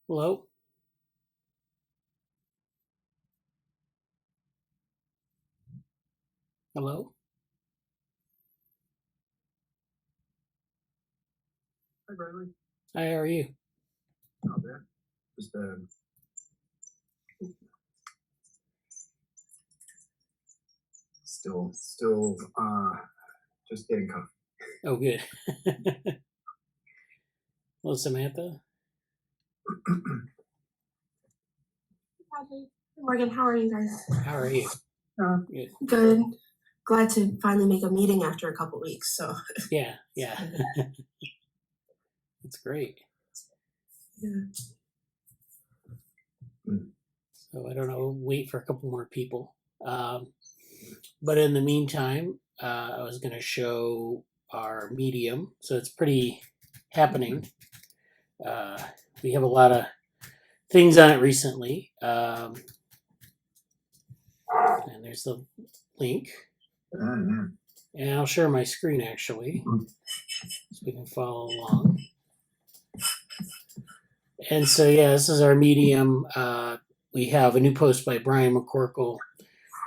Hello? Hello? Hi, Bradley. Hi, how are you? Not bad. Just still just getting comfy. Oh, good. Hello, Samantha. Morgan, how are you guys? How are you? Good. Good. Glad to finally make a meeting after a couple weeks. So Yeah. That's great. Yeah. So I don't know, wait for a couple more people. But in the meantime, I was going to show our medium. So it's pretty happening. We have a lot of things on it recently. And there's the link. And I'll share my screen actually, so we can follow along. And so, yeah, this is our medium. We have a new post by Brian McCorkle,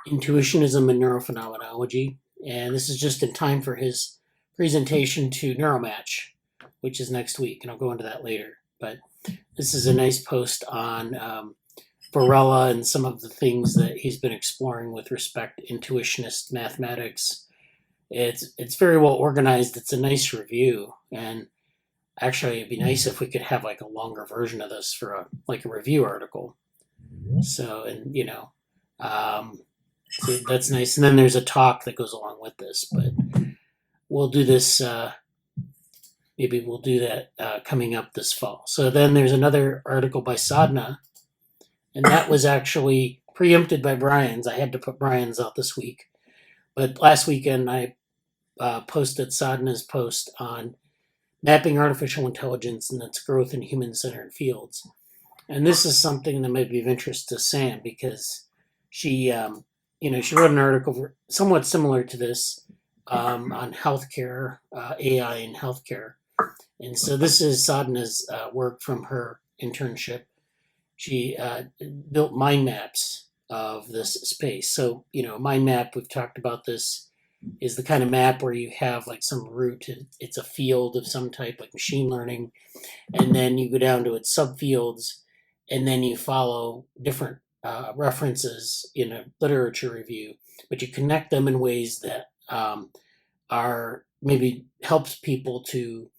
Intuitionism and Neurophenomenology. And this is just in time for his presentation to Neuromatch, which is next week. And I'll go into that later. But this is a nice post on Varela and some of the things that he's been exploring with respect to intuitionist mathematics. It's very well organized. It's a nice review. And actually, it'd be nice if we could have like a longer version of this for a review article. So, and so that's nice. And then there's a talk that goes along with this, but we'll do this. Maybe we'll do that coming up this fall. So then there's another article by Sadhna, and that was actually preempted by Brian's. I had to put Brian's out this week, but last weekend I posted Sadhna's post on mapping artificial intelligence and its growth in human-centered fields. And this is something that might be of interest to Sam because she wrote an article somewhat similar to this on healthcare, AI in healthcare. And so this is Sadhna's work from her internship. She built mind maps of this space. So, a mind map, we've talked about this, is the kind of map where you have like some root, it's a field of some type, like machine learning, and then you go down to its subfields, and then you follow different references in a literature review, but you connect them in ways that are maybe helps people to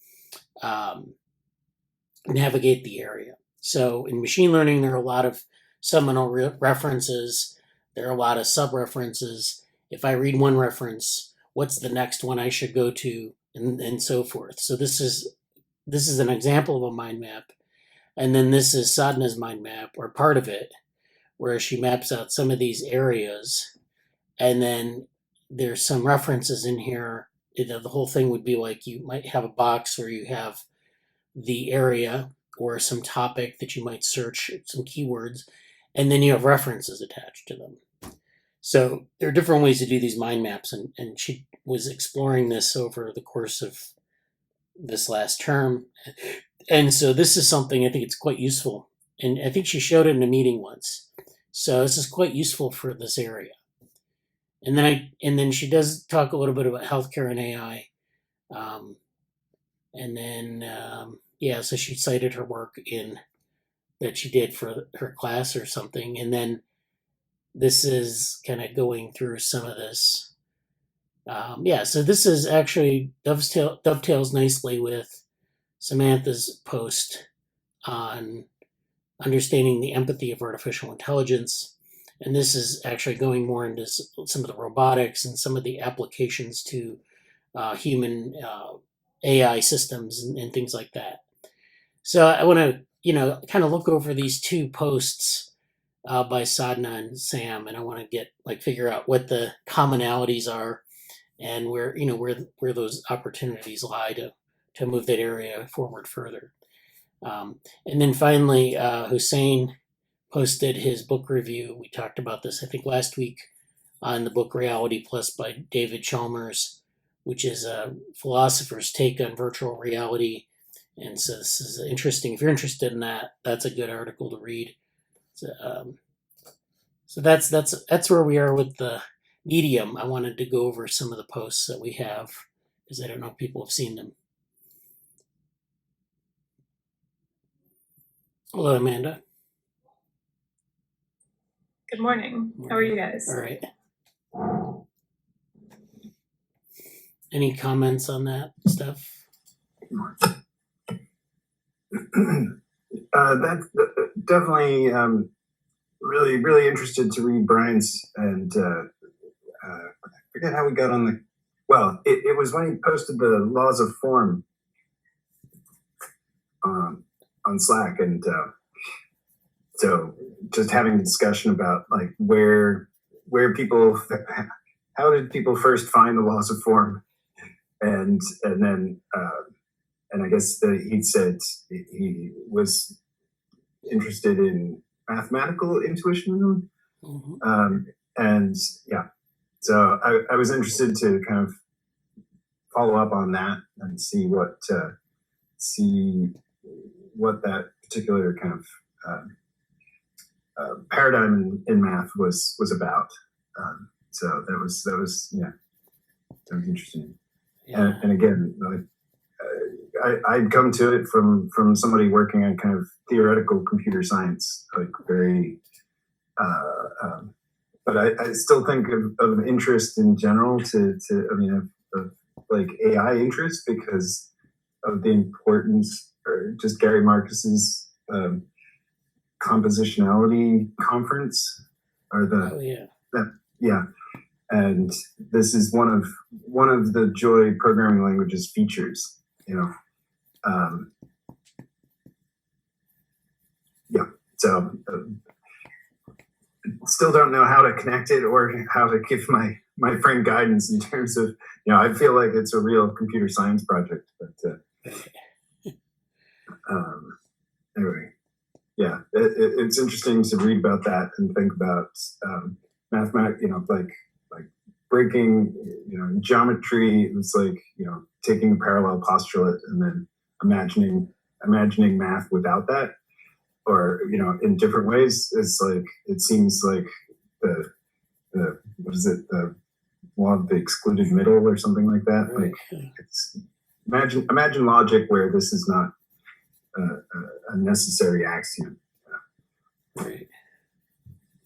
navigate the area. So in machine learning, there are a lot of seminal references, there are a lot of sub-references. If I read one reference, what's the next one I should go to, and so forth. So this is an example of a mind map. And then this is Sadhna's mind map, or part of it, where she maps out some of these areas. And then there's some references in here. The whole thing would be like you might have a box where you have the area or some topic that you might search, some keywords, and then you have references attached to them. So there are different ways to do these mind maps, and she was exploring this over the course of this last term. And so this is something I think it's quite useful. And I think she showed it in a meeting once. So this is quite useful for this area. And then she does talk a little bit about healthcare and AI. So she cited her work that she did for her class or something. And then this is kind of going through some of this. So this is actually dovetails nicely with Samantha's post on understanding the empathy of artificial intelligence. And this is actually going more into some of the robotics and some of the applications to human AI systems and things like that. So I want to, kind of look over these two posts by Sadhna and Sam, and I want to figure out what the commonalities are and where those opportunities lie to move that area forward further. And then finally, Hussein posted his book review. We talked about this, I think, last week on the book Reality Plus by David Chalmers, which is a philosopher's take on virtual reality And so this is interesting. If you're interested in that, that's a good article to read. So that's where we are with the medium. I wanted to go over some of the posts that we have because I don't know if people have seen them. Hello, Amanda. Good morning. How are you guys? All right. Any comments on that stuff? That's definitely really interested to read Brian's, and I forget how we got on the. Well, it was when he posted the laws of form on Slack, and so just having a discussion about like where people, how did people first find the laws of form, and then and I guess that he said he was interested in mathematical intuition, and yeah, so I was interested to kind of follow up on that and see what that particular kind of paradigm in math was about. So that was interesting. Yeah. And again, I'd come to it from somebody working on kind of theoretical computer science, like very. But I still think of interest in general of like AI interest because of the importance, or just Gary Marcus's compositionality conference, or and this is one of the Joy programming language's features, so still don't know how to connect it or how to give my friend guidance in terms of, I feel like it's a real computer science project, but anyway, yeah, it's interesting to read about that and think about mathematics, like breaking, geometry. It's like, taking a parallel postulate and then imagining math without that, or, in different ways. It's like, it seems like the what is it, the law of the excluded middle or something like that. Like, it's imagine logic where this is not a necessary axiom. Right.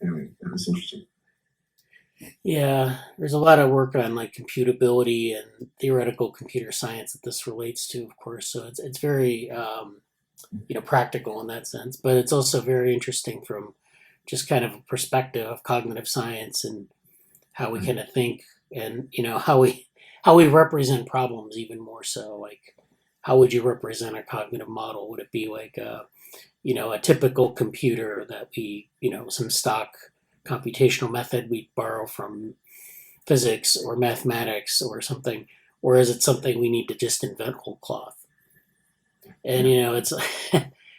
Anyway, that was interesting. Yeah, there's a lot of work on like computability and theoretical computer science that this relates to, of course. So it's very practical in that sense, but it's also very interesting from just kind of a perspective of cognitive science and how we kind of think, and how we represent problems even more so. Like, how would you represent a cognitive model? Would it be like a typical computer that we some stock computational method we borrow from physics or mathematics or something, or is it something we need to just invent whole cloth? And it's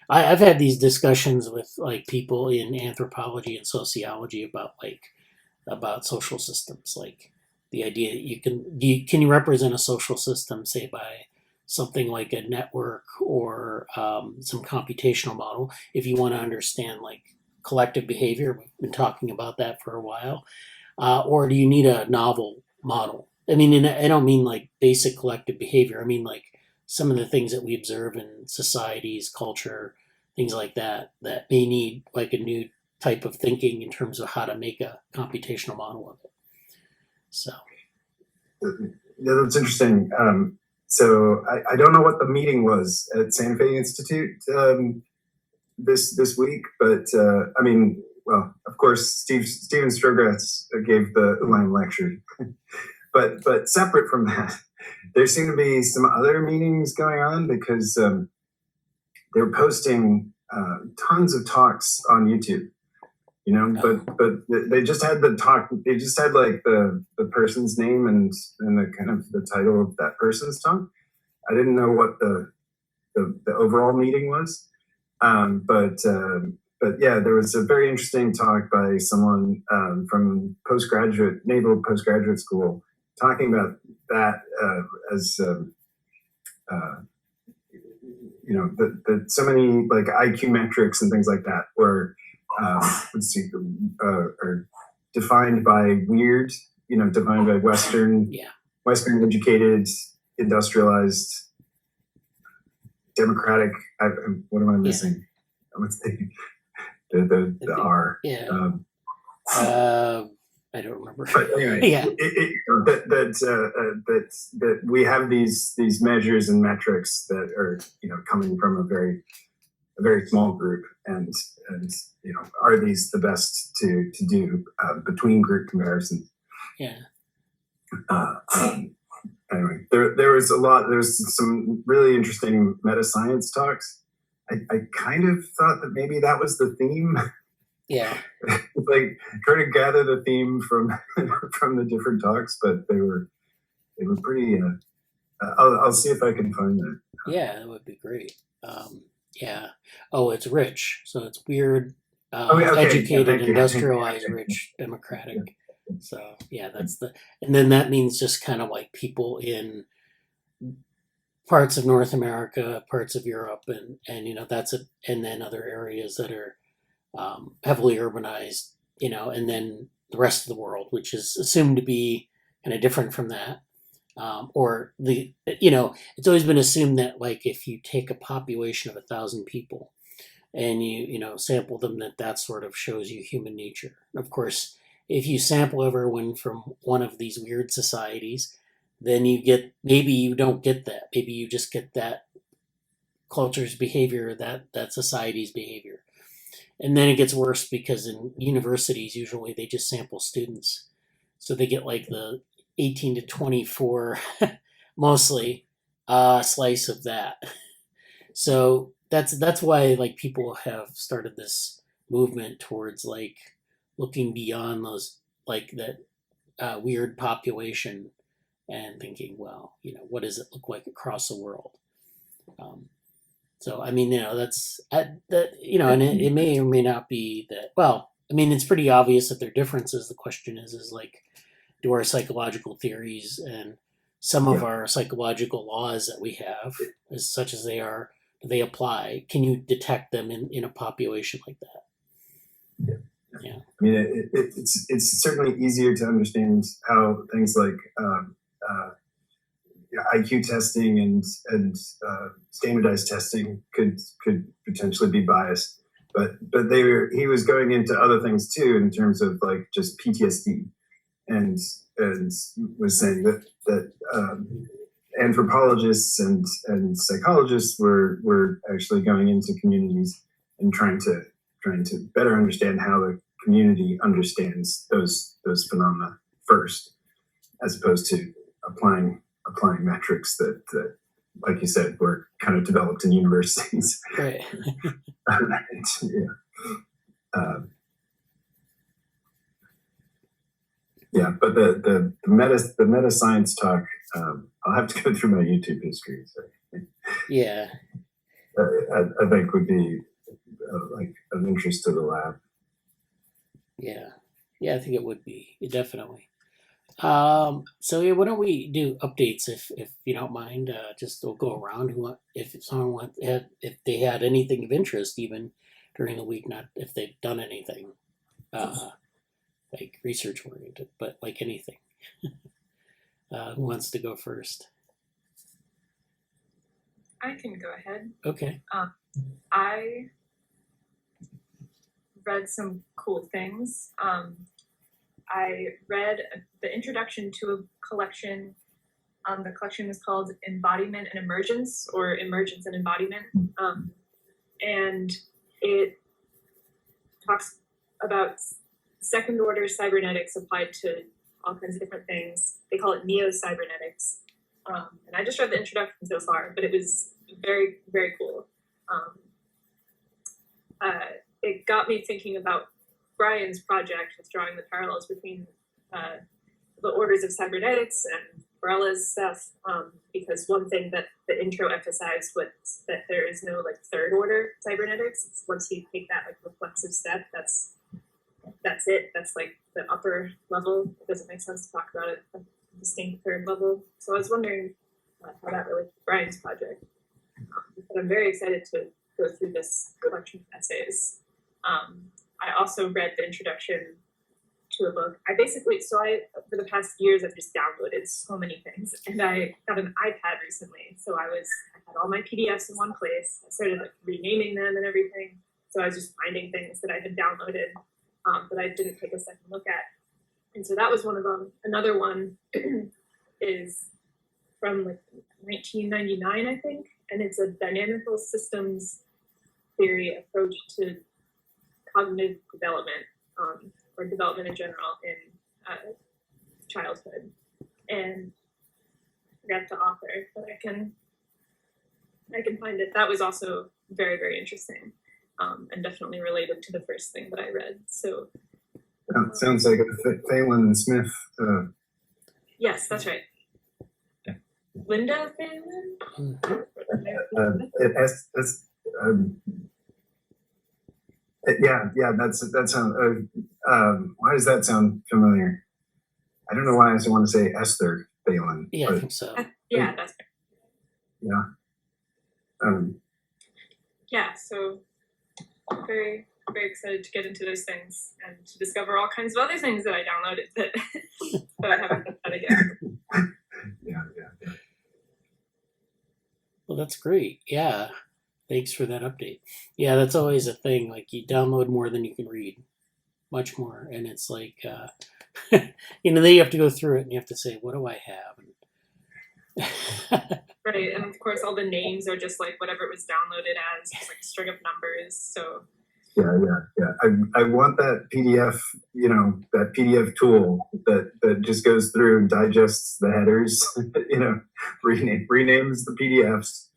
I've had these discussions with like people in anthropology and sociology about social systems, like the idea that can you represent a social system, say, by something like a network or some computational model, if you want to understand like collective behavior. We've been talking about that for a while. Or do you need a novel model? I mean, and I don't mean like basic collective behavior. I mean like some of the things that we observe in societies, culture, things like that may need like a new type of thinking in terms of how to make a computational model of it. So. Yeah, that's interesting. So I don't know what the meeting was at Santa Fe Institute this week, but I mean, well, of course, Steven Strogatz gave the Lang lecture, but separate from that, there seem to be some other meetings going on because they're posting tons of talks on YouTube. But they just had the talk. They just had like the person's name and the kind of the title of that person's talk. I didn't know what the overall meeting was, but yeah, there was a very interesting talk by someone from Naval Postgraduate School talking about that as so many like IQ metrics and things like that were are defined by weird, defined by Western educated, industrialized, democratic. What am I missing? What's the R? Yeah. I don't remember. But anyway, that we have these measures and metrics that are coming from a very small group, and are these the best to do between group comparisons? Yeah. Anyway, there's some really interesting meta science talks. I kind of thought that maybe that was the theme. Yeah. Like trying to gather the theme from the different talks, but they were pretty. I'll see if I can find that. Yeah, that would be great. Yeah. Oh, it's rich. So it's weird, Okay. educated, Yeah, industrialized, rich, democratic. So yeah, and then that means just kind of like people in parts of North America, parts of Europe, and and then other areas that are heavily urbanized, and then the rest of the world, which is assumed to be kind of different from that. It's always been assumed that like if you take a population of 1,000 people and you sample them, that sort of shows you human nature. Of course, if you sample everyone from one of these weird societies, then maybe you don't get that. Maybe you just get that culture's behavior, that society's behavior. And then it gets worse because in universities, usually they just sample students. So they get like the 18 to 24, mostly, slice of that. So that's why like people have started this movement towards like looking beyond those like that weird population and thinking, well, what does it look like across the world? So I mean, that's and it may or may not be that. Well, I mean, it's pretty obvious that there are differences. The question is like, do our psychological theories and some of our psychological laws that we have, as such as they are, do they apply? Can you detect them in a population like that? Yeah. I mean, it's certainly easier to understand how things like IQ testing and standardized testing could potentially be biased, but he was going into other things too in terms of like just PTSD, and was saying that anthropologists and psychologists were actually going into communities and trying to better understand how the community understands those phenomena first, as opposed to applying metrics that like you said were kind of developed in universities. Right. But the meta science talk, I'll have to go through my YouTube history. So. Yeah. I think would be like of interest to the lab. Yeah, I think it would be definitely. So yeah, why don't we do updates if you don't mind? Just we'll go around. If someone if they had anything of interest even during the week, not if they've done anything, like research oriented, but like anything. Who wants to go first? I can go ahead. Okay. I read some cool things. I read the introduction to a collection. The collection is called Embodiment and Emergence, or Emergence and Embodiment. And it talks about second order cybernetics applied to all kinds of different things. They call it neo-cybernetics. And I just read the introduction so far, but it was very, very cool. It got me thinking about Brian's project with drawing the parallels between the orders of cybernetics and Barella's stuff, because one thing that the intro emphasized was that there is no like third order cybernetics. It's once you take that like reflexive step, that's it. That's like the upper level. It doesn't make sense to talk about it at a distinct third level. So I was wondering how that relates to Brian's project. But I'm very excited to go through this collection of essays. I also read the introduction to a book. For the past years, I've just downloaded so many things, and I got an iPad recently. So I had all my PDFs in one place. I started renaming them and everything. So I was just finding things that I had downloaded that I didn't take a second look at. And so that was one of them. Another one is from 1999, I think, and it's a dynamical systems theory approach to cognitive development, or development in general in childhood. And I forgot the author, but I can find it. That was also very, very interesting, and definitely related to the first thing that I read. So sounds like a Phelan and Smith. Yes, that's right. Linda Phelan? That sounds. Why does that sound familiar? I don't know why I just want to say Esther Phelan. Yeah, I think so. Yeah, that's right. Yeah. Yeah, so very, very excited to get into those things and to discover all kinds of other things that I downloaded that that I haven't done again. Yeah. Well, that's great. Yeah. Thanks for that update. Yeah, that's always a thing. Like, you download more than you can read, much more. And it's like, then you have to go through it and you have to say, what do I have? Right, and of course all the names are just whatever it was downloaded as, just a string of numbers. So I want that PDF, that PDF tool that just goes through and digests the headers, renames the PDFs,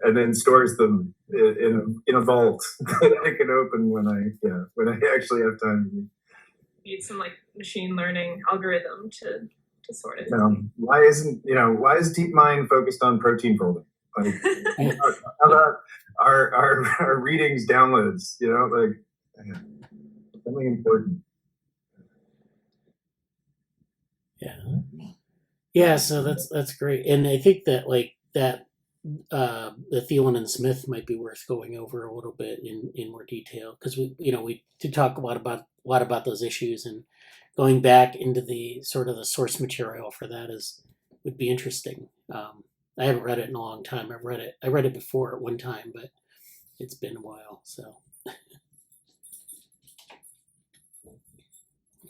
and then stores them in a vault that I can open when I actually have time. Need some machine learning algorithm to sort it. Why is DeepMind focused on protein folding? How about our readings downloads? Something important. Yeah. So that's great, and I think that the Thielen and Smith might be worth going over a little bit in more detail, because we did talk a lot about those issues, and going back into the sort of the source material for that would be interesting. I haven't read it in a long time. I read it before at one time, but it's been a while. So,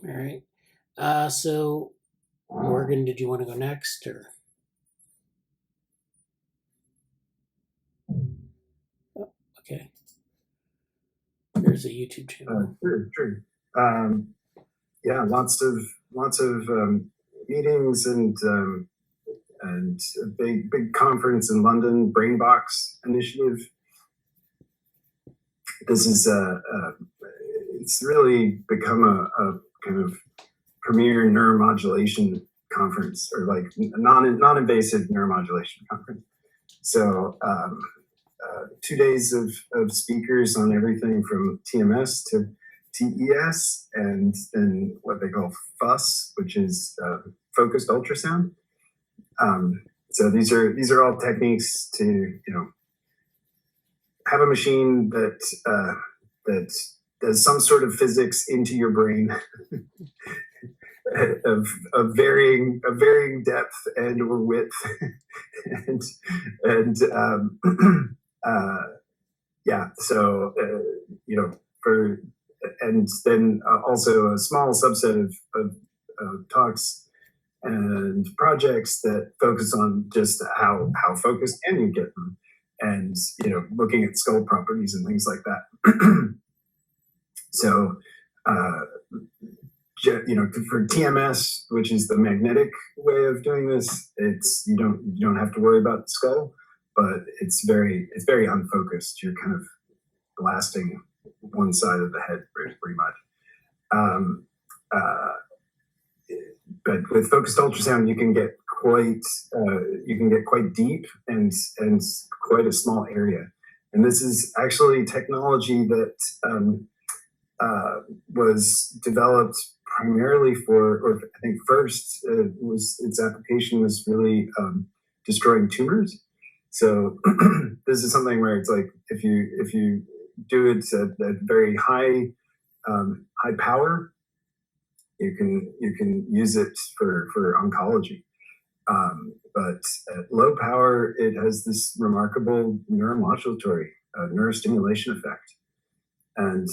all right. So, Morgan, did you want to go next, or? Oh, okay. There's a YouTube channel. Sure. Yeah, lots of meetings and a big conference in London, Brainbox Initiative. This is it's really become a kind of premier neuromodulation conference, or non-invasive neuromodulation conference. So 2 days of speakers on everything from TMS to TES, and then what they call FUS, which is focused ultrasound. So these are all techniques to have a machine that does some sort of physics into your brain of varying depth and or width, and and then also a small subset of talks and projects that focus on just how focused can you get them, and looking at skull properties and things like that. So for TMS, which is the magnetic way of doing this, it's you don't have to worry about the skull, but it's very unfocused. You're kind of blasting one side of the head pretty much. But with focused ultrasound, you can get quite deep and quite a small area. And this is actually technology that was developed primarily or I think first its application was really destroying tumors. So this is something where it's like if you do it at very high power, you can use it for oncology. But at low power, it has this remarkable neuromodulatory neurostimulation effect. And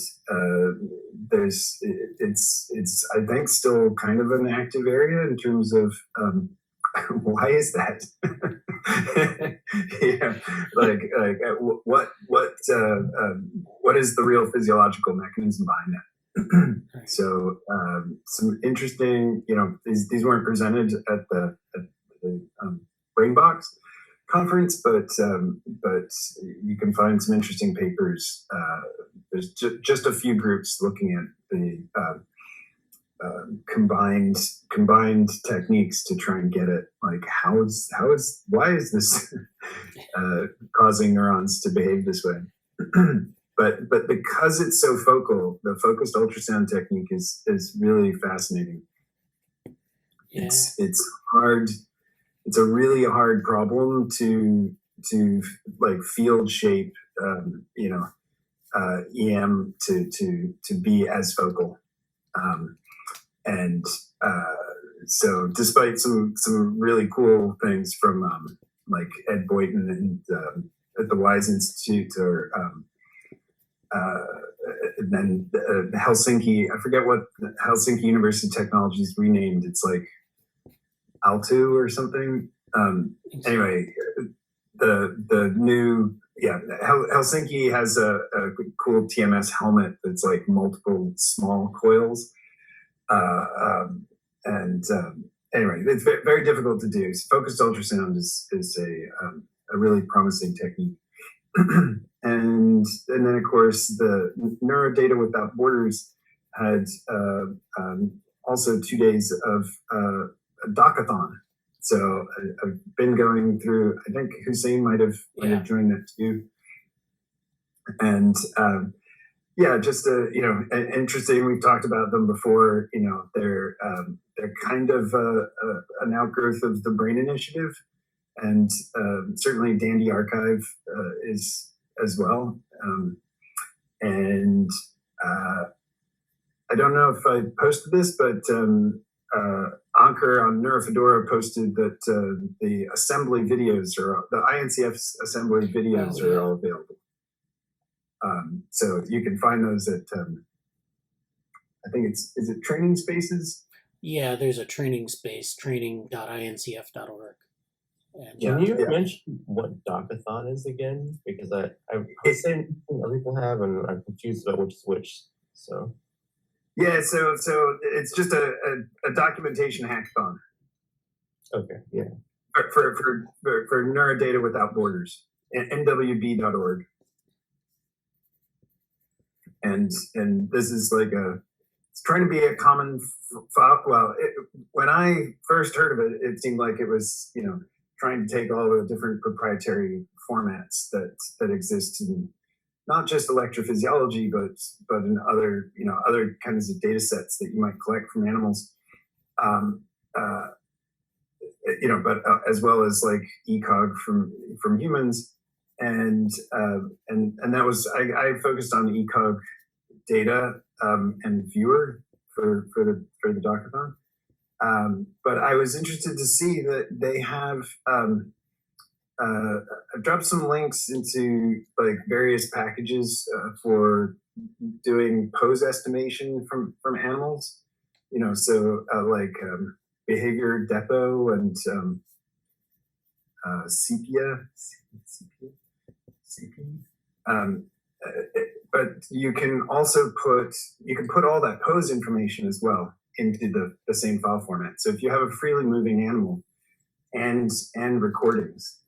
it's I think still kind of an active area in terms of why is that? What is the real physiological mechanism behind that? So some interesting, these weren't presented at the Brain Box conference, but you can find some interesting papers. There's just a few groups looking at the combined techniques to try and get at like why is this causing neurons to behave this way? But because it's so focal, the focused ultrasound technique is really fascinating. Yeah. It's hard. It's a really hard problem to like field shape, EM to be as focal, and so despite some really cool things from like Ed Boynton and at the Wise Institute, or and then Helsinki, I forget what Helsinki University of Technology is renamed. It's like Altu or something. Anyway, the new, Helsinki has a cool TMS helmet that's like multiple small coils. Anyway, it's very difficult to do. So focused ultrasound is a really promising technique. And then of course the Neuro Data Without Borders had also 2 days of a Docathon. So I've been going through, I think Hussein might have joined that too. And just interesting. We've talked about them before. They're kind of an outgrowth of the Brain Initiative, and certainly Dandy Archive is as well. And I don't know if I posted this, but Ankur on NeuroFedora posted that the assembly videos, or the INCF's assembly videos, are all available. So you can find those at, I think is it Training Spaces? Yeah, there's a training space, training.incf.org. And Can you mention what Docathon is again? Because I've seen other people have, and I'm confused about which is which. So so it's just a documentation hackathon. Okay, yeah. For Neuro Data Without Borders, NWB.org. And this is like it's trying to be a common file. Well, when I first heard of it, it seemed like it was, trying to take all the different proprietary formats that exist in not just electrophysiology, but in other, other kinds of data sets that you might collect from animals, but as well as like ECOG from humans. And that was, I focused on ECOG data and viewer for the Docathon. But I was interested to see that they have I've dropped some links into like various packages for doing pose estimation from animals. So like behavior depot and sepia. But you can also put all that pose information as well into the same file format. So if you have a freely moving animal and recordings,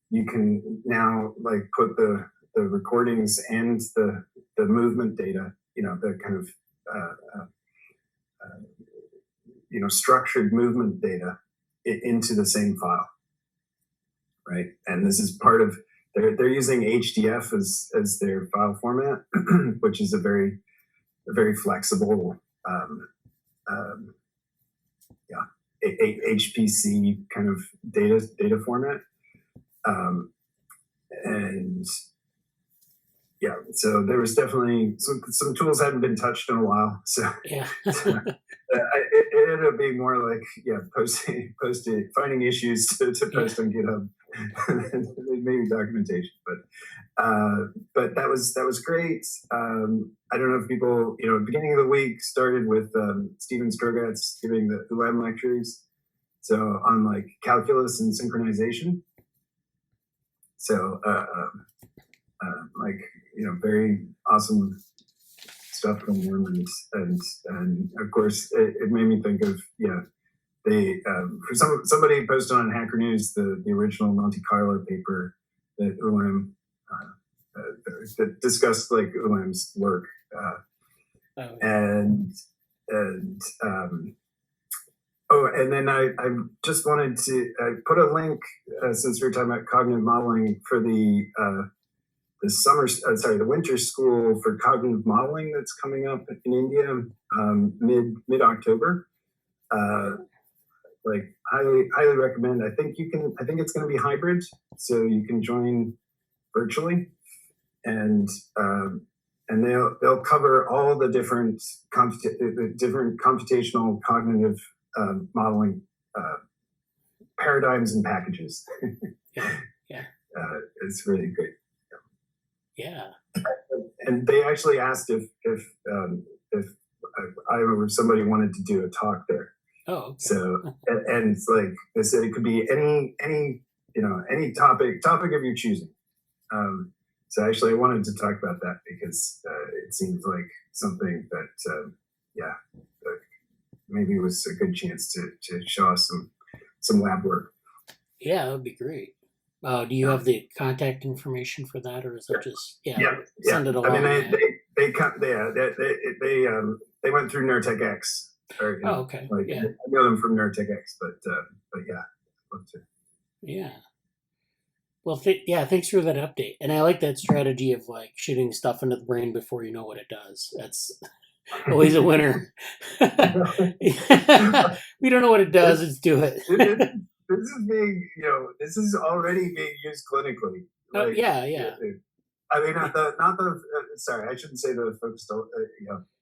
you can now like put the recordings and the movement data, the kind of structured movement data into the same file, right? And this is part of they're using HDF as their file format, which is a very flexible HPC kind of data format. and yeah, so there was definitely some tools hadn't been touched in a while. So Yeah. it ended up being more like posting finding issues to post on GitHub, maybe documentation, but that was great. I don't know if people, beginning of the week started with Steven Strogatz giving the ULAM lectures, so on like calculus and synchronization. So very awesome stuff from him, and of course it made me think of they for somebody posted on Hacker News the original Monte Carlo paper that ULAM that discussed like ULAM's work, and then I just wanted to put a link since we were talking about cognitive modeling for the winter school for cognitive modeling that's coming up in India mid October. Highly recommend. I think it's going to be hybrid, so you can join virtually, and they'll cover all the different computational cognitive modeling paradigms and packages. Yeah. It's really great. Yeah. And they actually asked if I or somebody wanted to do a talk there. Oh, okay. So and it's like they said, it could be any topic of your choosing. So actually, I wanted to talk about that because it seems like something that maybe was a good chance to show us some lab work. Yeah, that would be great. Do you have the contact information for that, or is that just send it along? I mean, they went through NeuroTechX. Okay. I know them from NeuroTechX, but yeah, love to. Yeah. Well, thanks for that update. And I like that strategy of like shooting stuff into the brain before you know what it does. That's always a winner. We don't know what it does. Let's do it. This is already being used clinically. Like, yeah. I mean, sorry, I shouldn't say the folks don't.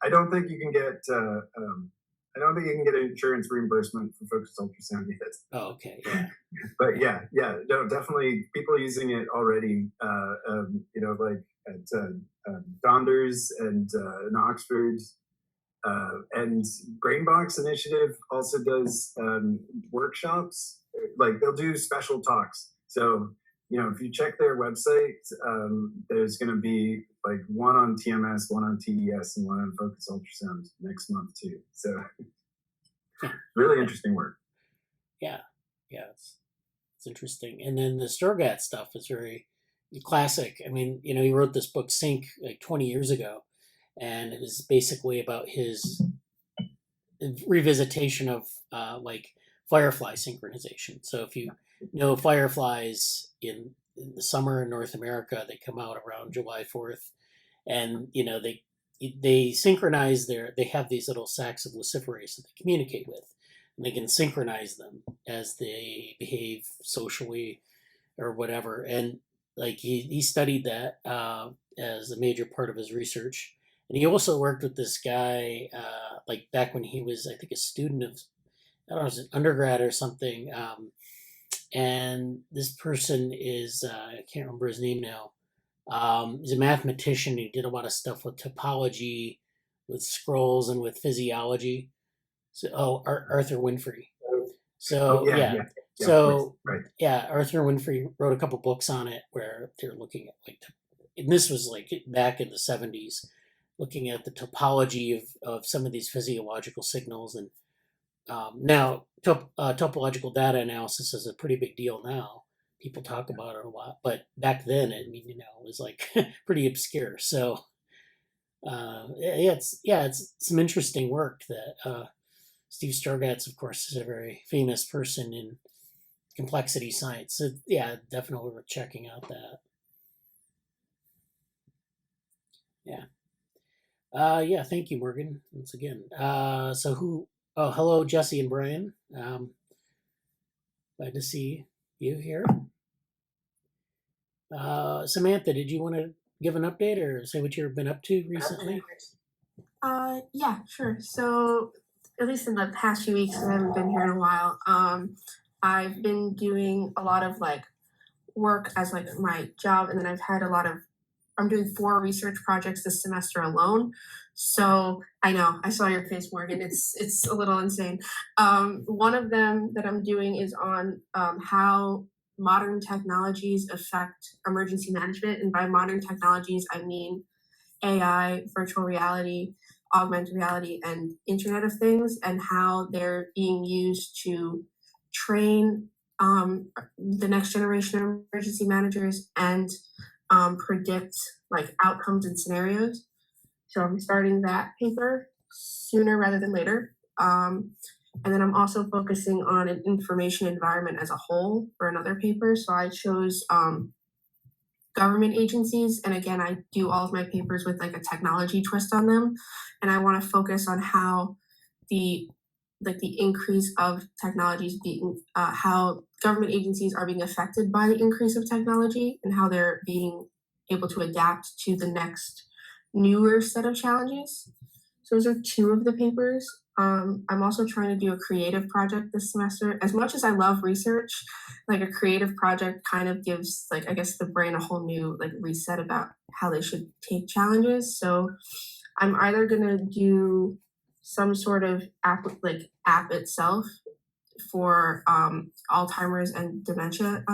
I don't think you can get. I don't think you can get insurance reimbursement for focused ultrasound yet. Oh, okay. Yeah. But no, definitely people using it already. Like at Donders and in Oxford. And Brainbox Initiative also does workshops. Like they'll do special talks. So if you check their website, there's going to be like one on TMS, one on TES, and one on focused ultrasound next month too. So really interesting work. Yeah, it's interesting. And then the Strogatz stuff is very classic. I mean, he wrote this book Sync like 20 years ago. And it was basically about his revisitation of like firefly synchronization. So if you know fireflies in the summer in North America, they come out around July 4th, and they synchronize they have these little sacs of luciferase that they communicate with, and they can synchronize them as they behave socially or whatever. And like he studied that as a major part of his research. And he also worked with this guy, like back when he was, I think, a student of, I don't know, it was an undergrad or something. And this person is, I can't remember his name now. He's a mathematician. He did a lot of stuff with topology, with scrolls, and with physiology. So, Arthur Winfrey. So, Arthur Winfrey wrote a couple books on it where they're looking at and this was like back in the 70s. Looking at the topology of some of these physiological signals. And now topological data analysis is a pretty big deal now. People talk about it a lot, but back then, it was like pretty obscure. So it's some interesting work that Steve Strogatz, of course, is a very famous person in complexity science. So definitely worth checking out that. Yeah. Thank you, Morgan, once again. Hello, Jesse and Brian. Glad to see you here. Samantha, did you want to give an update or say what you've been up to recently? Yeah, sure. So at least in the past few weeks, I haven't been here in a while. I've been doing a lot of like work as like my job, and then I'm doing 4 research projects this semester alone. So I know, I saw your face, Morgan. It's a little insane. One of them that I'm doing is on how modern technologies affect emergency management. And by modern technologies, I mean AI, virtual reality, augmented reality, and Internet of Things, and how they're being used to train the next generation of emergency managers and predict like outcomes and scenarios. So I'm starting that paper sooner rather than later. And then I'm also focusing on an information environment as a whole for another paper. So I chose government agencies, and again, I do all of my papers with like a technology twist on them, and I want to focus on how the increase of technologies being how government agencies are being affected by the increase of technology and how they're being able to adapt to the next newer set of challenges. So those are 2 of the papers. I'm also trying to do a creative project this semester. As much as I love research, like a creative project kind of gives like I guess the brain a whole new like reset about how they should take challenges. So I'm either gonna do some sort of app itself for Alzheimer's and dementia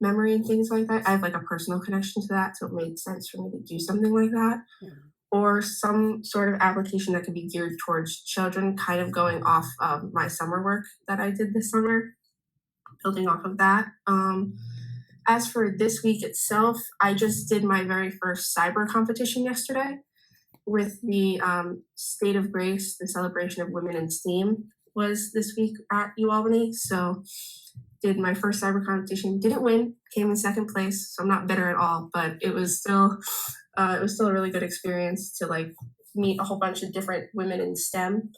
memory and things like that. I have like a personal connection to that, so it made sense for me to do something like that. Or some sort of application that could be geared towards children, kind of going off of my summer work that I did this summer, building off of that. As for this week itself, I just did my very first cyber competition yesterday with the State of Grace, the celebration of women in STEAM was this week at UAlbany. So did my first cyber competition, didn't win, came in second place. So I'm not bitter at all, but it was still a really good experience to like meet a whole bunch of different women in STEM,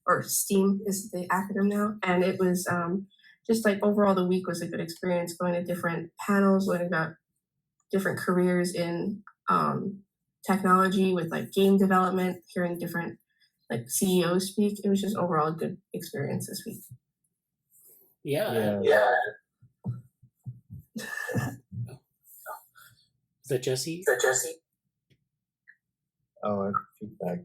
or STEAM is the acronym now. And it was just like overall the week was a good experience, going to different panels, learning about different careers in technology with like game development, hearing different like CEOs speak. It was just overall a good experience this week. Yeah. Is that Jesse? Oh, I have feedback.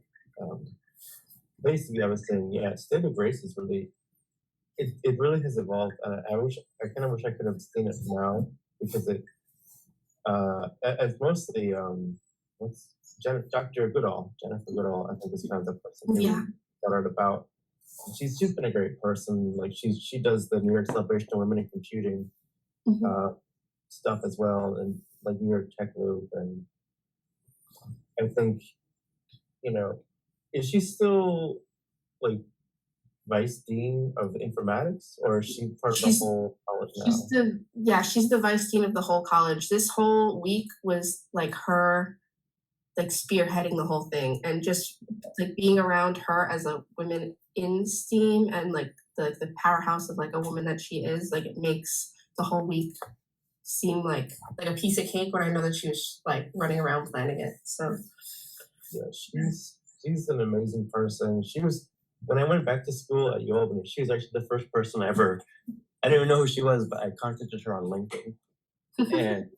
Basically, I was saying, yeah, State of Grace is really, it really has evolved. I kind of wish I could have seen it now, because it, as mostly, what's Jennifer Goodall, I think is kind of the person who got it about. She's been a great person. Like she does the New York Celebration of Women in Computing stuff as well, and like New York Tech Loop, and I think, you know, is she still like vice dean of informatics, or is she part of the whole college now? She's the vice dean of the whole college. This whole week was like her like spearheading the whole thing, and just like being around her as a woman in STEAM and like the powerhouse of like a woman that she is, like it makes the whole week seem like a piece of cake when I know that she was like running around planning it. So yeah, she's an amazing person. She was, when I went back to school at UAlbany, she was actually the first person I didn't even know who she was, but I contacted her on LinkedIn. And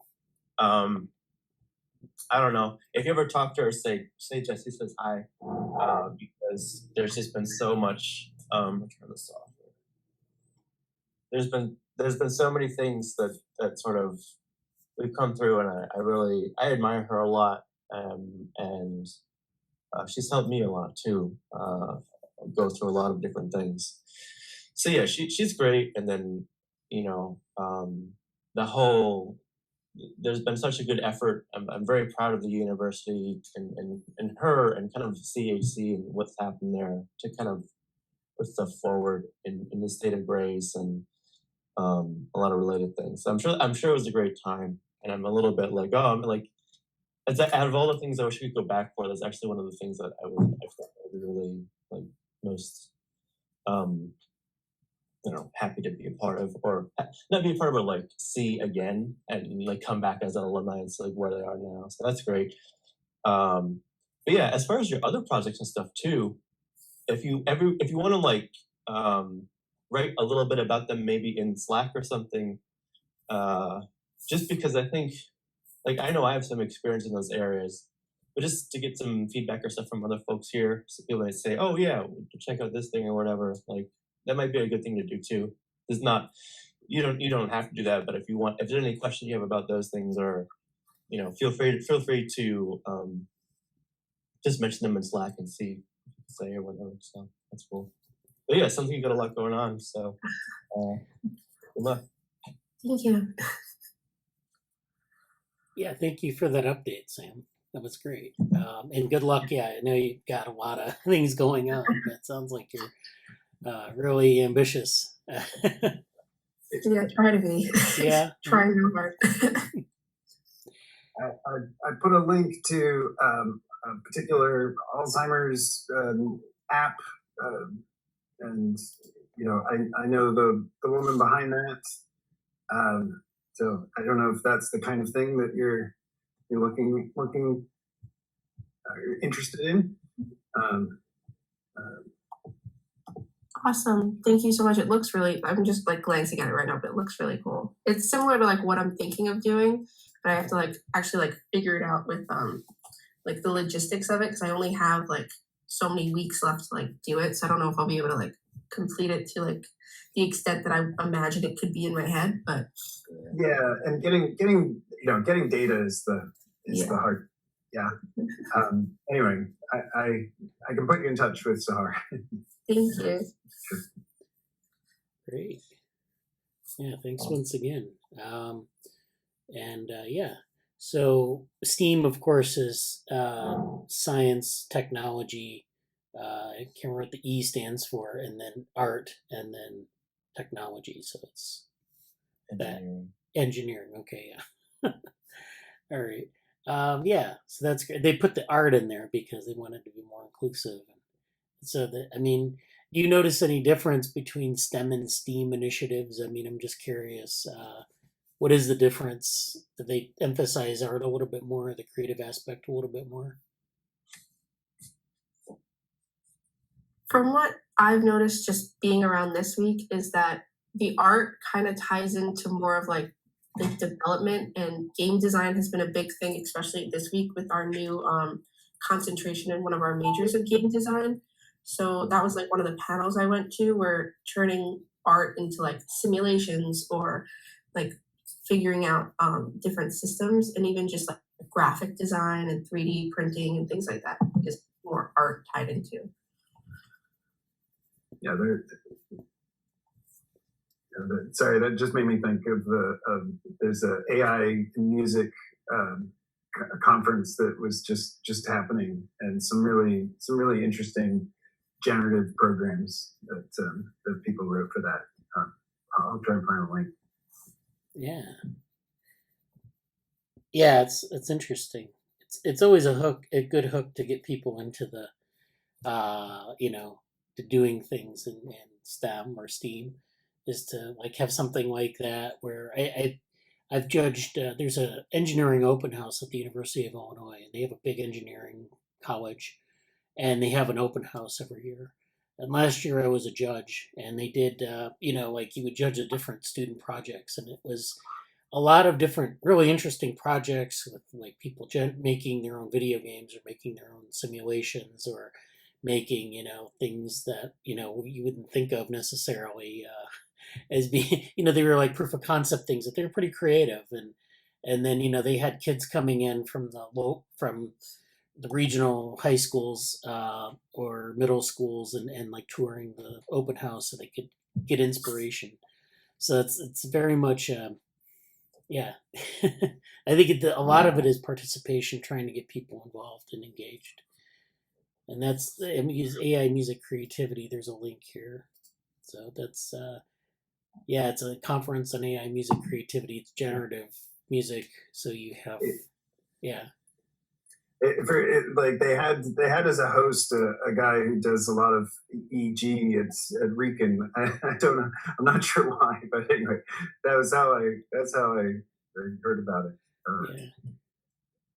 I don't know, if you ever talk to her, say Jesse says hi, because there's just been so much. Turn this off. There's been so many things that sort of we've come through, and I admire her a lot, and she's helped me a lot too, go through a lot of different things. So yeah, she's great, and then the whole. There's been such a good effort. I'm very proud of the university and her and kind of CHC and what's happened there to kind of put stuff forward in the State of Grace and a lot of related things. So I'm sure it was a great time, and I'm a little bit like, out of all the things I wish we could go back for, that's actually one of the things that I would really like most happy happy to be a part of, or not be a part of, but like see again and like come back as an alumni and see like where they are now. So that's great. But yeah, as far as your other projects and stuff too, if you want to like write a little bit about them, maybe in Slack or something, just because I think, like, I know I have some experience in those areas, but just to get some feedback or stuff from other folks here, so people might say, oh yeah, check out this thing or whatever, like that might be a good thing to do too. It's not, you don't have to do that, but if you want, if there's any questions you have about those things, or feel free to just mention them in Slack and see what you can say or whatever. So that's cool. But yeah, something you got a lot going on. So good luck. Thank you. Yeah, thank you for that update, Sam. That was great. And good luck. Yeah, I know you've got a lot of things going on, but it sounds like you're really ambitious. Yeah, try to be. Yeah. Trying real hard. I put a link to a particular Alzheimer's app, and I know the woman behind that. So I don't know if that's the kind of thing that you're looking you're interested in. Awesome. Thank you so much. It looks really, I'm just like glancing at it right now, but it looks really cool. It's similar to like what I'm thinking of doing, but I have to like actually like figure it out with like the logistics of it, because I only have like so many weeks left to like do it. So I don't know if I'll be able to like complete it to like the extent that I imagine it could be in my head. But yeah, and getting data is the hard. Yeah. Anyway, I can put you in touch with Sahar. Thank you. Great. Yeah, thanks once again. Yeah, so STEAM, of course, is science, technology. I can't remember what the E stands for, and then art, and then technology. So it's engineering. Okay, yeah. All right. Yeah, so that's great. They put the art in there because they wanted to be more inclusive. So that, I mean, do you notice any difference between STEM and STEAM initiatives? I mean, I'm just curious. What is the difference? Do they emphasize art a little bit more, the creative aspect a little bit more? From what I've noticed just being around this week is that the art kind of ties into more of like the development, and game design has been a big thing, especially this week with our new concentration in one of our majors of game design. So that was like one of the panels I went to, where turning art into like simulations, or like figuring out different systems, and even just like graphic design and 3D printing and things like that is more art tied into. Yeah, sorry, that just made me think of there's a AI music conference that was just happening, and some really interesting generative programs that people wrote for that. I'll try and find a link. Yeah, it's interesting. It's always a good hook to get people into the to doing things in STEM or STEAM, is to like have something like that where I've judged. There's a engineering open house at the University of Illinois, and they have a big engineering college, and they have an open house every year. And last year I was a judge, and they did, like you would judge the different student projects, and it was a lot of different really interesting projects with like people making their own video games, or making their own simulations, or making things that you wouldn't think of necessarily as being they were like proof of concept things, that they were pretty creative. And then they had kids coming in from the regional high schools or middle schools, and like touring the open house so they could get inspiration. So it's very much yeah. I think a lot of it is participation, trying to get people involved and engaged. And that's AI music creativity. There's a link here. So that's it's a conference on AI music creativity. It's generative music. So you have like they had as a host a guy who does a lot of EEG at Recon. I don't know. I'm not sure why, but anyway, that's how I heard about it. Yeah.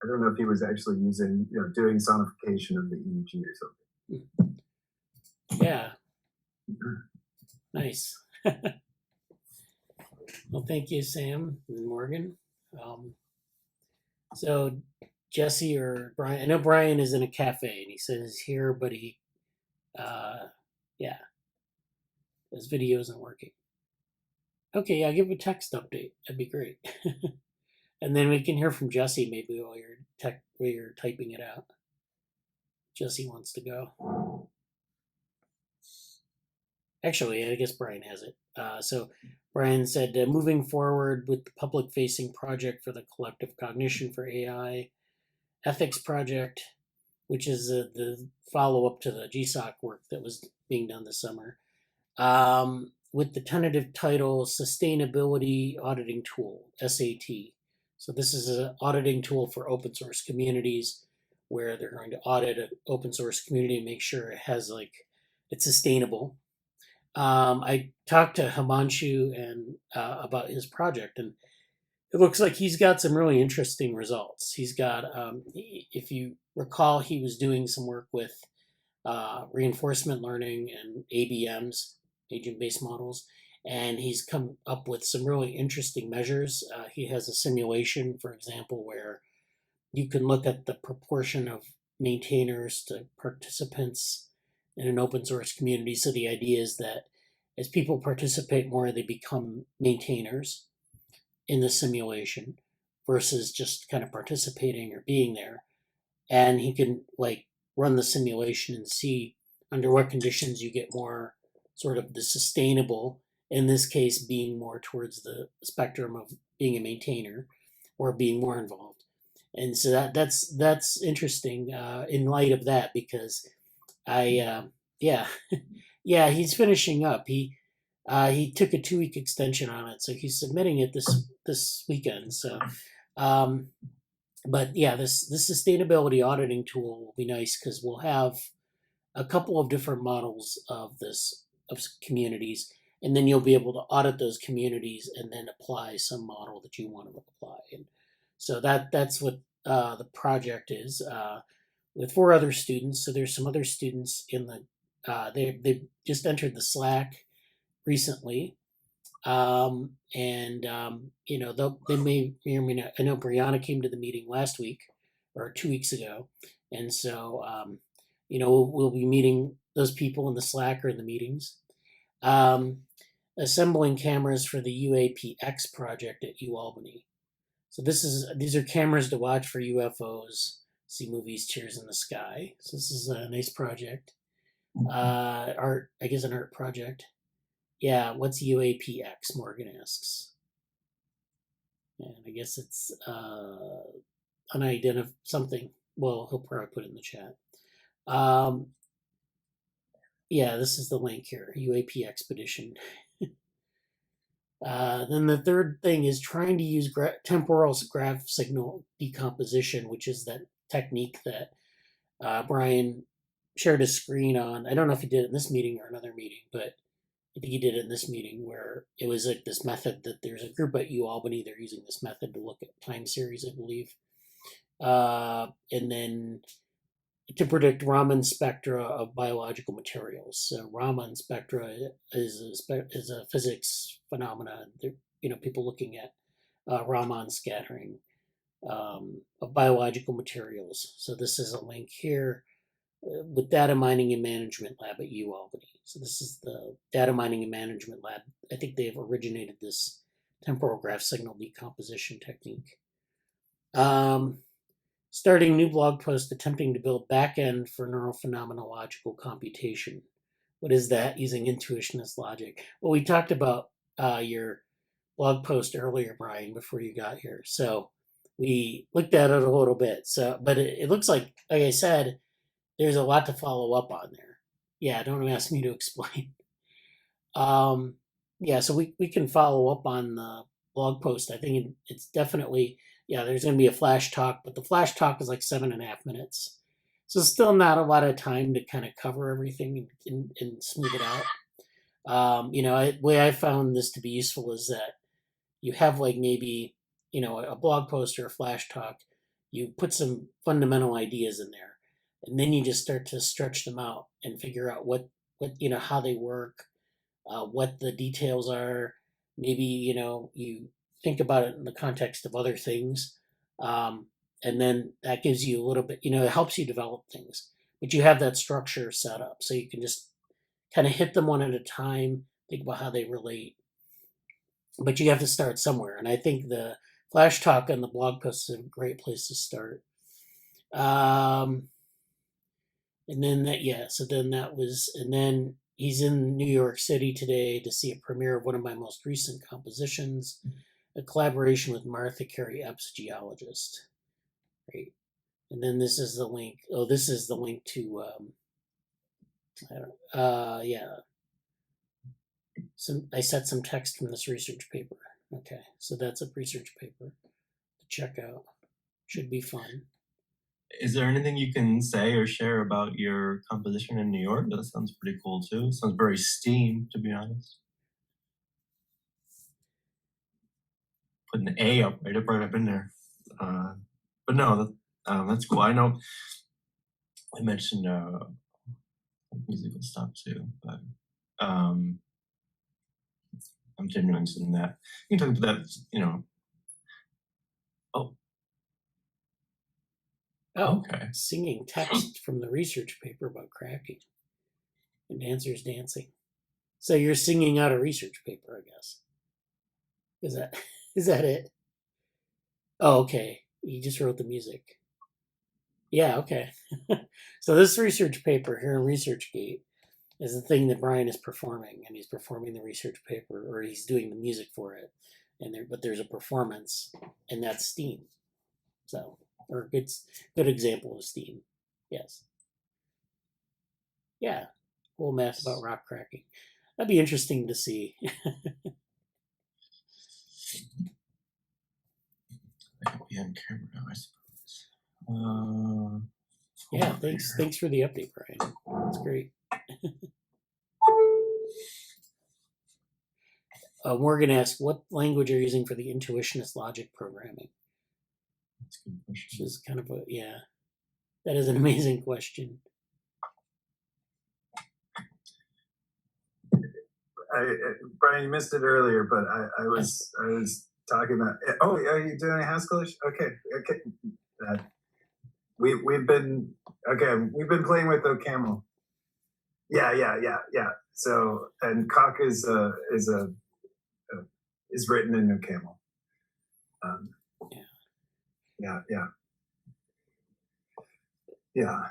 I don't know if he was actually doing sonification of the EEG or something. Yeah. Nice. Well, thank you, Sam and Morgan. So Jesse or Brian, I know Brian is in a cafe and he says here, but his video isn't working. Okay, yeah, give a text update. That'd be great. And then we can hear from Jesse maybe while you're typing it out. Jesse wants to go. Actually, I guess Brian has it. So Brian said, moving forward with the public-facing project for the collective cognition for AI ethics project, which is the follow-up to the GSOC work that was being done this summer, with the tentative title Sustainability Auditing Tool, SAT. So this is an auditing tool for open source communities where they're going to audit an open source community and make sure it has it's sustainable. I talked to Himanshu and about his project, and it looks like he's got some really interesting results. He's got, if you recall, he was doing some work with reinforcement learning and ABMs, agent-based models, and he's come up with some really interesting measures. He has a simulation, for example, where you can look at the proportion of maintainers to participants in an open source community. So the idea is that as people participate more, they become maintainers in the simulation versus just kind of participating or being there. And he can run the simulation and see under what conditions you get more sort of the sustainable, in this case being more towards the spectrum of being a maintainer or being more involved. And so that's interesting in light of that, because he's finishing up. He took a 2-week extension on it, so he's submitting it this weekend. So, but yeah, this sustainability auditing tool will be nice because we'll have a couple of different models of communities, and then you'll be able to audit those communities and then apply some model that you want to apply. And so that's what the project is with 4 other students. So there's some other students in the they just entered the Slack recently, they may or may not. I know Brianna came to the meeting last week or 2 weeks ago, and so we'll be meeting those people in the Slack or in the meetings. Assembling cameras for the UAPX project at UAlbany. So these are cameras to watch for UFOs, see movies, Tears in the Sky. So this is a nice project. An art project. Yeah, what's UAPX? Morgan asks. And I guess it's unidentified something. Well, he'll probably put it in the chat. This is the link here, UAP Expedition. Then the third thing is trying to use temporal graph signal decomposition, which is that technique that Brian shared a screen on. I don't know if he did it in this meeting or another meeting, but I think he did it in this meeting, where it was this method that there's a group at UAlbany. They're using this method to look at time series, I believe. And then to predict Raman spectra of biological materials. So Raman spectra is a physics phenomenon. People looking at Raman scattering of biological materials. So this is a link here with Data Mining and Management Lab at UAlbany. So this is the Data Mining and Management Lab. I think they've originated this temporal graph signal decomposition technique. Starting new blog post attempting to build backend for neurophenomenological computation. What is that? Using intuitionist logic. Well, we talked about your blog post earlier, Brian, before you got here. So we looked at it a little bit. So, but it looks like I said, there's a lot to follow up on there. Yeah, don't ask me to explain. So we can follow up on the blog post. I think it's definitely yeah, there's going to be a flash talk, but the flash talk is like 7.5 minutes. So still not a lot of time to kind of cover everything and smooth it out. The way I found this to be useful is that you have like maybe, a blog post or a flash talk, you put some fundamental ideas in there, and then you just start to stretch them out and figure out what how they work, what the details are. Maybe, you think about it in the context of other things. And then that gives you a little bit, it helps you develop things. But you have that structure set up so you can just kind of hit them one at a time, think about how they relate. But you have to start somewhere. And I think the flash talk and the blog post is a great place to start. And then then he's in New York City today to see a premiere of one of my most recent compositions, a collaboration with Martha Carey Epps, geologist. Right. And then this is the link. Oh, this is the link to, I set some text from this research paper. Okay, so that's a research paper to check out. Should be fun. Is there anything you can say or share about your composition in New York? That sounds pretty cool too. Sounds very STEAM, to be honest. Put an A up right up in there. But no, that's cool. I know I mentioned musical stuff too, but I'm genuinely interested in that. You can talk about that, Oh, okay. Singing text from the research paper about cracking and dancers dancing. So you're singing out a research paper, I guess. Is that it? Oh, okay. You just wrote the music. Yeah, okay. So this research paper here in ResearchGate is the thing that Brian is performing, and he's performing the research paper, or he's doing the music for it. But there's a performance, and that's STEAM. So, or good example of STEAM. Yes. Yeah. Cool math about rock cracking. That'd be interesting to see. I can be on camera now, I suppose. Yeah, thanks for the update, Brian. That's great. Morgan asked, what language are you using for the intuitionist logic programming? That's a good question. Which is kind of that is an amazing question. Brian, you missed it earlier, but I was talking about. Oh, are you doing a Haskell? Okay. We've been playing with OCaml. Yeah. So, and Cock is written in OCaml. Yeah.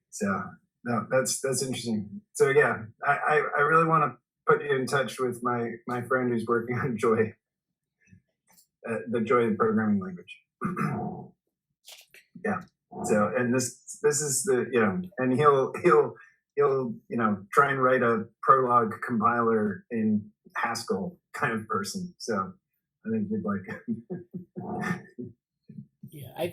So no, that's interesting. So yeah, I really want to put you in touch with my friend who's working on Joy, the Joy programming language. Yeah. So, and this is the, and he'll try and write a Prolog compiler in Haskell kind of person. So I think you'd like it. Yeah,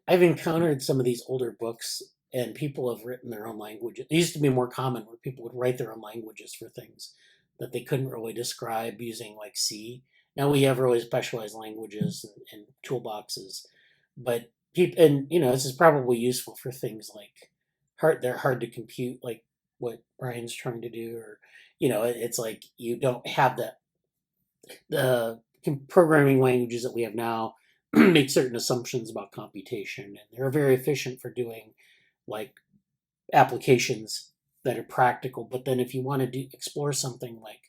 I've encountered some of these older books, and people have written their own language. It used to be more common where people would write their own languages for things that they couldn't really describe using like C. Now we have really specialized languages and toolboxes, but this is probably useful for things like they're hard to compute, like what Brian's trying to do, or it's like you don't have the programming languages that we have now make certain assumptions about computation, and they're very efficient for doing like applications that are practical. But then if you want to explore something like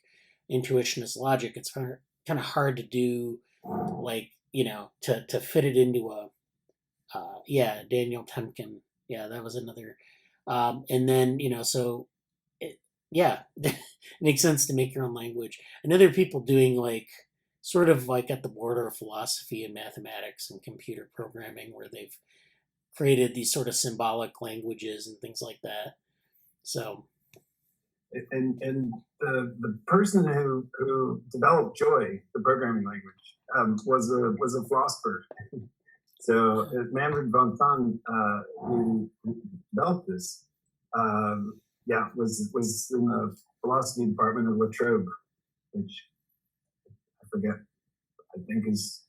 intuitionist logic, it's kind of hard to do, like to fit it into a Daniel Temkin. Yeah, that was another. And then so it makes sense to make your own language. And other people doing like sort of like at the border of philosophy and mathematics and computer programming, where they've created these sort of symbolic languages and things like that. So, and the person who developed Joy, the programming language, was a philosopher. So Manfred von Thun, who developed this, was in the philosophy department of La Trobe, which I forget.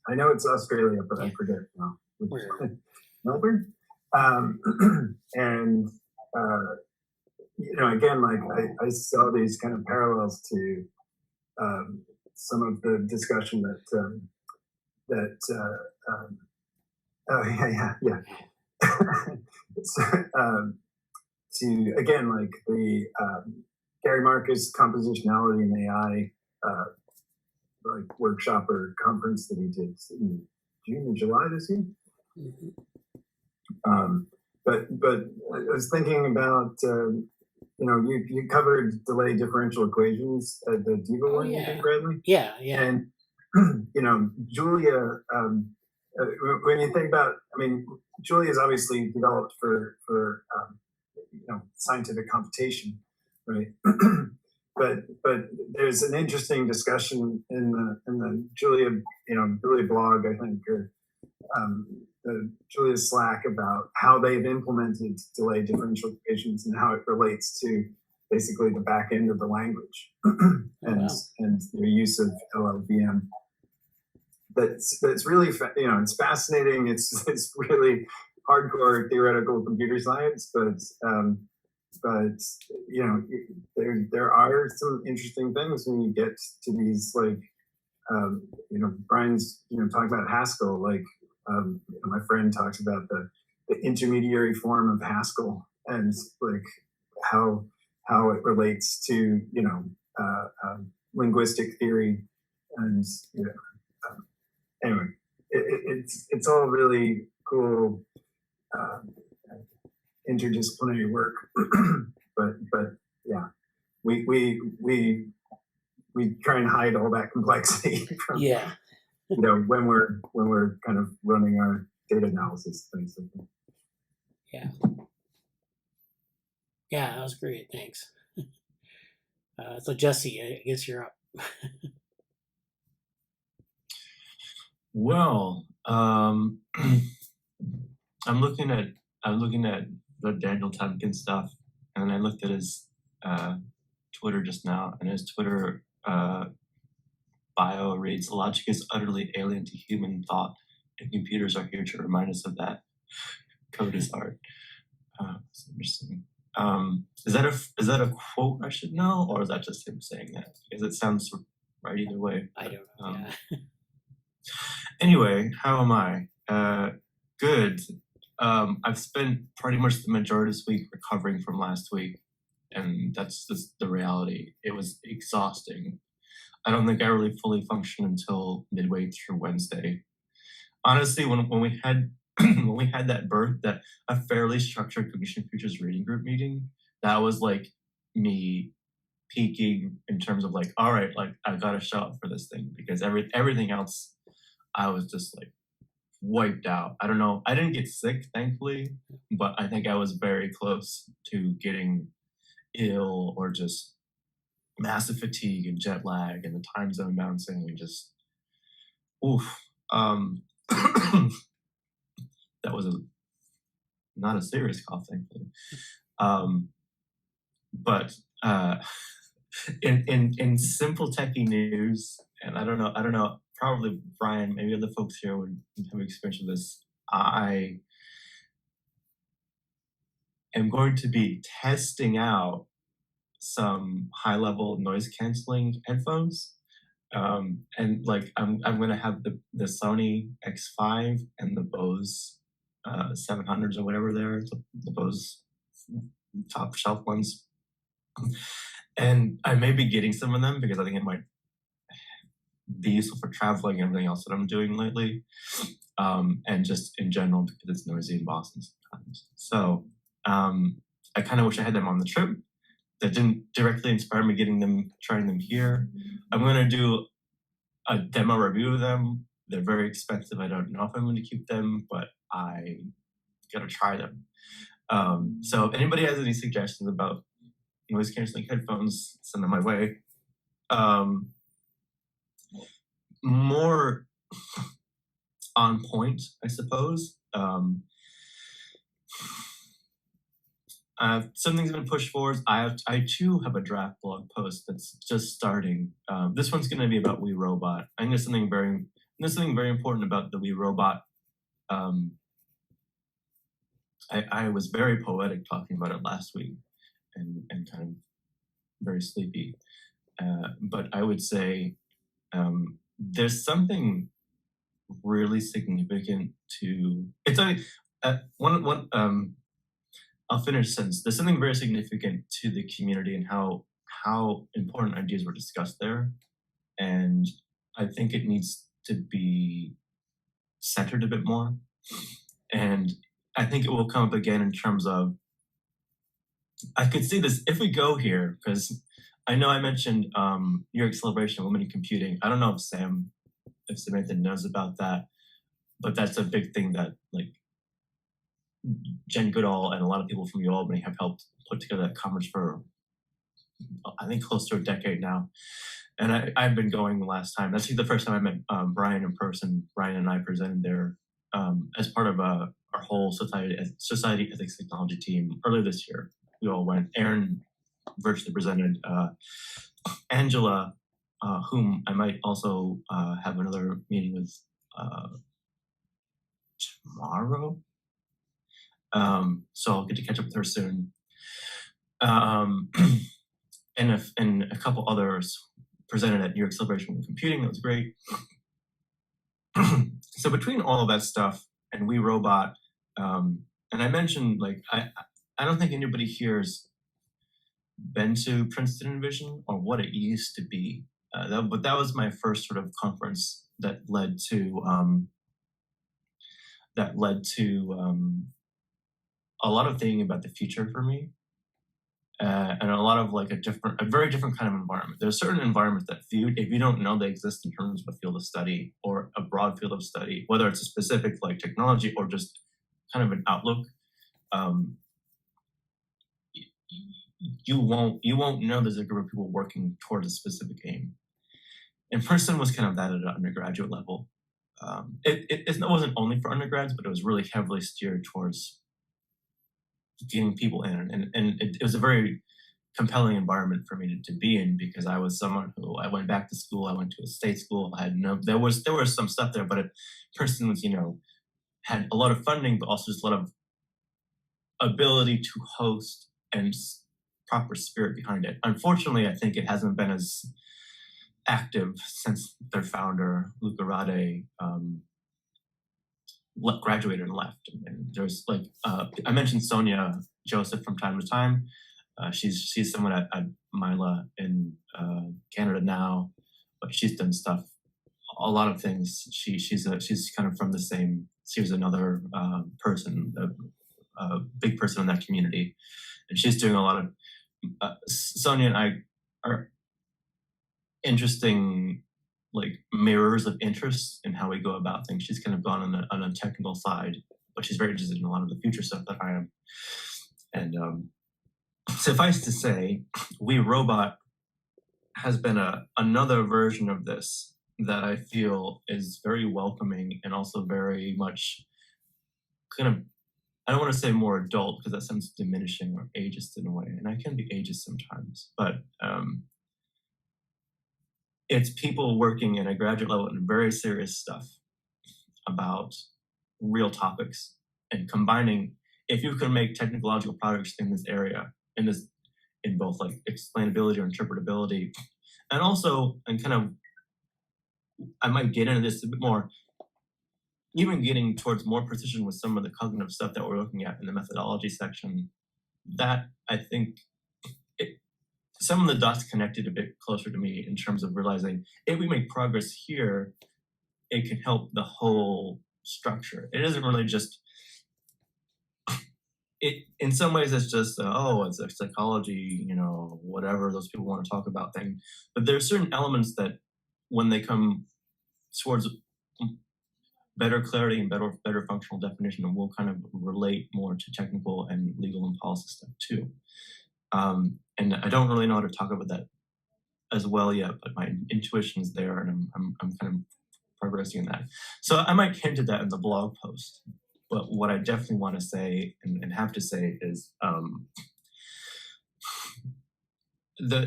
I know it's Australia, but I forget now. Melbourne. And again, like I saw these kind of parallels to some of the discussion to again, like the Gary Marcus compositionality and AI like workshop or conference that he did in June or July this year. But I was thinking about you covered delay differential equations at the DIVA one, you think, Bradley? Yeah. And Julia, when you think about, Julia is obviously developed for scientific computation, right? but there's an interesting discussion in the Julia blog, I think, or the Julia Slack, about how they've implemented delay differential equations and how it relates to basically the back end of the language and their use of LLVM. But it's really it's fascinating. It's really hardcore theoretical computer science, but there are some interesting things when you get to these, like Brian's talking about Haskell, like my friend talks about the intermediary form of Haskell and like how it relates to linguistic theory, and anyway, it's all really cool interdisciplinary work. but yeah, we try and hide all that complexity from when we're kind of running our data analysis things like that. Yeah, that was great. Thanks. So Jesse, I guess you're up. Well, I'm looking at the Daniel Tompkins stuff, and I looked at his Twitter just now, and his Twitter bio reads, "Logic is utterly alien to human thought, and computers are here to remind us of that. Code is art." It's interesting. Is that a quote I should know, or is that just him saying that? Because it sounds right either way. I don't know. Anyway, how am I? Good. I've spent pretty much the majority of this week recovering from last week, and that's just the reality. It was exhausting. I don't think I really fully functioned until midway through Wednesday. Honestly, when we had when we had that a fairly structured Cognition Futures reading group meeting, that was like me peaking in terms of like, all right, like I've got to show up for this thing, because everything else, I was just like wiped out. I don't know. I didn't get sick, thankfully, but I think I was very close to getting ill, or just massive fatigue and jet lag and the time zone bouncing and just oof. That was not a serious cough, thankfully. But in simple techie news, and I don't know, probably Brian, maybe other folks here would have experience with this. I am going to be testing out some high-level noise canceling headphones. And like I'm gonna have the Sony X5 and the Bose 700s or whatever they're, the Bose top shelf ones. And I may be getting some of them because I think it might be useful for traveling and everything else that I'm doing lately. And just in general, because it's noisy in Boston sometimes. So I kind of wish I had them on the trip. That didn't directly inspire me trying them here. I'm gonna do a demo review of them. They're very expensive. I don't know if I'm going to keep them, but I gotta try them. So if anybody has any suggestions about noise canceling headphones, send them my way. More on point, I suppose. Something's been pushed forward. I too have a draft blog post that's just starting. This one's going to be about We Robot. I think there's something very important about the We Robot. I was very poetic talking about it last week, and kind of very sleepy. But I would say there's something really significant to it's I'll finish since there's something very significant to the community and how important ideas were discussed there, and I think it needs to be centered a bit more, and I think it will come up again in terms of I could see this if we go here, because I know I mentioned New York Celebration of Women in Computing. I don't know if Samantha knows about that, but that's a big thing that like Jen Goodall and a lot of people from UAlbany have helped put together that conference for, I think, close to a decade now. And I've been going the last time. That's the first time I met Brian in person. Brian and I presented there as part of our whole Society Ethics Technology team earlier this year. We all went. Aaron virtually presented. Angela, whom I might also have another meeting with tomorrow. So I'll get to catch up with her soon. And a couple others presented at New York Celebration of Computing. That was great. So between all of that stuff and We Robot, and I mentioned, like, I don't think anybody here's been to Princeton Envision or what it used to be. But that was my first sort of conference that led to a lot of thinking about the future for me, and a lot of like a very different kind of environment. There's certain environments that if you don't know they exist in terms of a field of study or a broad field of study, whether it's a specific like technology or just kind of an outlook, you won't know there's a group of people working towards a specific aim. And Princeton was kind of that at an undergraduate level. It wasn't only for undergrads, but it was really heavily steered towards getting people in, and it was a very compelling environment for me to be in, because I was someone who I went back to school. I went to a state school. There was some stuff there, but Princeton was had a lot of funding, but also just a lot of ability to host and proper spirit behind it. Unfortunately, I think it hasn't been as active since their founder Luca Rade graduated and left. And there's like I mentioned Sonia Joseph from time to time. She's someone at Mila in Canada now, but she's done stuff, a lot of things. She's kind of from the same. She was another person, a big person in that community, and she's doing a lot of. Sonia and I are interesting, like mirrors of interest in how we go about things. She's kind of gone on a technical side, but she's very interested in a lot of the future stuff that I am. And suffice to say, We Robot has been another version of this that I feel is very welcoming and also very much kind of, I don't want to say more adult because that sounds diminishing or ageist in a way, and I can be ageist sometimes, but it's people working at a graduate level in very serious stuff about real topics and combining. If you can make technological products in this area, in both like explainability or interpretability, and also, and kind of, I might get into this a bit more, even getting towards more precision with some of the cognitive stuff that we're looking at in the methodology section, that I think some of the dots connected a bit closer to me in terms of realizing if we make progress here, it can help the whole structure. It isn't really just, in some ways it's just, it's a psychology, whatever those people want to talk about thing. But there are certain elements that when they come towards better clarity and better functional definition, will kind of relate more to technical and legal and policy stuff too. And I don't really know how to talk about that as well yet, but my intuition's there, and I'm kind of progressing in that. So I might hint at that in the blog post, but what I definitely want to say and have to say is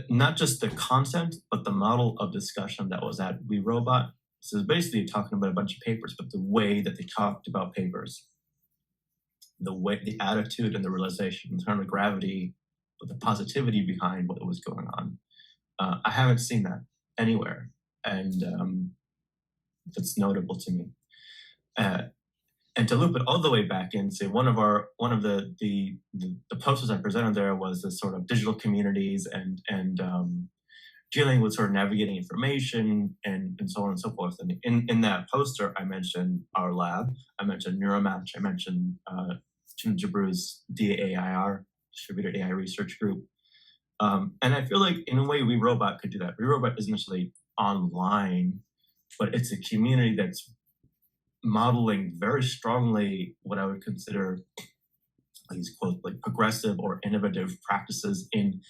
not just the content, but the model of discussion that was at We Robot. So basically talking about a bunch of papers, but the way that they talked about papers, the attitude and the realization, the center of gravity, but the positivity behind what was going on. I haven't seen that anywhere, and that's notable to me. And to loop it all the way back in, say one of the posters I presented there was the sort of digital communities and dealing with sort of navigating information and so on and so forth. And in that poster, I mentioned our lab, I mentioned NeuroMatch, I mentioned Jabru's DAIR, Distributed AI Research Group. And I feel like in a way We Robot could do that. We Robot isn't necessarily online, but it's a community that's modeling very strongly what I would consider these quote like progressive or innovative practices in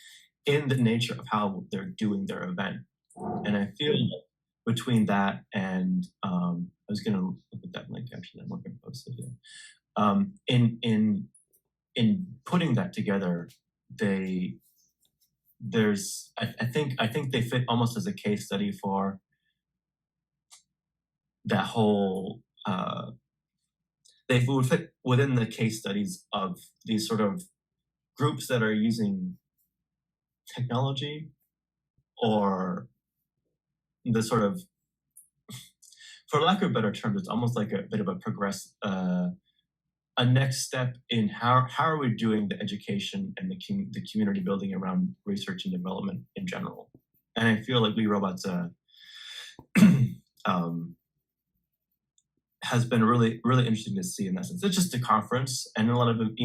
the nature of how they're doing their event. And I feel like between that and I was gonna look at that link actually, I'm looking to post it here. In putting that together, I think they fit almost as a case study for that whole they would fit within the case studies of these sort of groups that are using technology or the sort of, for lack of better terms, it's almost like a bit of a next step in how are we doing the education and the community building around research and development in general. And I feel like We Robots has been really, really interesting to see in that sense. It's just a conference, and a lot of them,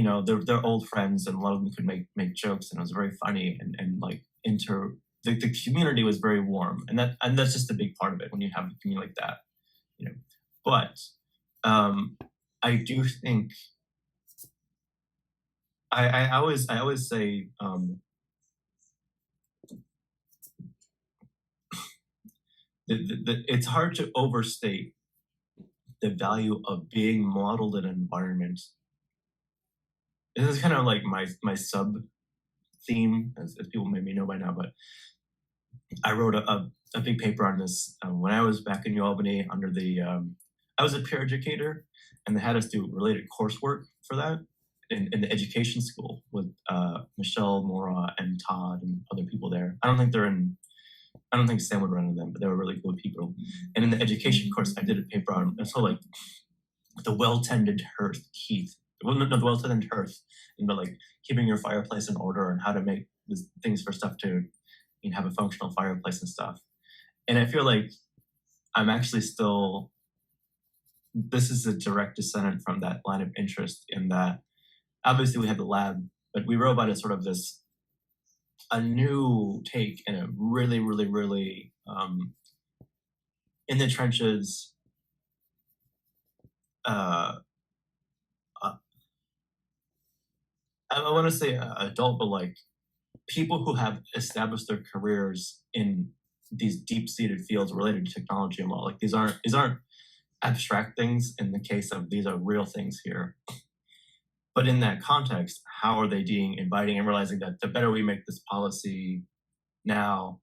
they're old friends, and a lot of them could make jokes, and it was very funny and like the community was very warm, and that's just a big part of it when you have a community like that, But I do think I always say it's hard to overstate the value of being modeled in an environment. This is kind of like my sub theme, as people maybe know by now, but I wrote a big paper on this when I was back in New Albany under I was a peer educator, and they had us do related coursework for that in the education school with Michelle, Mora, and Todd and other people there. I don't think Sam would run into them, but they were really cool people. And in the education course, I did a paper on like the well-tended hearth. Well, not the well-tended hearth, but like keeping your fireplace in order and how to make things for stuff to have a functional fireplace and stuff. And I feel like I'm actually still. This is a direct descendant from that line of interest in that obviously we have the lab, but We Robot is sort of a new take and a really, really, really in the trenches I want to say adult, but like people who have established their careers in these deep-seated fields related to technology and law. Like these aren't abstract things in the case of these are real things here. But in that context, how are they being inviting and realizing that the better we make this policy now,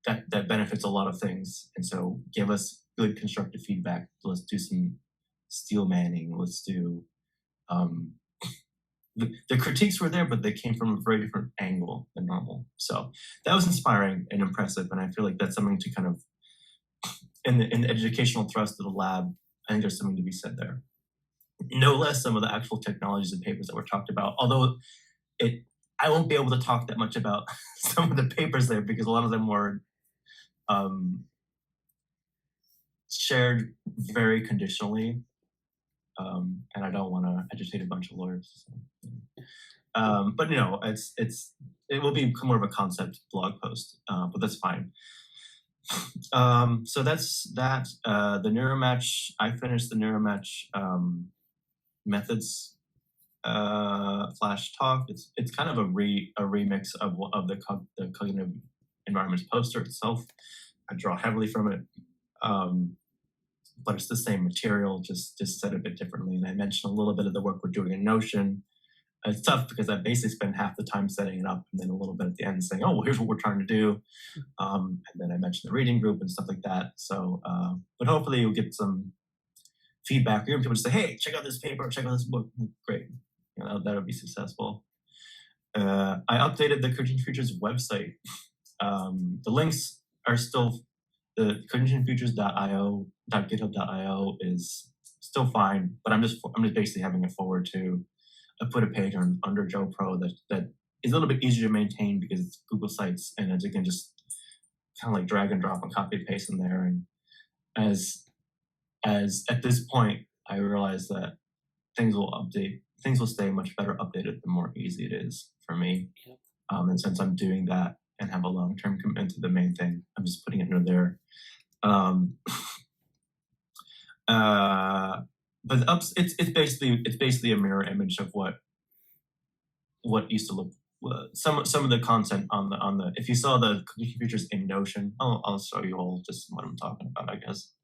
that benefits a lot of things. And so give us good constructive feedback. Let's do some steel manning. Let's do, the critiques were there, but they came from a very different angle than normal. So that was inspiring and impressive. And I feel like that's something to kind of, in the educational thrust of the lab, I think there's something to be said there. No less some of the actual technologies and papers that were talked about, although I won't be able to talk that much about some of the papers there because a lot of them were shared very conditionally, and I don't want to agitate a bunch of lawyers. So. But it will be more of a concept blog post, but that's fine. So that's that. The NeuroMatch. I finished the NeuroMatch methods flash talk. It's kind of a remix of the cognitive environments poster itself. I draw heavily from it. but it's the same material, just said a bit differently. And I mentioned a little bit of the work we're doing in Notion. It's tough because I basically spend half the time setting it up and then a little bit at the end saying, oh, well, here's what we're trying to do. And then I mentioned the reading group and stuff like that. So, but hopefully you'll get some feedback. You're people to say, hey, check out this paper, check out this book. Great. You know, that'll be successful. I updated the Cognition Futures website. The links are still, the cognitionfutures.io.github.io is still fine, but I'm just basically having it forward to put a page under Joe Pro that is a little bit easier to maintain because it's Google Sites, and as you can just kind of like drag and drop and copy paste in there. And as at this point, I realize that things will stay much better updated the more easy it is for me. Yep. And since I'm doing that and have a long-term commitment to the main thing, I'm just putting it under there. But it's basically a mirror image of what used to look. Some of the content on the if you saw the Cognition Futures in Notion, I'll show you all just what I'm talking about, I guess.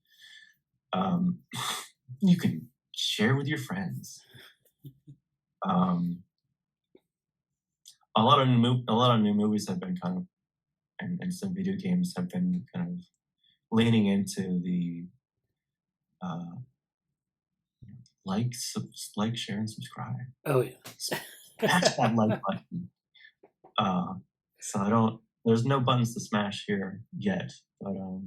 You can share with your friends. A lot of new movies have been kind of, and some video games have been kind of leaning into the like, share, and subscribe. Oh yeah. Smash that like button. So there's no buttons to smash here yet, but all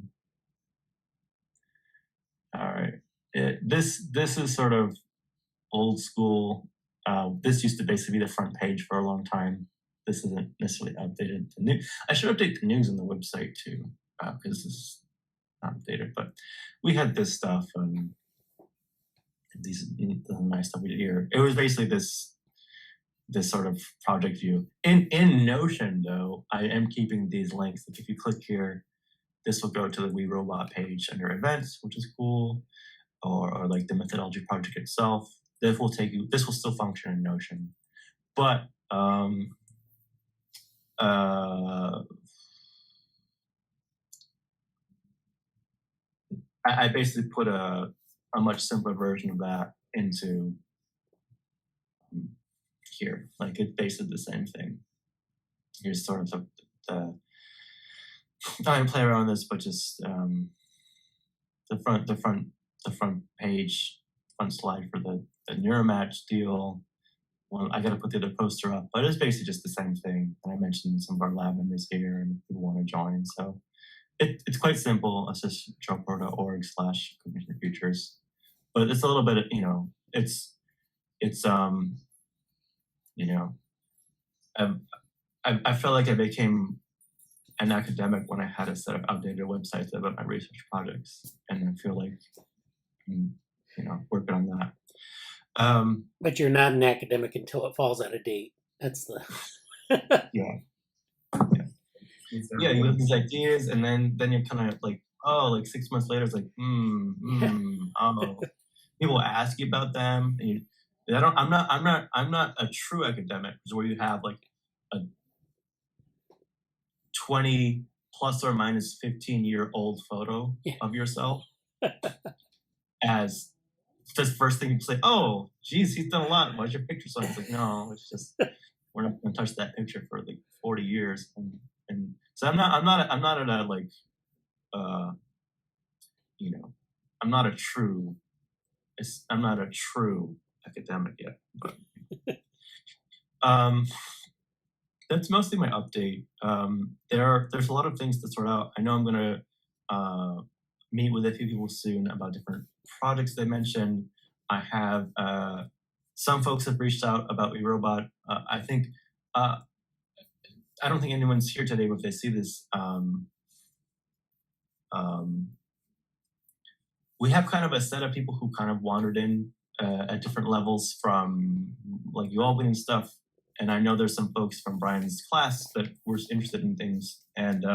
right. This is sort of old school. This used to basically be the front page for a long time. This isn't necessarily updated. I should update the news on the website too, because this is not updated. But we had this stuff and these nice stuff we did here. It was basically this sort of project view. In Notion, though, I am keeping these links. Like if you click here, this will go to the We Robot page under events, which is cool, or like the methodology project itself. This will still function in Notion, but I basically put a much simpler version of that into here. Like it's basically the same thing. Here's sort of the I play around with this, but just the front page, front slide for the NeuroMatch deal. Well, I got to put the other poster up, but it's basically just the same thing. And I mentioned some of our lab members here and people want to join. So it's quite simple. It's just joepro.org/Cognition Futures. But it's a little bit, I felt like I became an academic when I had a set of outdated websites about my research projects. And I feel like I'm, working on that. But you're not an academic until it falls out of date. That's the Yeah, you have these ideas, and then you're kind of like, 6 months later, it's like, people ask you about them, and I'm not a true academic, where you have like a 20 plus or minus 15-year-old photo of yourself as the first thing you say. Oh, geez, he's done a lot. Why's your picture so? It's like, no, it's just we're not going to touch that picture for like 40 years, and so I'm not at a like, I'm not a true academic yet. But, that's mostly my update. There's a lot of things to sort out. I know I'm going to meet with a few people soon about different projects they mentioned. I have some folks have reached out about eRobot. I think I don't think anyone's here today, but if they see this, we have kind of a set of people who kind of wandered in at different levels from like UAlbany and stuff. And I know there's some folks from Brian's class that were interested in things. And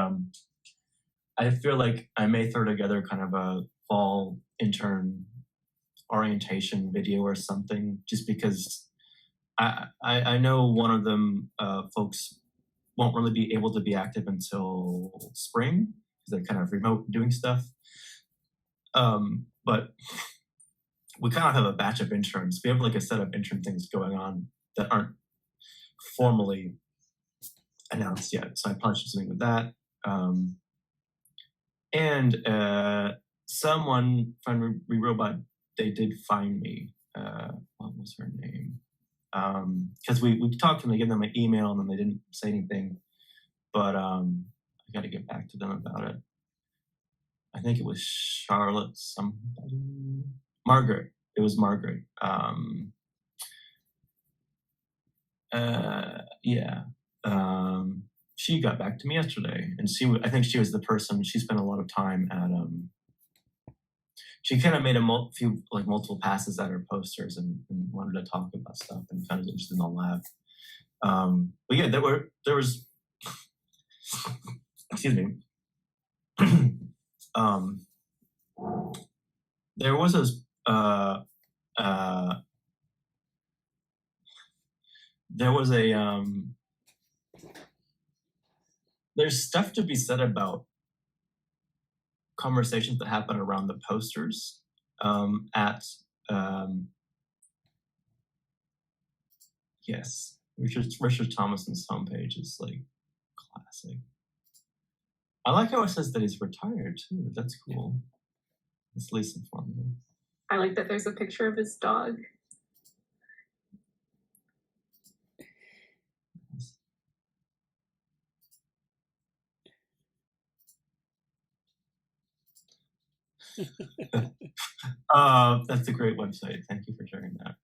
I feel like I may throw together kind of a fall intern orientation video or something, just because I know one of them folks won't really be able to be active until spring because they're kind of remote doing stuff. But we kind of have a batch of interns. We have like a set of intern things going on that aren't formally announced yet. So I punched something with that. And someone from Rebobot, they did find me. What was her name? Because we talked to them, they gave them an email, and then they didn't say anything. But I got to get back to them about it. I think it was Charlotte, somebody. Margaret. It was Margaret. Yeah. She got back to me yesterday, and I think she was the person. She spent a lot of time at she kind of made multiple passes at her posters and wanted to talk about stuff and kind of interested in the lab. But yeah, there was excuse me. There was there's stuff to be said about conversations that happen around the posters at yes, Richard Thomason's homepage is like classic. I like how it says that he's retired too. That's cool. It's at least informative. I like that there's a picture of his dog. That's a great website. Thank you for sharing that.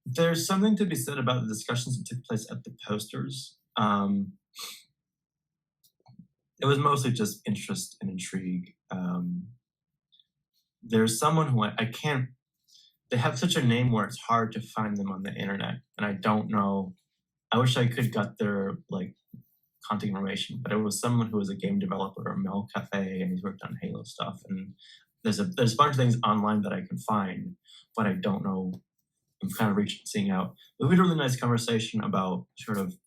There's something to be said about the discussions that took place at the posters. It was mostly just interest and intrigue. There's someone who I can't, they have such a name where it's hard to find them on the internet, and I don't know. I wish I could got their like contact information, but it was someone who was a game developer, Mel Cafe, and he's worked on Halo stuff. And there's a bunch of things online that I can find, but I don't know. I'm kind of seeing out. But we had a really nice conversation about sort of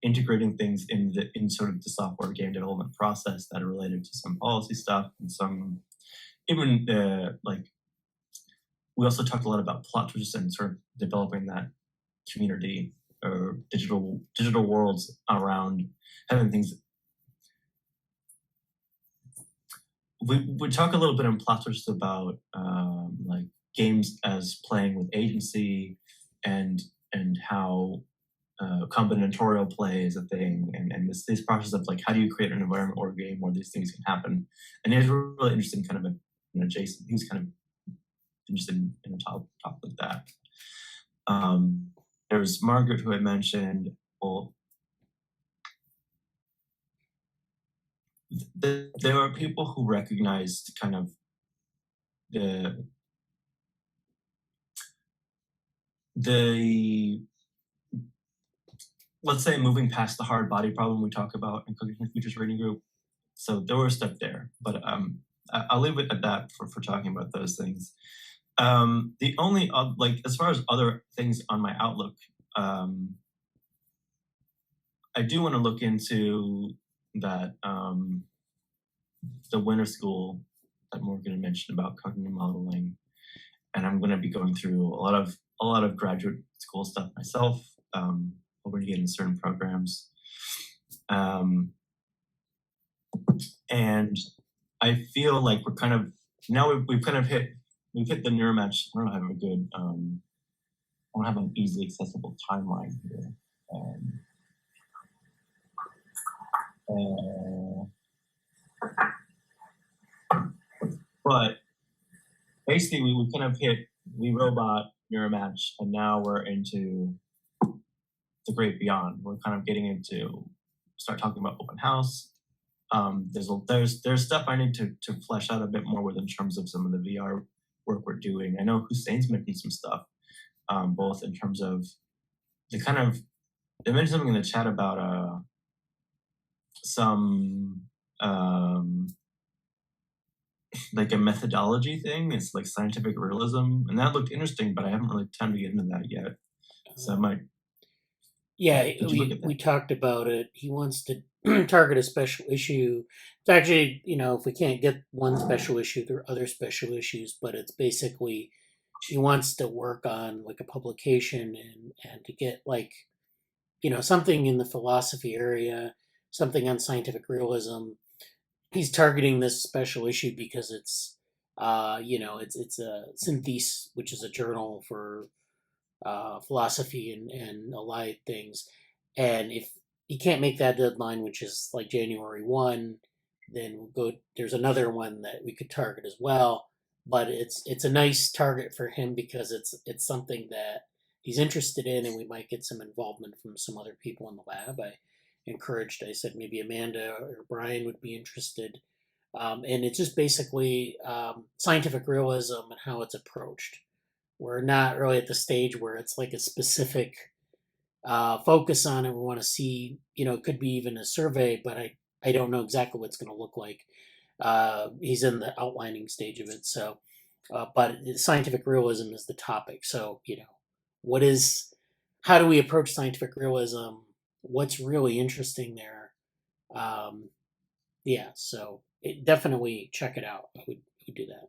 integrating things in sort of the software game development process that are related to some policy stuff and some even like we also talked a lot about plot twists and sort of developing that community or digital worlds around having things. We talk a little bit in plot twists about like games as playing with agency and how combinatorial play is a thing, and this process of like how do you create an environment or a game where these things can happen. And it was really interesting, kind of an adjacent. He was kind of interested in a topic like that. There was Margaret, who I mentioned. Well, there are people who recognized kind of the let's say moving past the hard body problem we talk about in Cognition Futures Reading Group. So there was stuff there, but I'll leave it at that for talking about those things. The only like as far as other things on my Outlook, I do want to look into that the winter school that Morgan mentioned about cognitive modeling, and I'm going to be going through a lot of graduate school stuff myself. Hoping to get in certain programs, and I feel like we're kind of now we've hit the neuromatch. I don't have a good I don't have an easily accessible timeline here. But basically, we kind of hit robot neuromatch, and now we're into the great beyond. We're kind of getting into start talking about open house. There's stuff I need to flesh out a bit more with in terms of some of the VR work we're doing. I know Hussein's mentioned some stuff, both in terms of the kind of they mentioned something in the chat about some like a methodology thing. It's like scientific realism, and that looked interesting, but I haven't really time to get into that yet. So I might. Yeah, we talked about it. He wants to target a special issue. It's actually, if we can't get one special issue, there are other special issues, but it's basically she wants to work on like a publication and to get like, something in the philosophy area, something on scientific realism. He's targeting this special issue because it's a Synthese, which is a journal for philosophy and allied things. And if he can't make that deadline, which is like January 1, then we'll go. There's another one that we could target as well. But it's a nice target for him because it's something that he's interested in, and we might get some involvement from some other people in the lab. I said maybe Amanda or Brian would be interested. And it's just basically scientific realism and how it's approached. We're not really at the stage where it's like a specific focus on it. We want to see, it could be even a survey, but I don't know exactly what it's going to look like. He's in the outlining stage of it. So, but scientific realism is the topic. So, how do we approach scientific realism? What's really interesting there? So definitely check it out. I would do that.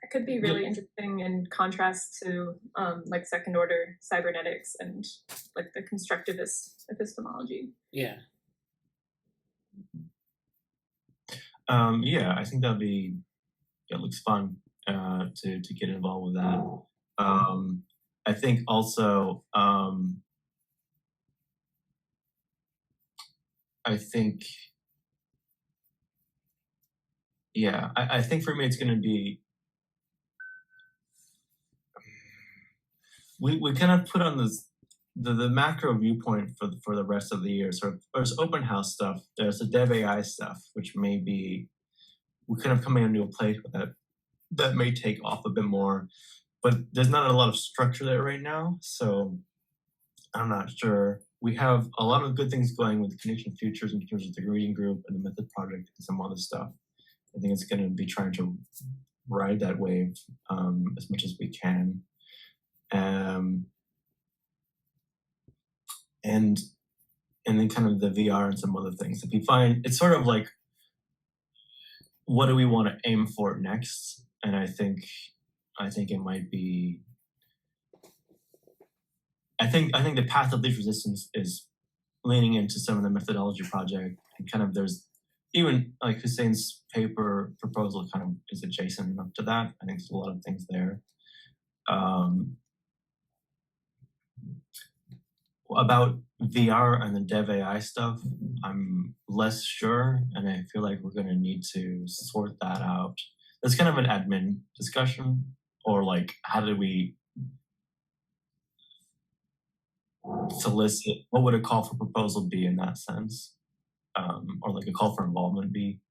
It could be really interesting in contrast to like second order cybernetics and like the constructivist epistemology. Yeah. I think it looks fun to get involved with that. I think also I think for me it's going to be we kind of put on this the macro viewpoint for the rest of the year. So there's open house stuff, there's the Dev AI stuff, which may be we're kind of coming into a place where that may take off a bit more, but there's not a lot of structure there right now. So I'm not sure. We have a lot of good things going with Connection Futures in terms of the reading group and the Method Project and some other stuff. I think it's going to be trying to ride that wave as much as we can. And then kind of the VR and some other things. If we find, it's sort of like, what do we want to aim for next? And I think it might be, I think the path of least resistance is leaning into some of the methodology project, and kind of there's even like Hussein's paper proposal kind of is adjacent enough to that. I think there's a lot of things there. About VR and the Dev AI stuff, I'm less sure, and I feel like we're going to need to sort that out. That's kind of an admin discussion, or like, how do we solicit? What would a call for proposal be in that sense, or like a call for involvement be?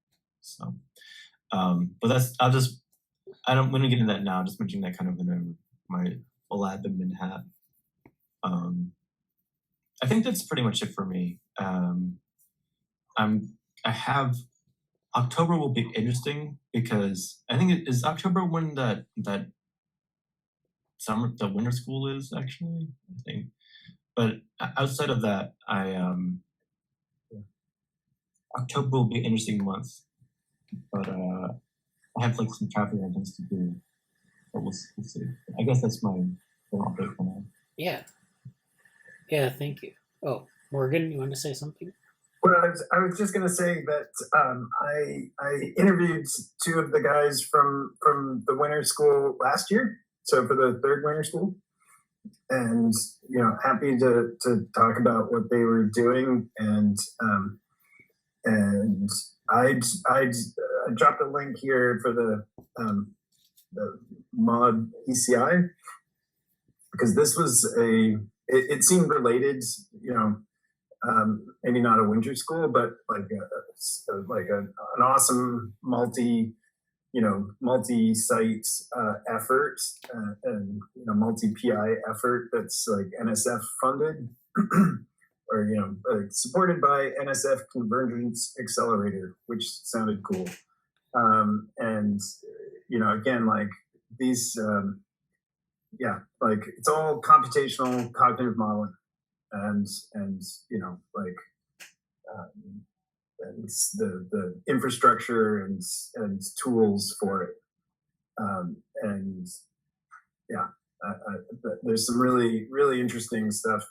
So, but I don't want to get into that now. Just mentioning that kind of in my full admin hat. I think that's pretty much it for me. October will be interesting because I think it is October when that summer, the winter school is actually, I think. But outside of that, October will be an interesting month. But I have like some traffic and things to do. But we'll see. I guess that's my update for now. Yeah. Yeah, thank you. Oh, Morgan, you want to say something? Well, I was just going to say that I interviewed two of the guys from the winter school last year, so for the third winter school, and happy to talk about what they were doing, and I'd dropped a link here for the mod ECI, because this was it seemed related, maybe not a winter school, but like an awesome multi-site effort and multi-PI effort that's like NSF funded or supported by NSF Convergence Accelerator, which sounded cool. And again, like these, like it's all computational cognitive modeling. And and the infrastructure and tools for it. And yeah, there's some really interesting stuff,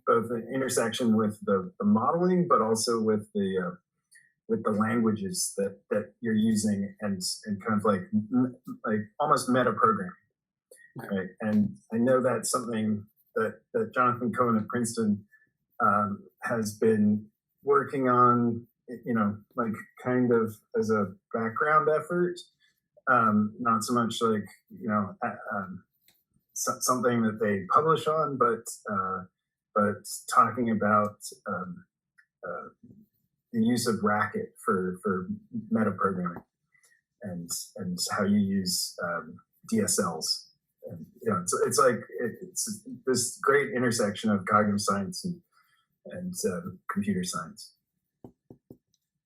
both the intersection with the modeling, but also with the languages that you're using, and kind of like almost meta programming, right? And I know that's something that Jonathan Cohen at Princeton has been working on, like kind of as a background effort, not so much like something that they publish on, but talking about the use of Racket for meta programming, and how you use DSLs. And, it's like it's this great intersection of cognitive science and computer science.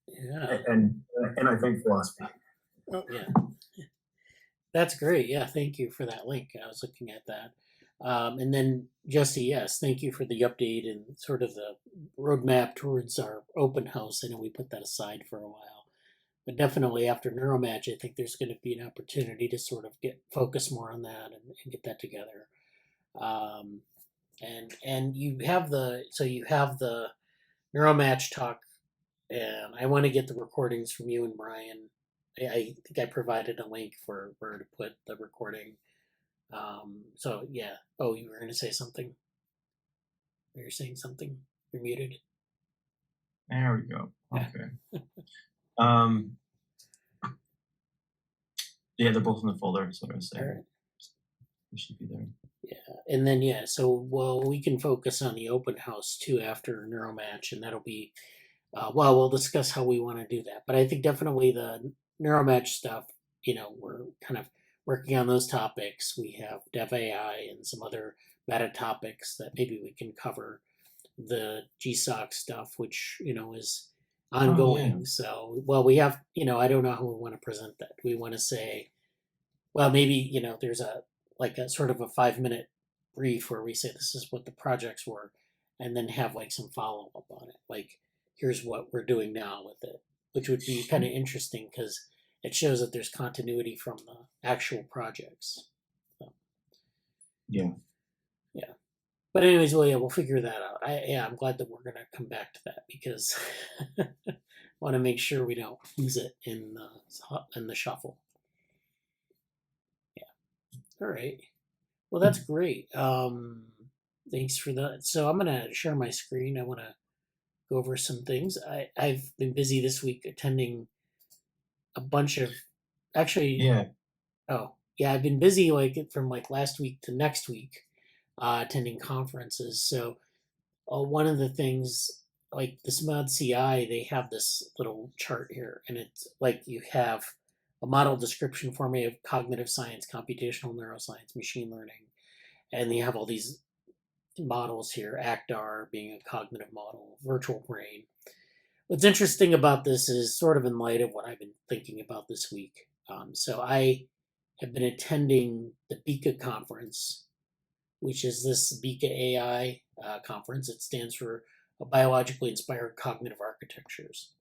Yeah. And I think philosophy. Oh, yeah. That's great. Yeah, thank you for that link. I was looking at that. And then Jesse, yes, thank you for the update and sort of the roadmap towards our open house. I know we put that aside for a while, but definitely after NeuroMatch, I think there's going to be an opportunity to sort of focus more on that and get that together. And you have the NeuroMatch talk, and I want to get the recordings from you and Brian. I think I provided a link for where to put the recording. So yeah. Oh, you were going to say something? You're saying something? You're muted. There we go. Okay. Yeah, they're both in the folder. That's what I was saying. All right. They should be there. Yeah, and then we can focus on the open house too after NeuroMatch, and that'll be we'll discuss how we want to do that. But I think definitely the NeuroMatch stuff, we're kind of working on those topics. We have Dev AI and some other meta topics that maybe we can cover. The GSOC stuff, which is ongoing. Oh, yeah. So, we have, I don't know how we want to present that. We want to say, well, maybe there's a sort of a 5-minute brief where we say this is what the projects were, and then have like some follow up on it. Like, here's what we're doing now with it, which would be kind of interesting because it shows that there's continuity from the actual projects. So. Yeah. Yeah. But anyways, we'll figure that out. I'm glad that we're going to come back to that because I want to make sure we don't lose it in the shuffle. Yeah. All right. Well, that's great. Thanks for that. So I'm going to share my screen. I want to go over some things. I've been busy this week attending a bunch of, actually. Yeah. Oh, yeah. I've been busy from last week to next week. Attending conferences. So one of the things, like the SMOD CI, they have this little chart here, and it's like you have a model description for me of cognitive science, computational neuroscience, machine learning, and you have all these models here, ACTAR being a cognitive model, virtual brain. What's interesting about this is sort of in light of what I've been thinking about this week. So I have been attending the BICA conference, which is this BICA AI conference. It stands for Biologically Inspired Cognitive Architectures.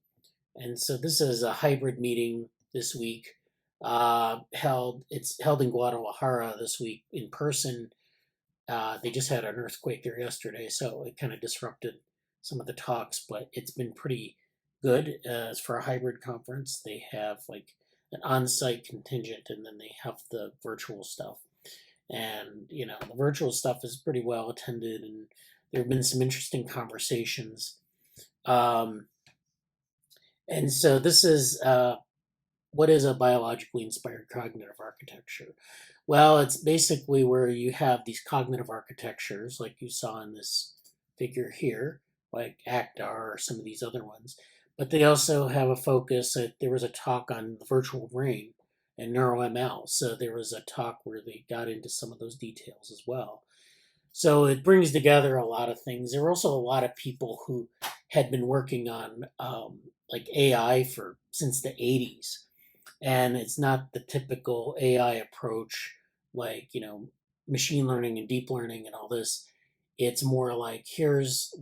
And so this is a hybrid meeting this week. It's held in Guadalajara this week in person. They just had an earthquake there yesterday, so it kind of disrupted some of the talks, but it's been pretty good for a hybrid conference. They have an on-site contingent, and then they have the virtual stuff. And, the virtual stuff is pretty well attended, and there have been some interesting conversations. And so this is, what is a biologically inspired cognitive architecture? Well, it's basically where you have these cognitive architectures, like you saw in this figure here, like ACTAR or some of these other ones. But they also have a focus. There was a talk on the virtual brain and NeuroML. So there was a talk where they got into some of those details as well. So it brings together a lot of things. There were also a lot of people who had been working on AI since the 80s. And it's not the typical AI approach machine learning and deep learning and all this. It's more like, here's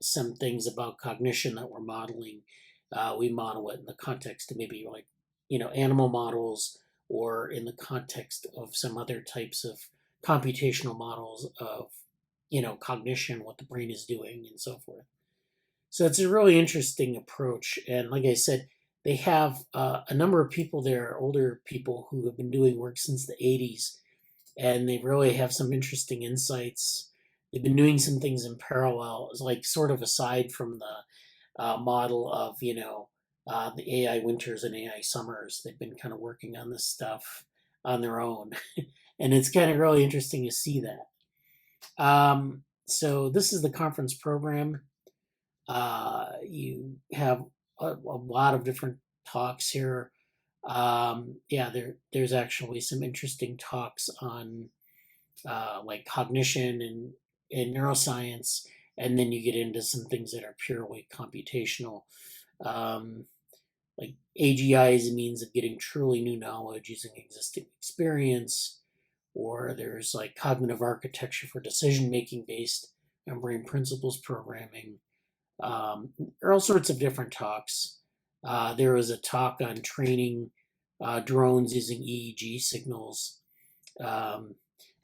some things about cognition that we're modeling. We model it in the context of maybe like, animal models, or in the context of some other types of computational models of, cognition, what the brain is doing, and so forth. So it's a really interesting approach. And like I said, they have a number of people there, older people who have been doing work since the 80s, and they really have some interesting insights. They've been doing some things in parallel, like sort of aside from the model of, the AI winters and AI summers. They've been kind of working on this stuff on their own. And it's kind of really interesting to see that. So this is the conference program. You have a lot of different talks here. There's actually some interesting talks on like cognition and neuroscience, and then you get into some things that are purely computational. Like AGI is a means of getting truly new knowledge using existing experience, or there's like cognitive architecture for decision making based on brain principles programming. There are all sorts of different talks. There was a talk on training drones using EEG signals. Some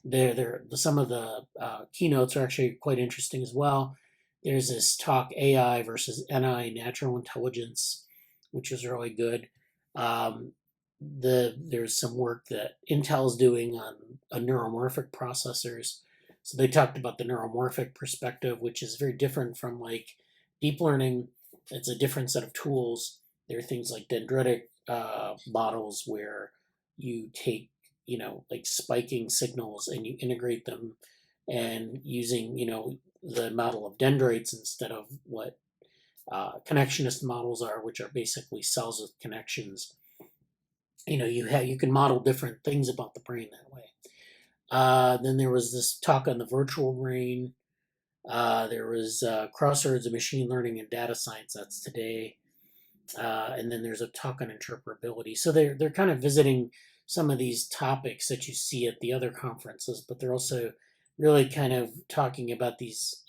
of the keynotes are actually quite interesting as well. There's this talk, AI versus NI, natural intelligence, which is really good. There's some work that Intel's doing on neuromorphic processors. So they talked about the neuromorphic perspective, which is very different from like deep learning. It's a different set of tools. There are things like dendritic models where you take, like spiking signals and you integrate them, and using, the model of dendrites instead of what connectionist models are, which are basically cells with connections. You can model different things about the brain that way. Then there was this talk on the virtual brain. There was Crossroads of Machine Learning and Data Science. That's today. And then there's a talk on interpretability. So they're kind of visiting some of these topics that you see at the other conferences, but they're also really kind of talking about these,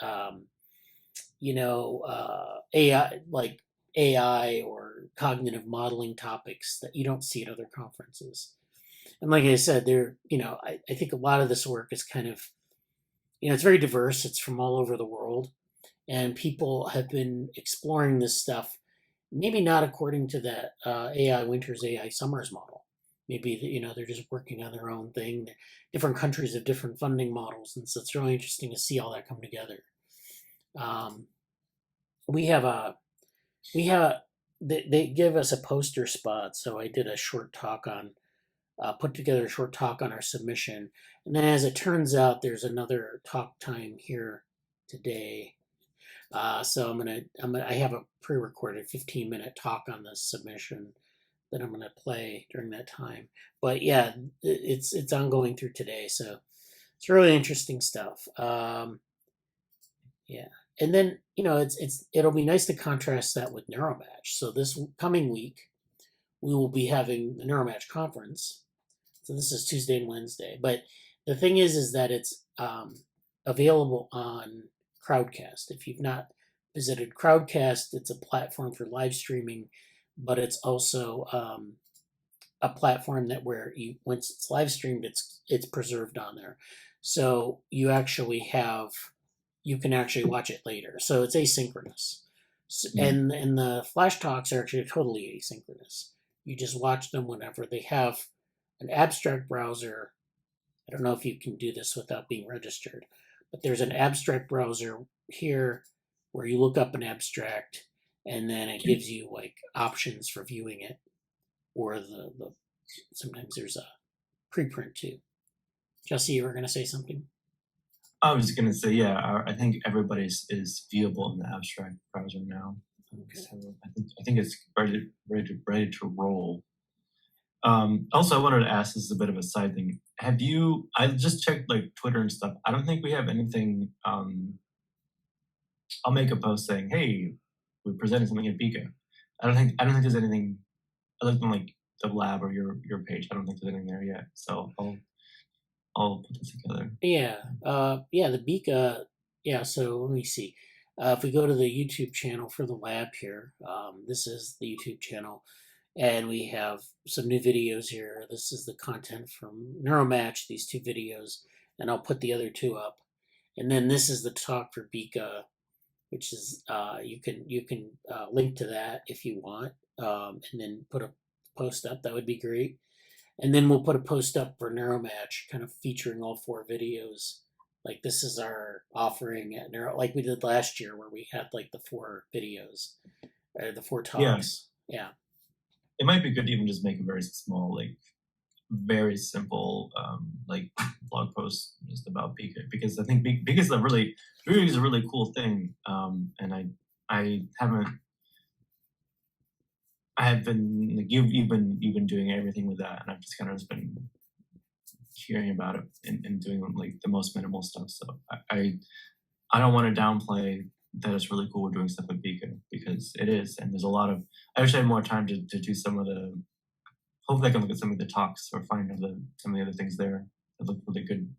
AI, like AI or cognitive modeling topics that you don't see at other conferences. And like I said, I think a lot of this work is kind of, it's very diverse. It's from all over the world, and people have been exploring this stuff, maybe not according to that AI winters, AI summers model. Maybe, they're just working on their own thing. Different countries have different funding models, and so it's really interesting to see all that come together. They give us a poster spot, so I did a short talk on, put together a short talk on our submission, and then as it turns out, there's another talk time here today. So I have a pre-recorded 15-minute talk on this submission that I'm gonna play during that time. But yeah, it's ongoing through today, so it's really interesting stuff. Yeah. And then, it'll be nice to contrast that with NeuroMatch. So this coming week, we will be having the NeuroMatch conference. So this is Tuesday and Wednesday. But the thing is that it's available on Crowdcast. If you've not visited Crowdcast, it's a platform for live streaming, but it's also a platform that where once it's live streamed, it's preserved on there. So you can actually watch it later. So it's asynchronous. And the flash talks are actually totally asynchronous. You just watch them whenever. They have an abstract browser. I don't know if you can do this without being registered, but there's an abstract browser here where you look up an abstract, and then it gives you like options for viewing it, or sometimes there's a preprint too. Jesse, you were going to say something? I was just gonna say, yeah, I think everybody's is viewable in the abstract browser now. Okay. So I think it's ready to roll. Also, I wanted to ask, this is a bit of a side thing. I just checked like Twitter and stuff. I don't think we have anything. I'll make a post saying, hey, we presented something at BICA. I don't think there's anything. I looked on like the lab or your page. I don't think there's anything there yet. So I'll put this together. Yeah. The BICA. Yeah. So let me see. If we go to the YouTube channel for the lab here, this is the YouTube channel, and we have some new videos here. This is the content from NeuroMatch, these 2 videos, and I'll put the other 2 up. And then this is the talk for BICA, which is you can link to that if you want, and then put a post up. That would be great. And then we'll put a post up for NeuroMatch, kind of featuring all 4 videos. Like this is our offering at Neuro, like we did last year, where we had like the 4 videos, or the 4 talks. Yeah. It might be good to even just make a very small, like very simple, like blog post just about BICA, because I think BICA is a really cool thing. And I have been like you've been doing everything with that, and I've just kind of been hearing about it and doing like the most minimal stuff. So I don't want to downplay that it's really cool we're doing stuff with BICA, because it is, and there's a lot of. I wish I had more time to do some of the. Hopefully, I can look at some of the talks or find some of the other things there that look really good.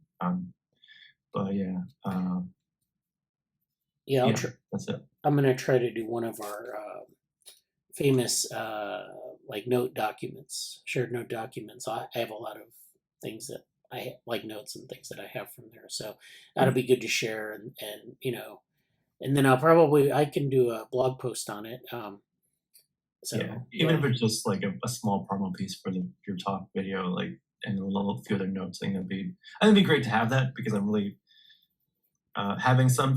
But yeah. Yeah, that's it. I'm gonna try to do one of our famous like note documents, shared note documents. I have a lot of things that I like, notes and things that I have from there, so that'll be good to share. And and then I can do a blog post on it. So yeah, even if it's just like a small promo piece for your talk video, like, and a little few other notes, I think it'd be great to have that, because I'm really having some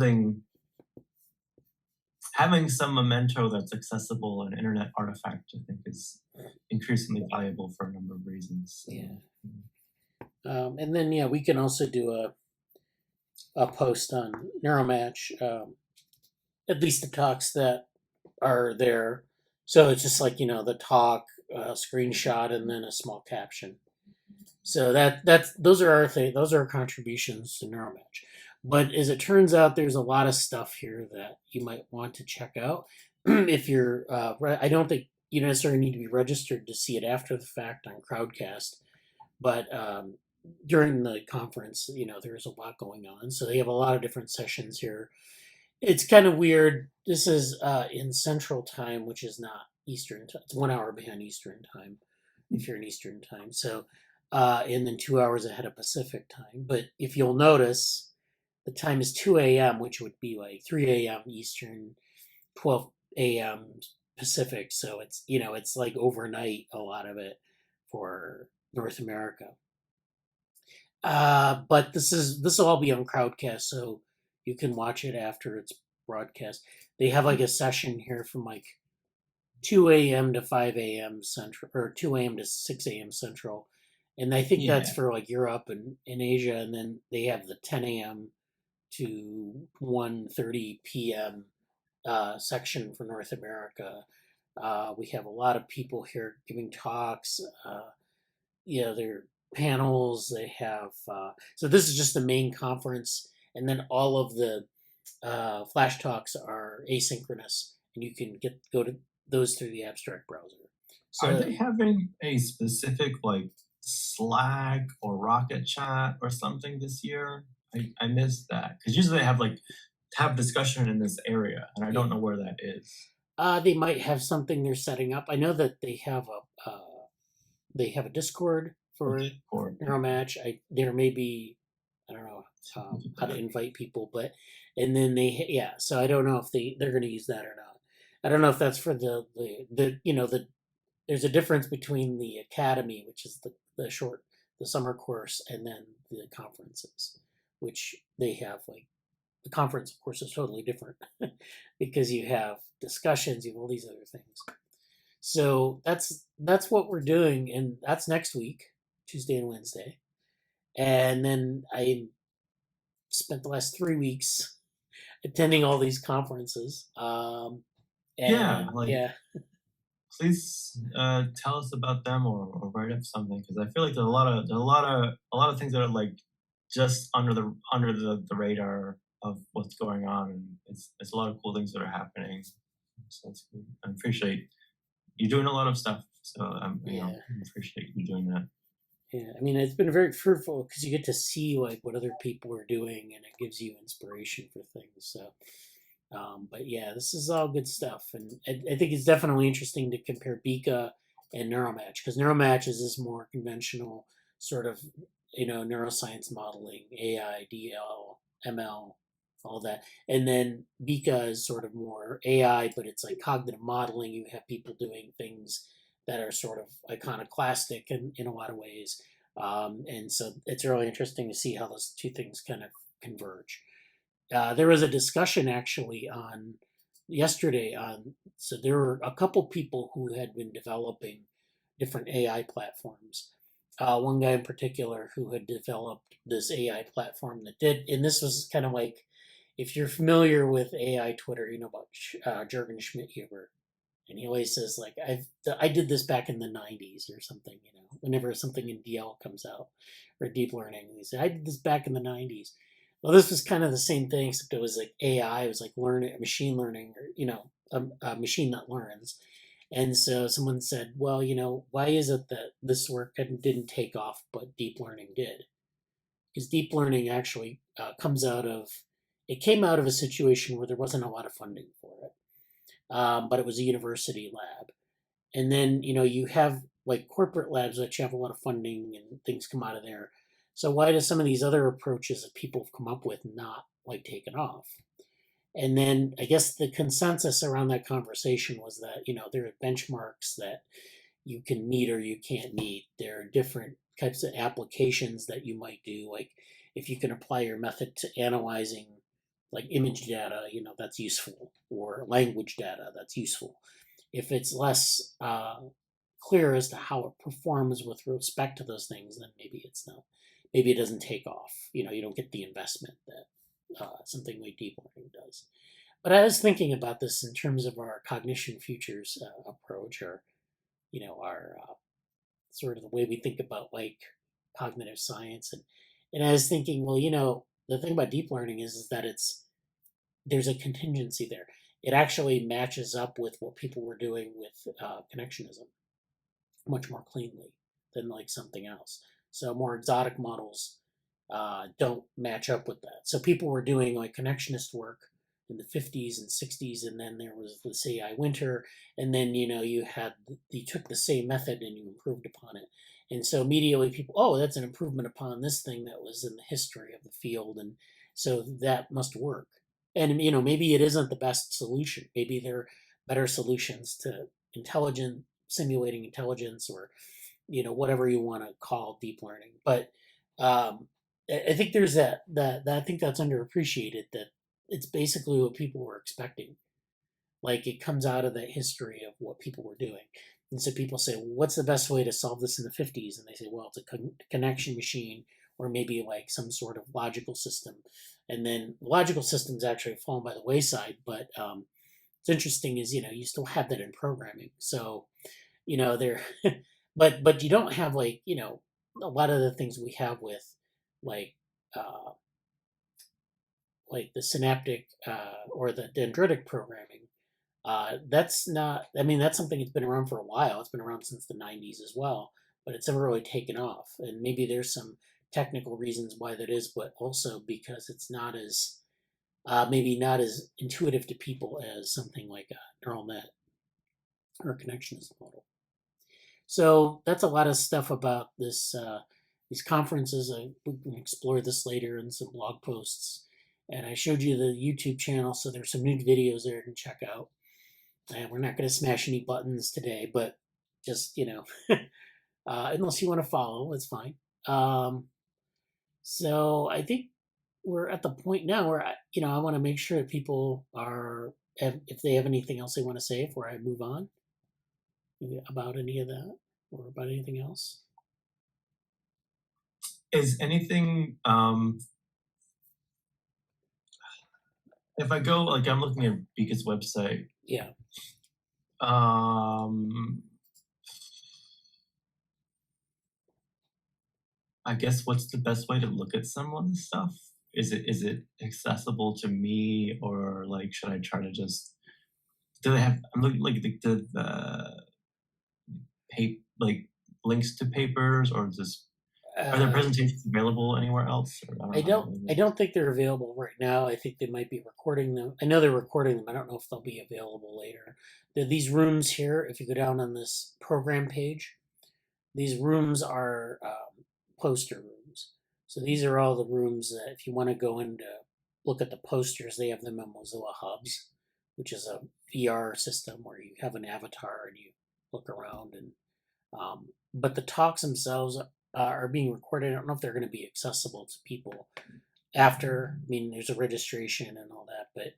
memento that's accessible, an internet artifact, I think is increasingly valuable for a number of reasons. So. Yeah. And then we can also do a post on NeuroMatch, at least the talks that are there. So it's just like the talk, screenshot, and then a small caption. So those are our those are our contributions to NeuroMatch. But as it turns out, there's a lot of stuff here that you might want to check out. If you're, I don't think you necessarily need to be registered to see it after the fact on Crowdcast, but during the conference, there's a lot going on. So they have a lot of different sessions here. It's kind of weird. This is in Central Time, which is not Eastern Time. It's 1 hour behind Eastern Time, if you're in Eastern Time. So, and then 2 hours ahead of Pacific Time. But if you'll notice, the time is 2 a.m., which would be like 3 a.m. Eastern, 12 a.m. Pacific. So it's it's like overnight, a lot of it for North America. But this will all be on Crowdcast, so you can watch it after it's broadcast. They have like a session here from like 2 a.m. to 5 a.m. Central, or 2 a.m. to 6 a.m. Central. And I think that's for like Europe and Asia. And then they have the 10 a.m. to 1:30 p.m. Section for North America. We have a lot of people here giving talks. They're panels. They have so this is just the main conference, and then all of the flash talks are asynchronous, and you can go to those through the Abstract browser. So are they having a specific like Slack or Rocket Chat or something this year? I missed that, because usually they have discussion in this area, and I don't know where that is. They might have something they're setting up. I know that they have a Discord for NeuroMatch. There may be, I don't know how to invite people, but and then so I don't know if they're going to use that or not. I don't know if that's for the there's a difference between the academy, which is the summer course, and then the conferences, which they have like the conference, of course, is totally different because you have discussions, you have all these other things. So that's what we're doing, and that's next week, Tuesday and Wednesday. And then I spent the last 3 weeks attending all these conferences. Please tell us about them or write up something, because I feel like there's a lot of things that are like just under the radar of what's going on, and it's a lot of cool things that are happening. So that's good. I appreciate you doing a lot of stuff. So I appreciate you doing that. Yeah, I mean, it's been very fruitful because you get to see like what other people are doing, and it gives you inspiration for things. So But yeah, this is all good stuff, and I think it's definitely interesting to compare BICA and NeuroMatch, because NeuroMatch is this more conventional sort of neuroscience modeling, AI, DL, ML, all that, and then BICA is sort of more AI, but it's like cognitive modeling. You have people doing things that are sort of iconoclastic in a lot of ways, and so it's really interesting to see how those two things kind of converge. There was a discussion actually on yesterday on, so there were a couple people who had been developing different AI platforms. One guy in particular who had developed this AI platform that did, and this was kind of like, if you're familiar with AI Twitter, you know about Jürgen Schmidt-Huber, and he always says like, I did this back in the '90s or something, whenever something in DL comes out or deep learning, he said I did this back in the '90s. Well, this was kind of the same thing, except it was like AI. It was like machine learning, or a machine that learns. And so someone said, well, why is it that this work didn't take off, but deep learning did? Because deep learning actually it came out of a situation where there wasn't a lot of funding for it, but it was a university lab. And then you have like corporate labs that have a lot of funding and things come out of there. So why do some of these other approaches that people have come up with not like taken off? And then I guess the consensus around that conversation was that there are benchmarks that you can meet or you can't meet. There are different types of applications that you might do, like if you can apply your method to analyzing like image data, that's useful, or language data, that's useful. If it's less clear as to how it performs with respect to those things, then maybe it's not. Maybe it doesn't take off. You don't get the investment that something like deep learning does. But I was thinking about this in terms of our cognition futures approach, or our sort of the way we think about like cognitive science, and I was thinking, well, the thing about deep learning is that there's a contingency there. It actually matches up with what people were doing with connectionism much more cleanly than like something else. So more exotic models don't match up with that. So people were doing like connectionist work in the 50s and 60s, and then there was this AI winter, and then you took the same method and you improved upon it. And so immediately people, oh, that's an improvement upon this thing that was in the history of the field, and so that must work. And maybe it isn't the best solution. Maybe there are better solutions to simulating intelligence, or whatever you want to call deep learning. But I think there's that I think that's underappreciated, that it's basically what people were expecting. Like it comes out of that history of what people were doing. And so people say, well, what's the best way to solve this in the 50s? And they say, well, it's a connection machine, or maybe like some sort of logical system. And then logical systems actually fall by the wayside. But it's interesting is, you still have that in programming. So, there, but you don't have like, a lot of the things we have with like, the synaptic or the dendritic programming. That's not, I mean, that's something that's been around for a while. It's been around since the '90s as well, but it's never really taken off. And maybe there's some technical reasons why that is, but also because it's not as, maybe not as intuitive to people as something like a neural net or a connectionist model. So that's a lot of stuff about this, these conferences. We can explore this later in some blog posts. And I showed you the YouTube channel, so there's some new videos there to check out. And we're not going to smash any buttons today, but just, unless you want to follow, it's fine. So I think we're at the point now where, I want to make sure that people if they have anything else they want to say before I move on about any of that or about anything else. Is anything, if I go, like I'm looking at BICA's website. Yeah. I guess what's the best way to look at some of this stuff? Is it accessible to me, or like should I try to just, do they have, I'm looking like the like links to papers, or just Are there presentations available anywhere else? Or I know. don't think they're available right now. I think they might be recording them. I know they're recording them. I don't know if they'll be available later. These rooms here, if you go down on this program page, these rooms are poster rooms. So these are all the rooms that if you want to go and look at the posters, they have them in Mozilla Hubs, which is a VR system where you have an avatar and you look around. And but the talks themselves are being recorded. I don't know if they're going to be accessible to people after. I mean, there's a registration and all that, but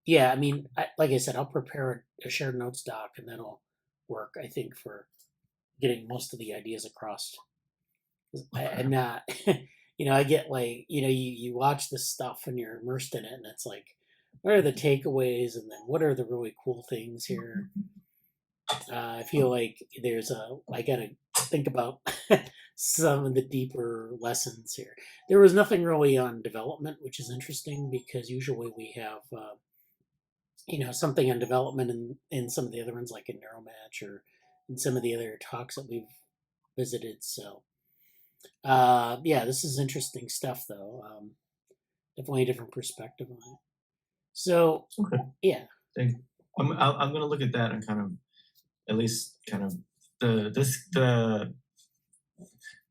yeah, I mean, like I said, I'll prepare a shared notes doc, and that'll work, I think, for getting most of the ideas across. I'm not, I get like, you watch this stuff and you're immersed in it, and it's like, what are the takeaways, and then what are the really cool things here? I feel like I gotta think about some of the deeper lessons here. There was nothing really on development, which is interesting because usually we have, something on development in some of the other ones, like in Neuromatch or in some of the other talks that we've visited. So, yeah, this is interesting stuff, though. Definitely a different perspective on it. So, okay. Yeah. I'm going to look at that and kind of, at least kind of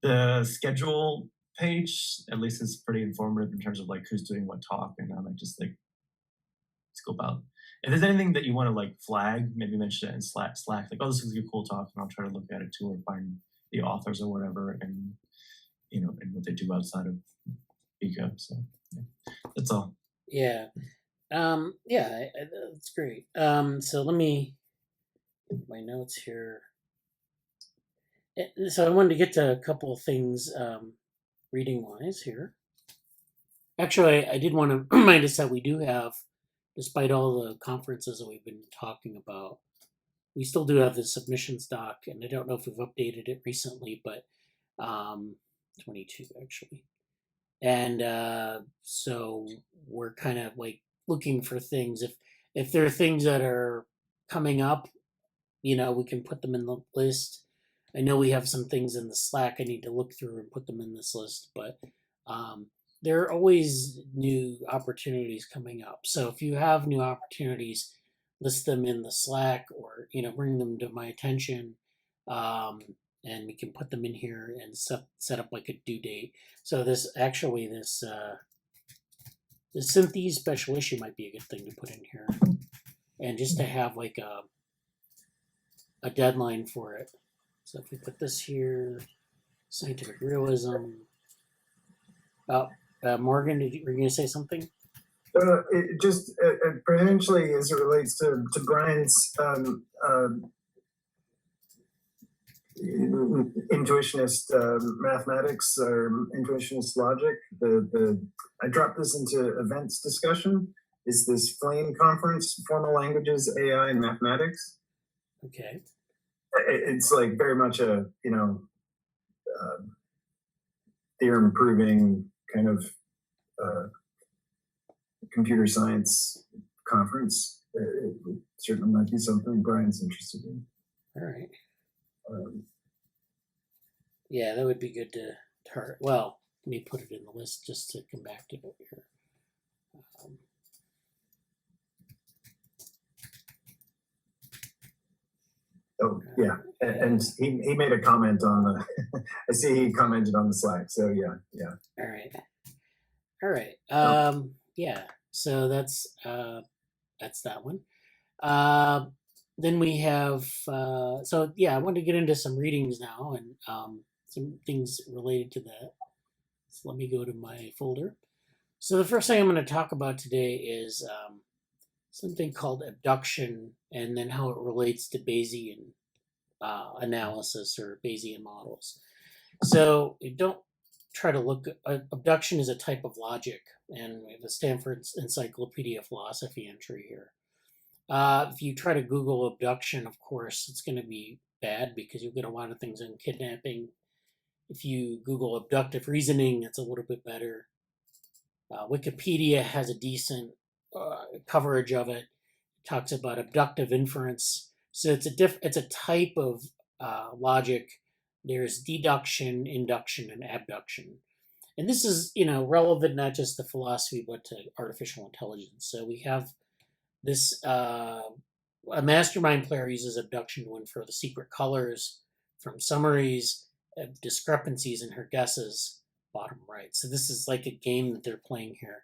the schedule page, at least is pretty informative in terms of like who's doing what talk, and I might just like scope out. If there's anything that you want to like flag, maybe mention it in Slack, like, oh, this is a cool talk, and I'll try to look at it too, or find the authors or whatever, and and what they do outside of BICA. So yeah, that's all. Yeah. Yeah, that's great. So let me my notes here. So I wanted to get to a couple of things reading wise here. Actually, I did want to remind us that we do have, despite all the conferences that we've been talking about, we still do have the submissions doc, and I don't know if we've updated it recently, but 22 actually. And so we're kind of like looking for things. If there are things that are coming up, we can put them in the list. I know we have some things in the Slack I need to look through and put them in this list, but there are always new opportunities coming up. So if you have new opportunities, list them in the Slack, or bring them to my attention, and we can put them in here and set up like a due date. So this Synthes special issue might be a good thing to put in here, and just to have like a deadline for it. So if we put this here, scientific realism. Morgan, were you going to say something? It just potentially as it relates to Brian's intuitionist mathematics or intuitionist logic. I dropped this into events discussion. Is this Flame conference, formal languages, AI, and mathematics? Okay. It's like very much a theorem proving kind of computer science conference. It certainly might be something Brian's interested in. All right. Yeah, that would be good to target. Well, let me put it in the list just to come back to it here. Oh yeah, and he made a comment on the. I see he commented on the Slack. So yeah. All right. Yeah. So that's that one. Then we have. So yeah, I want to get into some readings now and some things related to that. So let me go to my folder. So the first thing I'm going to talk about today is something called abduction, and then how it relates to Bayesian analysis or Bayesian models. So you don't try to look. Abduction is a type of logic, and we have a Stanford Encyclopedia of Philosophy entry here. If you try to Google abduction, of course, it's going to be bad because you'll get a lot of things on kidnapping. If you Google abductive reasoning, it's a little bit better. Wikipedia has a decent coverage of it. It talks about abductive inference. So it's a type of logic there's deduction, induction, and abduction. And this is, relevant not just to philosophy, but to artificial intelligence. So we have this, a mastermind player uses abduction to infer the secret colors from summaries of discrepancies in her guesses, bottom right. So this is like a game that they're playing here.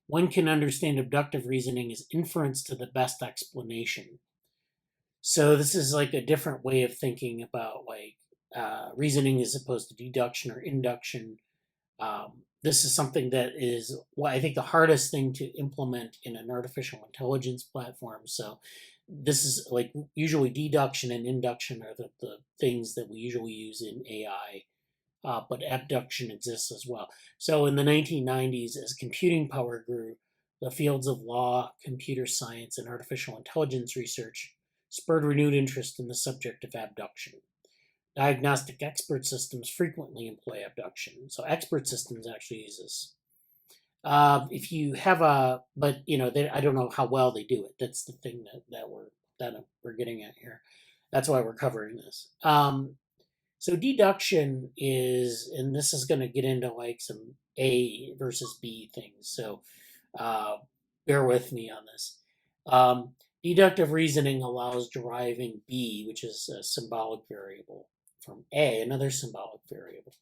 One can understand abductive reasoning as inference to the best explanation. So this is like a different way of thinking about reasoning as opposed to deduction or induction. This is something that is, I think, the hardest thing to implement in an artificial intelligence platform. So this is like usually deduction and induction are the things that we usually use in AI, but abduction exists as well. So in the 1990s, as computing power grew, the fields of law, computer science, and artificial intelligence research spurred renewed interest in the subject of abduction. Diagnostic expert systems frequently employ abduction. So expert systems actually use this. If you have I don't know how well they do it. That's the thing that we're getting at here. That's why we're covering this. So deduction is, and this is going to get into like some A versus B things. So bear with me on this. Deductive reasoning allows deriving B, which is a symbolic variable, from A, another symbolic variable,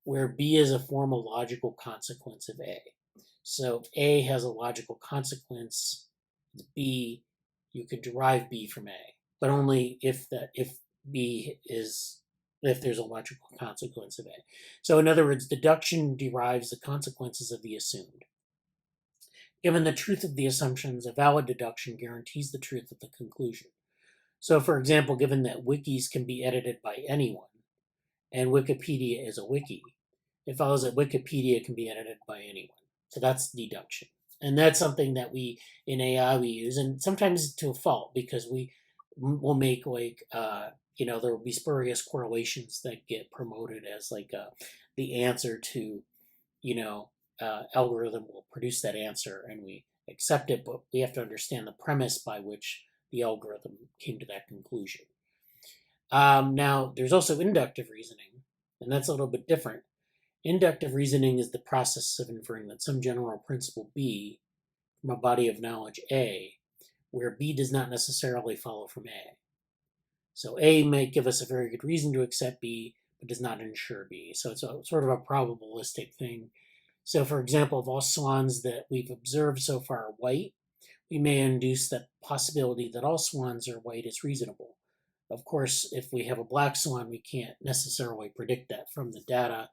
where B is a formal logical consequence of A. So if A has a logical consequence, B, you could derive B from A, but only if there's a logical consequence of A. So in other words, deduction derives the consequences of the assumed. Given the truth of the assumptions, a valid deduction guarantees the truth of the conclusion. So for example, given that wikis can be edited by anyone, and Wikipedia is a wiki, it follows that Wikipedia can be edited by anyone. So that's deduction. And that's something that we, in AI, we use, and sometimes to a fault, because we'll make there will be spurious correlations that get promoted as the answer to, algorithm will produce that answer and we accept it, but we have to understand the premise by which the algorithm came to that conclusion. Now, there's also inductive reasoning, and that's a little bit different. Inductive reasoning is the process of inferring that some general principle B from a body of knowledge A, where B does not necessarily follow from A. So A may give us a very good reason to accept B, but does not ensure B. So it's a sort of a probabilistic thing. So for example, if all swans that we've observed so far are white, we may induce the possibility that all swans are white is reasonable. Of course, if we have a black swan, we can't necessarily predict that from the data.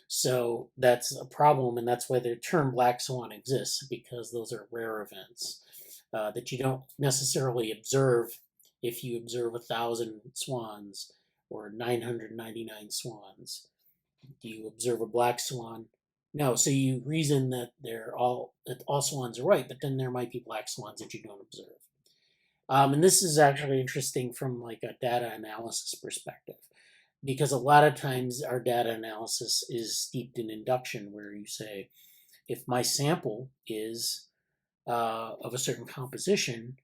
So that's a problem, and that's why the term black swan exists, because those are rare events that you don't necessarily observe if you observe 1,000 swans or 999 swans. Do you observe a black swan? No, so you reason that all swans are white, but then there might be black swans that you don't observe. And this is actually interesting from like a data analysis perspective, because a lot of times our data analysis is steeped in induction, where you say, if my sample is of a certain composition,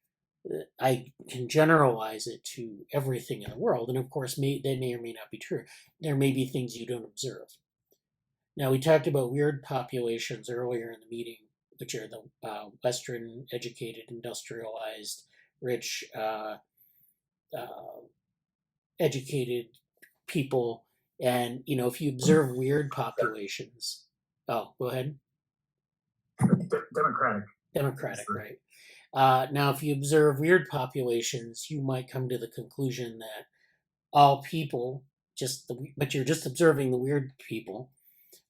I can generalize it to everything in the world. And of course, they may or may not be true. There may be things you don't observe. Now, we talked about weird populations earlier in the meeting, which are the Western, educated, industrialized, rich, educated people. And, if you observe weird populations, go ahead. Democratic, right. Now, if you observe weird populations, you might come to the conclusion that all people, but you're just observing the weird people,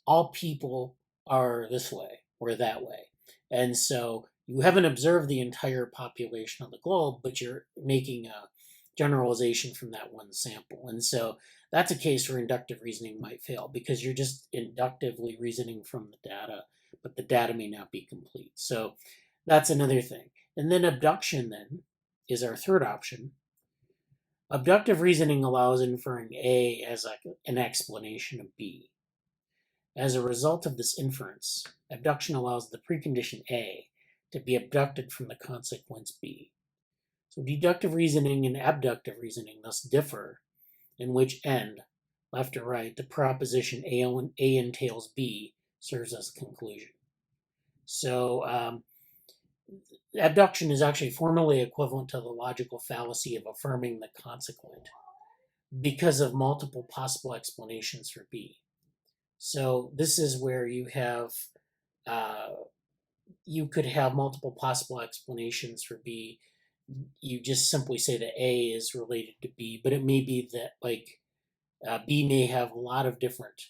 all people are this way or that way. And so you haven't observed the entire population of the globe, but you're making a generalization from that one sample. And so that's a case where inductive reasoning might fail, because you're just inductively reasoning from the data, but the data may not be complete. So that's another thing. And then abduction then is our third option. Abductive reasoning allows inferring A as an explanation of B. As a result of this inference, abduction allows the precondition A to be abducted from the consequence B. So deductive reasoning and abductive reasoning thus differ in which end, left or right, the proposition A entails B serves as a conclusion. So abduction is actually formally equivalent to the logical fallacy of affirming the consequent because of multiple possible explanations for B. So this is where you have, you could have multiple possible explanations for B. You just simply say that A is related to B, but it may be that like B may have a lot of different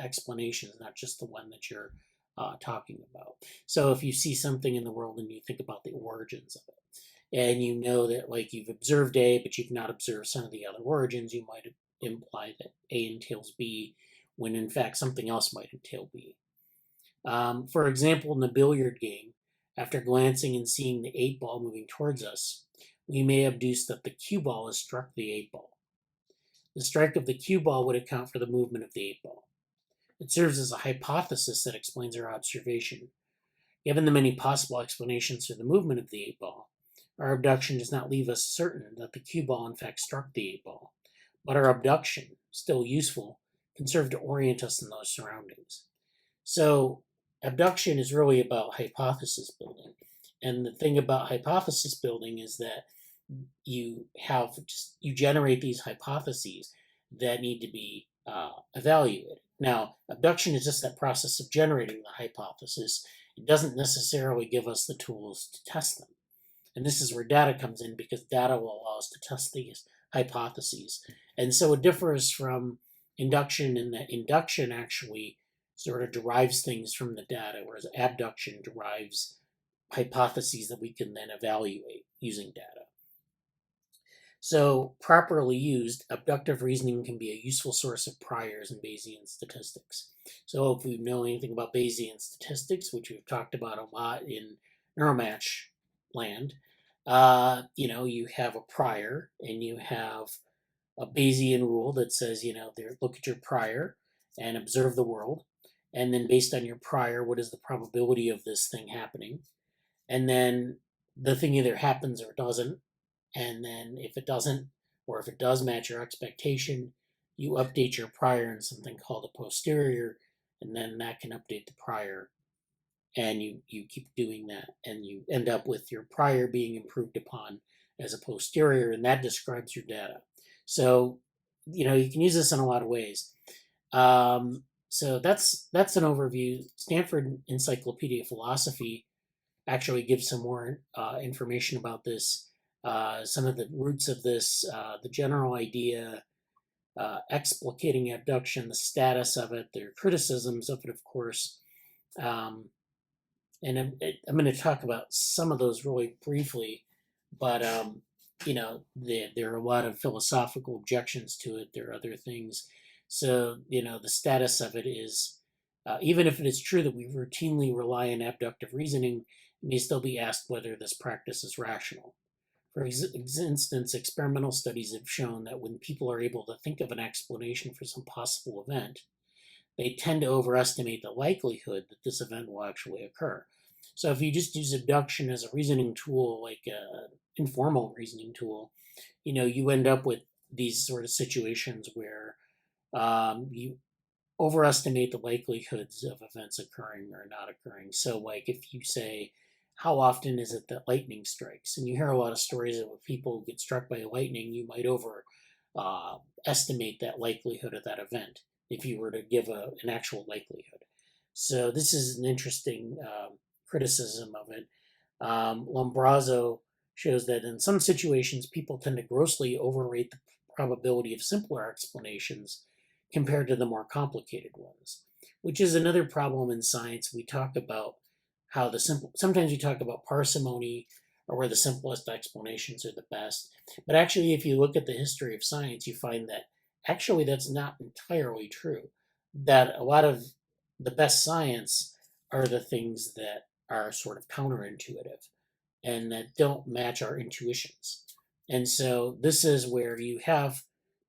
explanations, not just the one that you're talking about. So if you see something in the world and you think about the origins of it, and you know that like you've observed A, but you've not observed some of the other origins, you might imply that A entails B, when in fact something else might entail B. For example, in the billiard game, after glancing and seeing the 8-ball moving towards us, we may abduce that the cue ball has struck the 8-ball. The strike of the cue ball would account for the movement of the 8-ball. It serves as a hypothesis that explains our observation. Given the many possible explanations for the movement of the 8-ball, our abduction does not leave us certain that the cue ball in fact struck the 8-ball, but our abduction, still useful, can serve to orient us in those surroundings. So abduction is really about hypothesis building. And the thing about hypothesis building is that you generate these hypotheses that need to be evaluated. Now, abduction is just that process of generating the hypothesis. It doesn't necessarily give us the tools to test them. And this is where data comes in, because data will allow us to test these hypotheses. And so it differs from induction in that induction actually sort of derives things from the data, whereas abduction derives hypotheses that we can then evaluate using data. So, properly used, abductive reasoning can be a useful source of priors in Bayesian statistics. So, if we know anything about Bayesian statistics, which we've talked about a lot in neuromatch land, you have a prior and you have a Bayesian rule that says, look at your prior and observe the world. And then based on your prior, what is the probability of this thing happening? And then the thing either happens or doesn't. And then if it doesn't, or if it does match your expectation, you update your prior in something called a posterior, and then that can update the prior. And you keep doing that, and you end up with your prior being improved upon as a posterior, and that describes your data. So, you can use this in a lot of ways. So that's an overview. Stanford Encyclopedia of Philosophy actually gives some more information about this. Some of the roots of this, the general idea, explicating abduction, the status of it, their criticisms of it, of course. And I'm going to talk about some of those really briefly, but there are a lot of philosophical objections to it. There are other things. So, the status of it is, even if it is true that we routinely rely on abductive reasoning, it may still be asked whether this practice is rational. For instance, experimental studies have shown that when people are able to think of an explanation for some possible event, they tend to overestimate the likelihood that this event will actually occur. So if you just use abduction as a reasoning tool, like an informal reasoning tool, you end up with these sort of situations where you overestimate the likelihoods of events occurring or not occurring. So like if you say, how often is it that lightning strikes? And you hear a lot of stories that when people get struck by lightning, you might estimate that likelihood of that event if you were to give an actual likelihood. So this is an interesting criticism of it. Lombrazzo shows that in some situations, people tend to grossly overrate the probability of simpler explanations compared to the more complicated ones, which is another problem in science. We talk about how sometimes we talk about parsimony, or where the simplest explanations are the best. But actually, if you look at the history of science, you find that actually that's not entirely true. That a lot of the best science are the things that are sort of counterintuitive and that don't match our intuitions. And so this is where you have,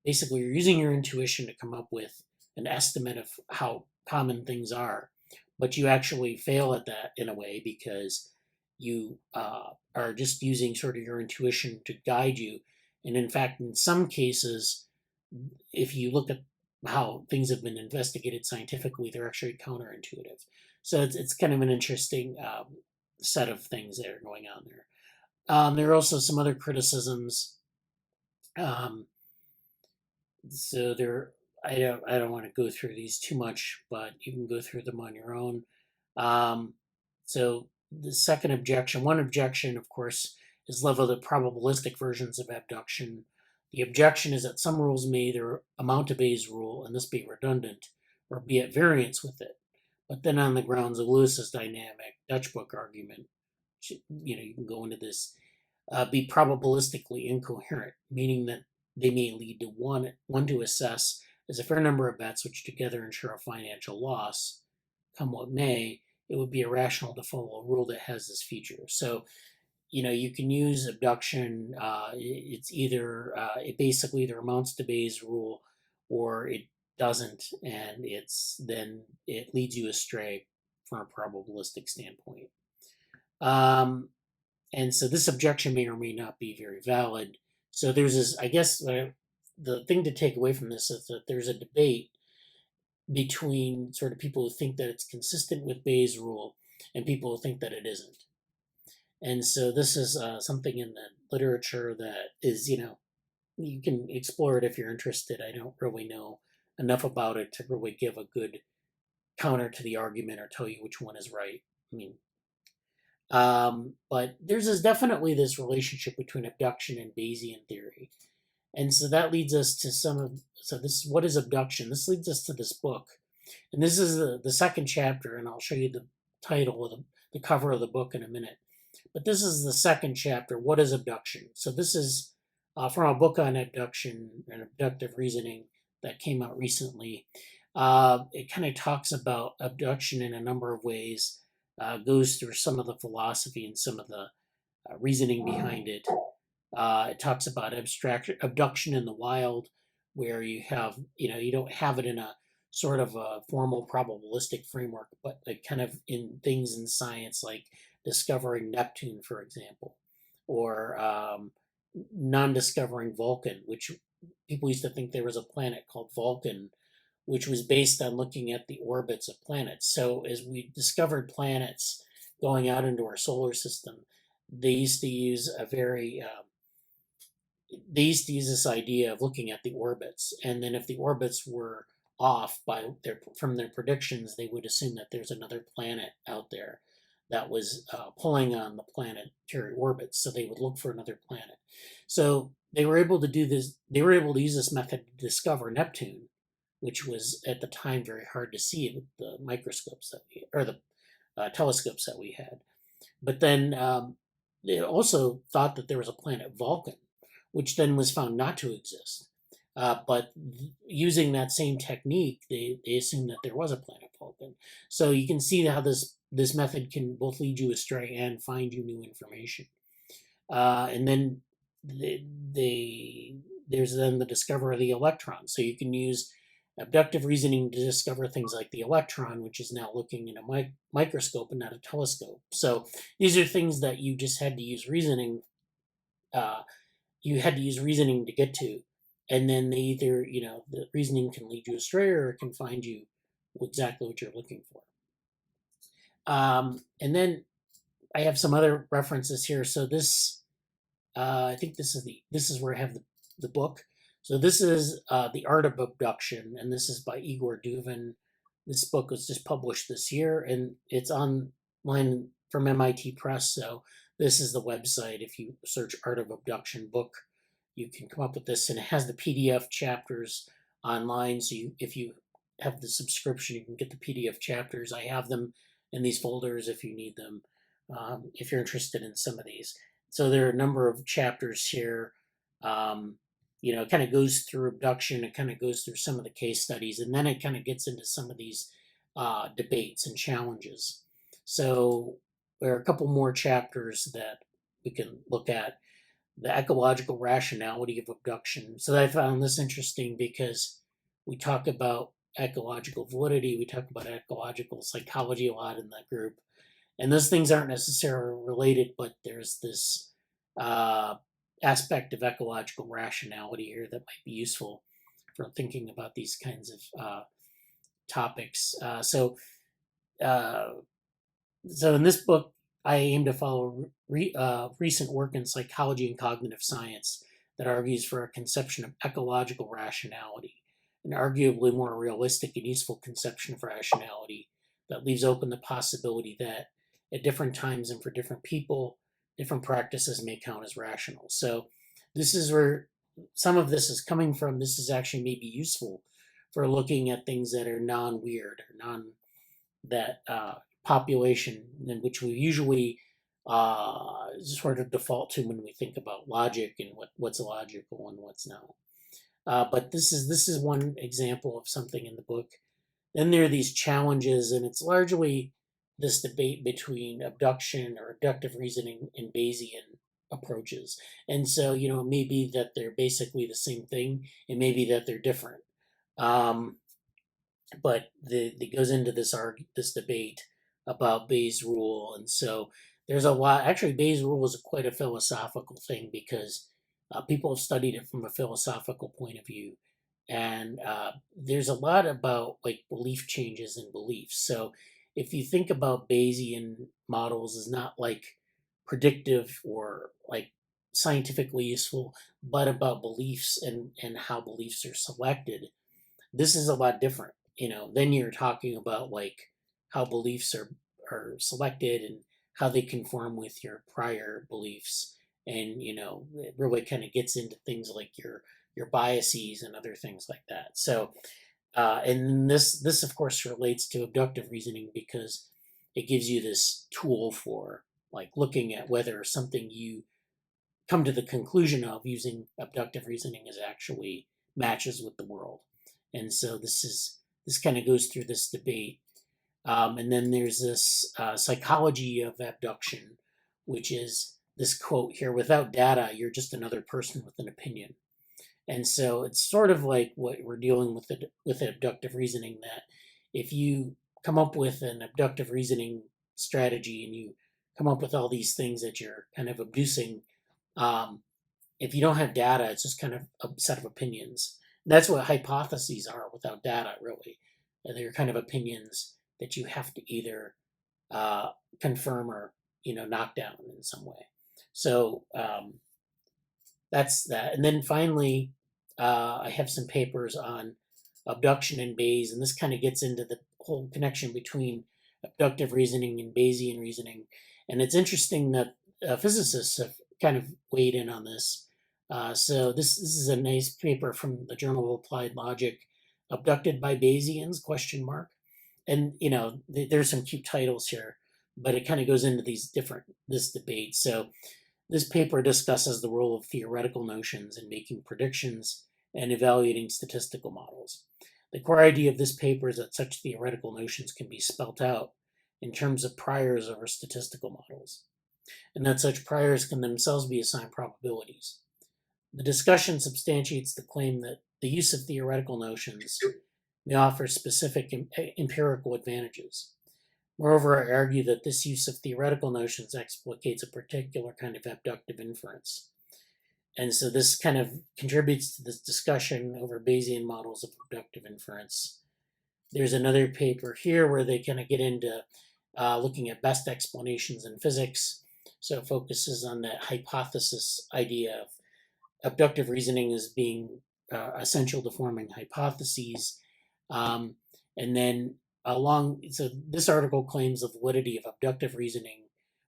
basically you're using your intuition to come up with an estimate of how common things are. But you actually fail at that in a way because you are just using sort of your intuition to guide you, And in fact, in some cases, if you look at how things have been investigated scientifically, they're actually counterintuitive. So it's kind of an interesting set of things that are going on there. There are also some other criticisms. So there, I don't want to go through these too much, but you can go through them on your own. So the second objection, one objection, of course, is level of probabilistic versions of abduction. The objection is that some rules may either amount to Bayes' rule and this be redundant, or be at variance with it. But then on the grounds of Lewis's dynamic Dutch book argument, you can go into this, be probabilistically incoherent, meaning that they may lead to one to assess as a fair number of bets which together ensure a financial loss, come what may. It would be irrational to follow a rule that has this feature. So, you can use abduction. It's either it basically either amounts to Bayes' rule, or it doesn't, and then it leads you astray from a probabilistic standpoint. And so this objection may or may not be very valid. So there's this, I guess, the thing to take away from this is that there's a debate between sort of people who think that it's consistent with Bayes' rule and people who think that it isn't. And so this is something in the literature that is, you can explore it if you're interested. I don't really know enough about it to really give a good counter to the argument or tell you which one is right. But there's definitely this relationship between abduction and Bayesian theory. And so that leads us to what is abduction? This leads us to this book. And this is the second chapter, and I'll show you the title of the cover of the book in a minute. But this is the second chapter, What is Abduction? So this is from a book on abduction and abductive reasoning that came out recently. It kind of talks about abduction in a number of ways, goes through some of the philosophy and some of the reasoning behind it. It talks about abduction in the wild, where you have, you don't have it in a sort of a formal probabilistic framework, but like kind of in things in science, like discovering Neptune, for example, or non-discovering Vulcan, which people used to think there was a planet called Vulcan, which was based on looking at the orbits of planets. So as we discovered planets going out into our solar system, they used to use this idea of looking at the orbits, and then if the orbits were off from their predictions, they would assume that there's another planet out there that was pulling on the planetary orbits, so they would look for another planet. So they were able to do this. They were able to use this method to discover Neptune, which was at the time very hard to see with the microscopes the telescopes that we had. But then they also thought that there was a planet Vulcan, which then was found not to exist. But using that same technique, they assumed that there was a planet Vulcan. So you can see how this method can both lead you astray and find you new information. And then there's then the discovery of the electron. So you can use abductive reasoning to discover things like the electron, which is now looking in a microscope and not a telescope. So these are things that you just had to use reasoning. You had to use reasoning to get to, and then they either, the reasoning can lead you astray or it can find you exactly what you're looking for. And then I have some other references here. So this, I think this is where I have the book. So this is The Art of Abduction, and this is by Igor Duvin. This book was just published this year, and it's online from MIT Press. So this is the website. If you search Art of Abduction book, you can come up with this, and it has the PDF chapters online. So if you have the subscription, you can get the PDF chapters. I have them in these folders if you need them, if you're interested in some of these. So there are a number of chapters here. It kind of goes through abduction. It kind of goes through some of the case studies, and then it kind of gets into some of these debates and challenges. So there are a couple more chapters that we can look at. The ecological rationality of abduction. So I found this interesting because we talk about ecological validity, we talk about ecological psychology a lot in that group, and those things aren't necessarily related, but there's this aspect of ecological rationality here that might be useful for thinking about these kinds of topics. So in this book, I aim to follow recent work in psychology and cognitive science that argues for a conception of ecological rationality, an arguably more realistic and useful conception of rationality that leaves open the possibility that at different times and for different people, different practices may count as rational. So this is where some of this is coming from. This is actually maybe useful for looking at things that are non-weird or that population in which we usually sort of default to when we think about logic and what's logical and what's not. But this is one example of something in the book. Then there are these challenges, and it's largely this debate between abduction or abductive reasoning and Bayesian approaches. And so, it may be that they're basically the same thing. It may be that they're different. But it goes into this debate about Bayes' rule, and so there's a lot. Actually, Bayes' rule is quite a philosophical thing because people have studied it from a philosophical point of view, and there's a lot about like belief changes in beliefs. So if you think about Bayesian models as not like predictive or like scientifically useful, but about beliefs and how beliefs are selected, this is a lot different. Then you're talking about like how beliefs are selected and how they conform with your prior beliefs, and it really kind of gets into things like your biases and other things like that. So and this of course relates to abductive reasoning because it gives you this tool for like looking at whether something you come to the conclusion of using abductive reasoning is actually matches with the world. And so this kind of goes through this debate. And then there's this psychology of abduction, which is this quote here: without data, you're just another person with an opinion. And so it's sort of like what we're dealing with abductive reasoning, that if you come up with an abductive reasoning strategy and you come up with all these things that you're kind of abducing, if you don't have data, it's just kind of a set of opinions. That's what hypotheses are without data, really. They're kind of opinions that you have to either confirm or knock down in some way. So that's that. And then finally, I have some papers on abduction and Bayes, and this kind of gets into the whole connection between abductive reasoning and Bayesian reasoning. And it's interesting that physicists have kind of weighed in on this. So this is a nice paper from the Journal of Applied Logic, abducted by Bayesians, ? And there's some cute titles here, but it kind of goes into this debate. So this paper discusses the role of theoretical notions in making predictions and evaluating statistical models. The core idea of this paper is that such theoretical notions can be spelt out in terms of priors over statistical models, and that such priors can themselves be assigned probabilities. The discussion substantiates the claim that the use of theoretical notions may offer specific empirical advantages. Moreover, I argue that this use of theoretical notions explicates a particular kind of abductive inference. And so this kind of contributes to this discussion over Bayesian models of abductive inference. There's another paper here where they kind of get into looking at best explanations in physics. So it focuses on that hypothesis idea of abductive reasoning as being essential to forming hypotheses. And then so this article claims the validity of abductive reasoning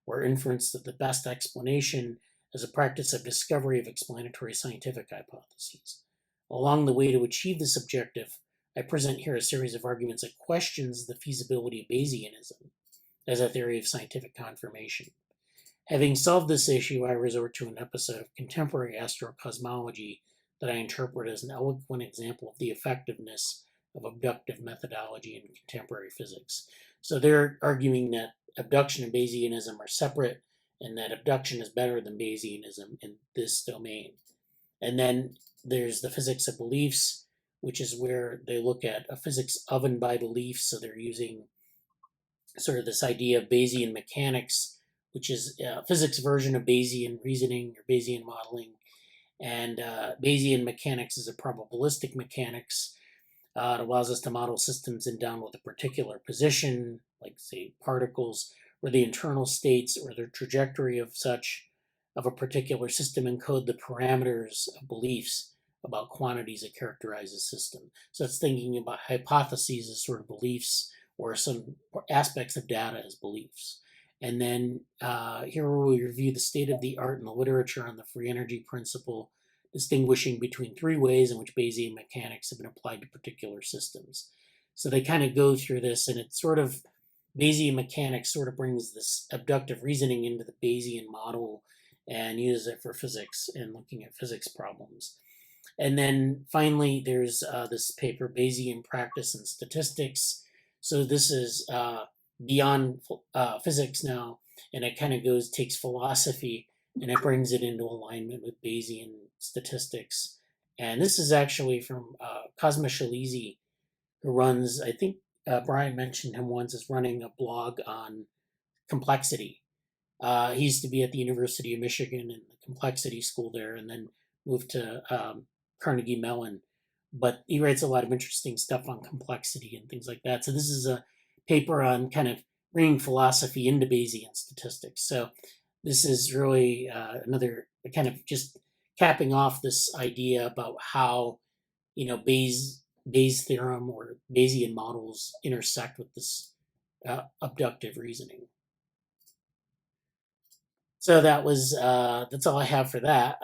or inference that the best explanation is a practice of discovery of explanatory scientific hypotheses. Along the way to achieve this objective, I present here a series of arguments that questions the feasibility of Bayesianism as a theory of scientific confirmation. Having solved this issue, I resort to an episode of contemporary astrocosmology that I interpret as an eloquent example of the effectiveness of abductive methodology in contemporary physics. So they're arguing that abduction and Bayesianism are separate, and that abduction is better than Bayesianism in this domain. And then there's the physics of beliefs, which is where they look at a physics of and by beliefs. So they're using sort of this idea of Bayesian mechanics, which is a physics version of Bayesian reasoning or Bayesian modeling, And Bayesian mechanics is a probabilistic mechanics. It allows us to model systems endowed with a particular position, like say particles, or the internal states or the trajectory of a particular system, and code the parameters of beliefs about quantities that characterize a system. So it's thinking about hypotheses as sort of beliefs, or some aspects of data as beliefs. And then here we review the state of the art in the literature on the free energy principle, distinguishing between three ways in which Bayesian mechanics have been applied to particular systems. So they kind of go through this, and it's sort of Bayesian mechanics sort of brings this abductive reasoning into the Bayesian model and uses it for physics and looking at physics problems. And then finally, there's this paper, Bayesian Practice and Statistics. So this is beyond physics now, and it kind of takes philosophy, and it brings it into alignment with Bayesian statistics. And this is actually from Cosma Shalizi, who runs, I think Brian mentioned him once, is running a blog on complexity. He used to be at the University of Michigan in the complexity school there, and then moved to Carnegie Mellon. But he writes a lot of interesting stuff on complexity and things like that. So this is a paper on kind of bringing philosophy into Bayesian statistics. So this is really another kind of just capping off this idea about how, Bayes theorem or Bayesian models intersect with this abductive reasoning. So that's all I have for that.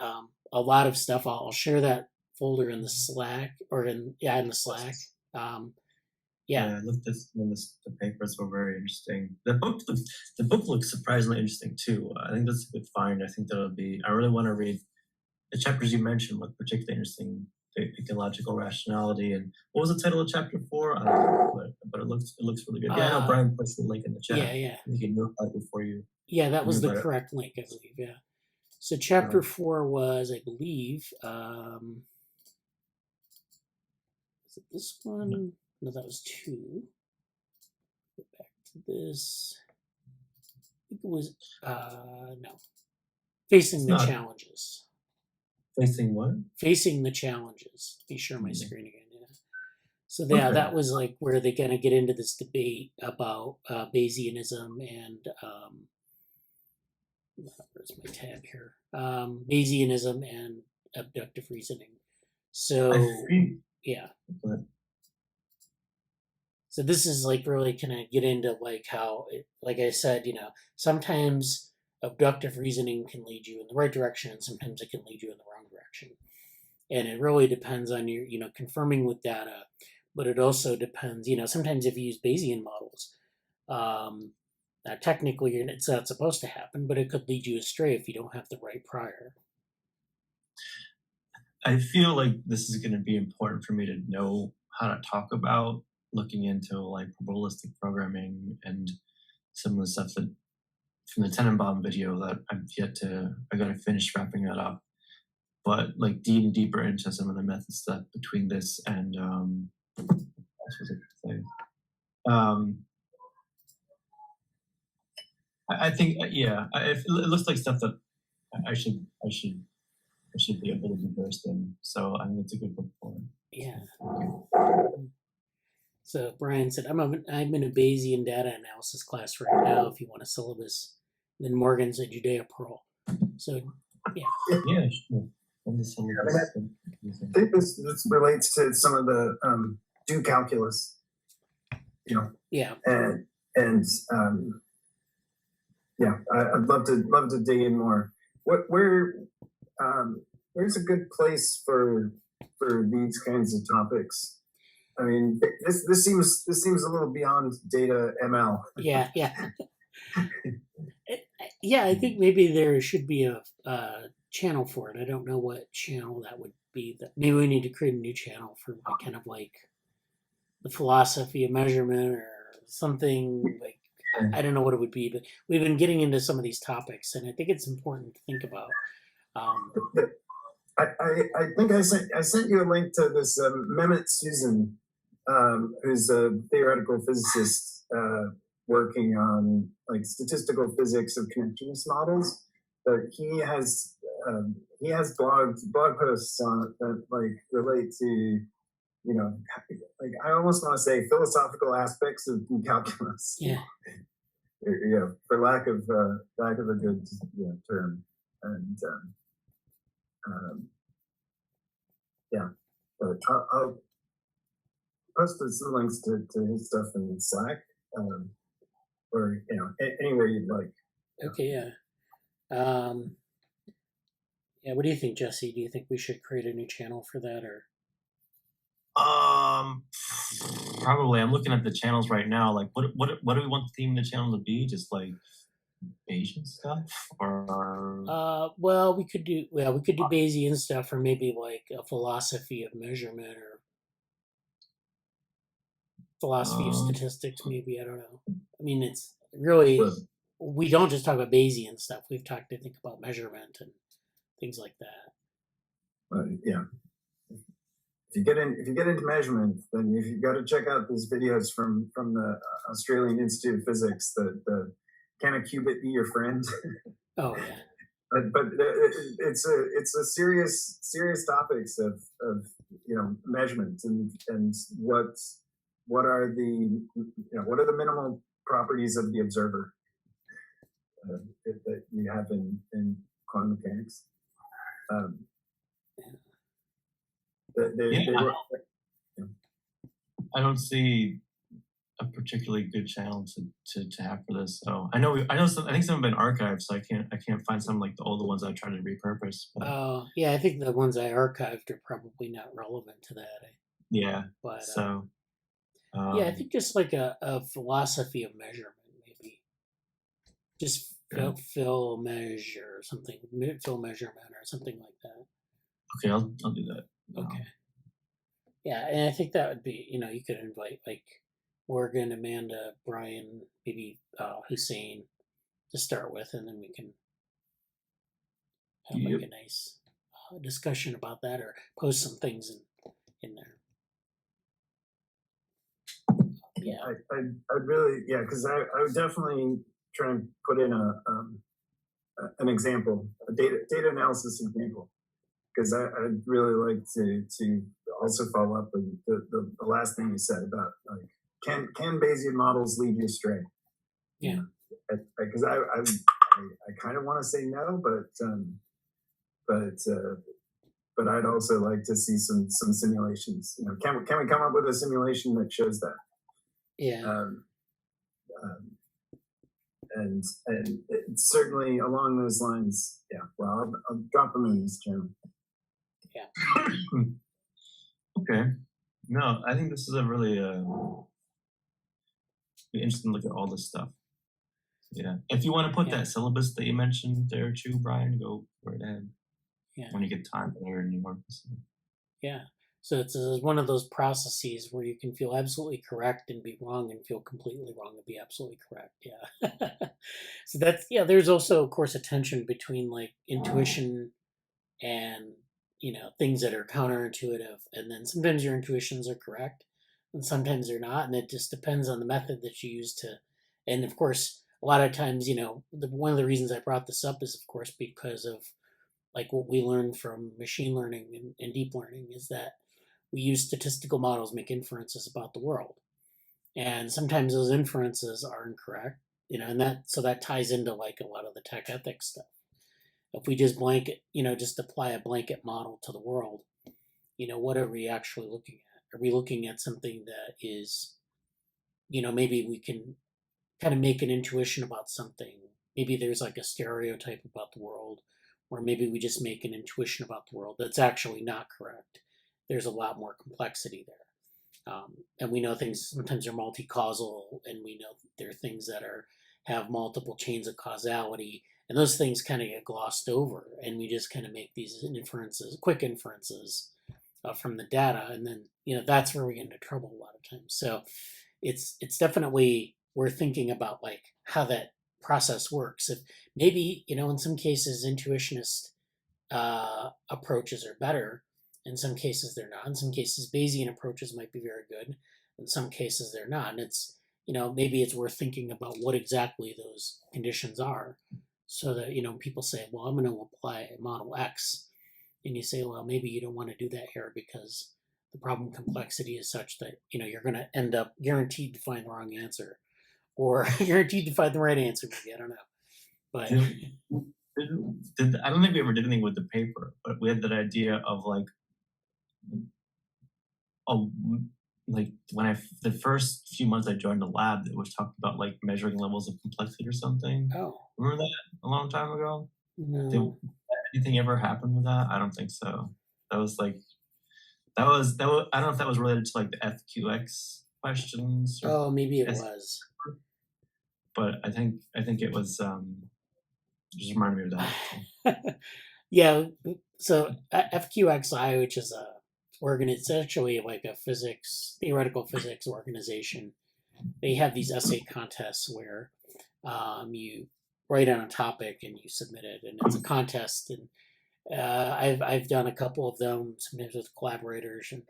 A lot of stuff. I'll share that folder in the Slack, or in the Slack. I looked at the papers were very interesting. The book looks surprisingly interesting too. I think that's a good find. I think I really want to read the chapters you mentioned look particularly interesting. The ecological rationality, and what was the title of chapter 4? I don't know, but it looks really good. Yeah, I know Brian placed the link in the chat. Yeah. I think you knew about it before you. Yeah, that was the correct link, I believe. Yeah. So chapter 4 was, I believe, is it this one? No, that was 2. Go back to this. I think it was no. Facing the challenges. Facing what? Facing the challenges. Let me share my screen again. Yeah. So that was like where they kind of get into this debate about Bayesianism and where's my tab here? Bayesianism and abductive reasoning. So yeah. So this is like really kind of get into like how, like I said, sometimes abductive reasoning can lead you in the right direction, and sometimes it can lead you in the wrong direction. And it really depends on your, confirming with data, but it also depends, sometimes if you use Bayesian models, technically it's not supposed to happen, but it could lead you astray if you don't have the right prior. I feel like this is going to be important for me to know how to talk about looking into like probabilistic programming and some of the stuff that from the Tenenbaum video that I got to finish wrapping that up. But like deeper into some of the methods that between this and I think it looks like stuff that I should be able to be versed in. So I think it's a good book for it. Yeah. So Brian said, I'm in a Bayesian data analysis class right now if you want a syllabus. And then Morgan's a Judea Pearl. So yeah. Yeah, sure. I think this relates to some of the do calculus, Yeah. And I'd love to dig in more. Where's a good place for these kinds of topics? I mean, this seems a little beyond data ML. Yeah. Yeah, I think maybe there should be a channel for it. I don't know what channel that would be. Maybe we need to create a new channel for kind of like the philosophy of measurement or something like, I don't know what it would be, but we've been getting into some of these topics, and I think it's important to think about. I think I sent you a link to this Mehmet Susan, who's a theoretical physicist working on like statistical physics of connectedness models. But he has he has blog posts on that like relate to, you know, like I almost want to say philosophical aspects of calculus. Yeah. You know, for lack of a good term, and yeah, but I'll post some links to his stuff in Slack, or you know, anywhere you'd like. Okay, yeah. Yeah, what do you think, Jesse? Do you think we should create a new channel for that, or? Probably. I'm looking at the channels right now. Like, what do we want the theme of the channel to be? Just like Bayesian stuff, or Well, we could do Bayesian stuff, or maybe like a philosophy of measurement, or philosophy of statistics. Maybe, I don't know. I mean, it's really, we don't just talk about Bayesian stuff. We've talked, I think, about measurement and things like that. Yeah. If you get into measurement, then you've got to check out these videos from the Australian Institute of Physics. The can a qubit be your friend? Oh yeah. But it's a serious topics of you know, measurement and what are the minimal properties of the observer that you have in quantum mechanics. I don't see a particularly good channel to have for this. So I think some have been archived, so I can't find some like the older ones I tried to repurpose. Oh yeah, I think the ones I archived are probably not relevant to that. Yeah. But So yeah, I think just like a philosophy of measurement, maybe. Just fill measure something, fill measurement or something like that. Okay, I'll do that. Okay. Yeah, and I think that would be, you know, you could invite like Morgan, Amanda, Brian, maybe Hussein to start with, and then we can have like a nice discussion about that, or post some things in there. Yeah, I'd really, yeah, because I would definitely try and put in an example, a data analysis example, because I'd really like to also follow up with the last thing you said about like can Bayesian models lead you astray? Yeah, because I kind of want to say no, but I'd also like to see some simulations. You know, can we come up with a simulation that shows that? Yeah. And it's certainly along those lines. Yeah. Well, I'll drop them in this channel. Yeah. Okay. No, I think this is a really be interesting to look at all this stuff. Yeah. If you want to put that syllabus that you mentioned there too, Brian, go right ahead. Yeah. When you get time there in New York. Yeah. So it's one of those processes where you can feel absolutely correct and be wrong, and feel completely wrong and be absolutely correct. Yeah. So that's, yeah, there's also, of course, a tension between like intuition and, you know, things that are counterintuitive. And then sometimes your intuitions are correct and sometimes they're not. And it just depends on the method that you use to, and of course, a lot of times, you know, one of the reasons I brought this up is, of course, because of like what we learned from machine learning and deep learning is that we use statistical models, make inferences about the world. And sometimes those inferences are incorrect, you know, and that ties into like a lot of the tech ethics stuff. If we just blanket, you know, just apply a blanket model to the world, you know, what are we actually looking at? Are we looking at something that is, you know, maybe we can kind of make an intuition about something. Maybe there's like a stereotype about the world, or maybe we just make an intuition about the world that's actually not correct. There's a lot more complexity there. And we know things sometimes are multi-causal, and we know there are things that have multiple chains of causality, and those things kind of get glossed over, and we just kind of make these inferences, quick inferences from the data, and then, you know, that's where we get into trouble a lot of times. So it's definitely, we're thinking about like how that process works. If maybe, you know, in some cases intuitionist approaches are better, in some cases they're not. In some cases Bayesian approaches might be very good, in some cases they're not. And it's, you know, maybe it's worth thinking about what exactly those conditions are so that, you know, people say, well, I'm going to apply model X. And you say, well, maybe you don't want to do that here because the problem complexity is such that, you know, you're going to end up guaranteed to find the wrong answer, or guaranteed to find the right answer. Maybe, I don't know. But I don't think we ever did anything with the paper, but we had that idea of like, like when the first few months I joined a lab that was talking about like measuring levels of complexity or something. oh, Remember that a long time ago? no. Did anything ever happen with that? I don't think so. That was I don't know if that was related to like the FQX questions. Oh, maybe it was. But I think it was just reminded me of that. Yeah. So FQXI, which is essentially like a theoretical physics organization, they have these essay contests where you write on a topic and you submit it, and it's a contest. And I've done a couple of them, sometimes with collaborators, and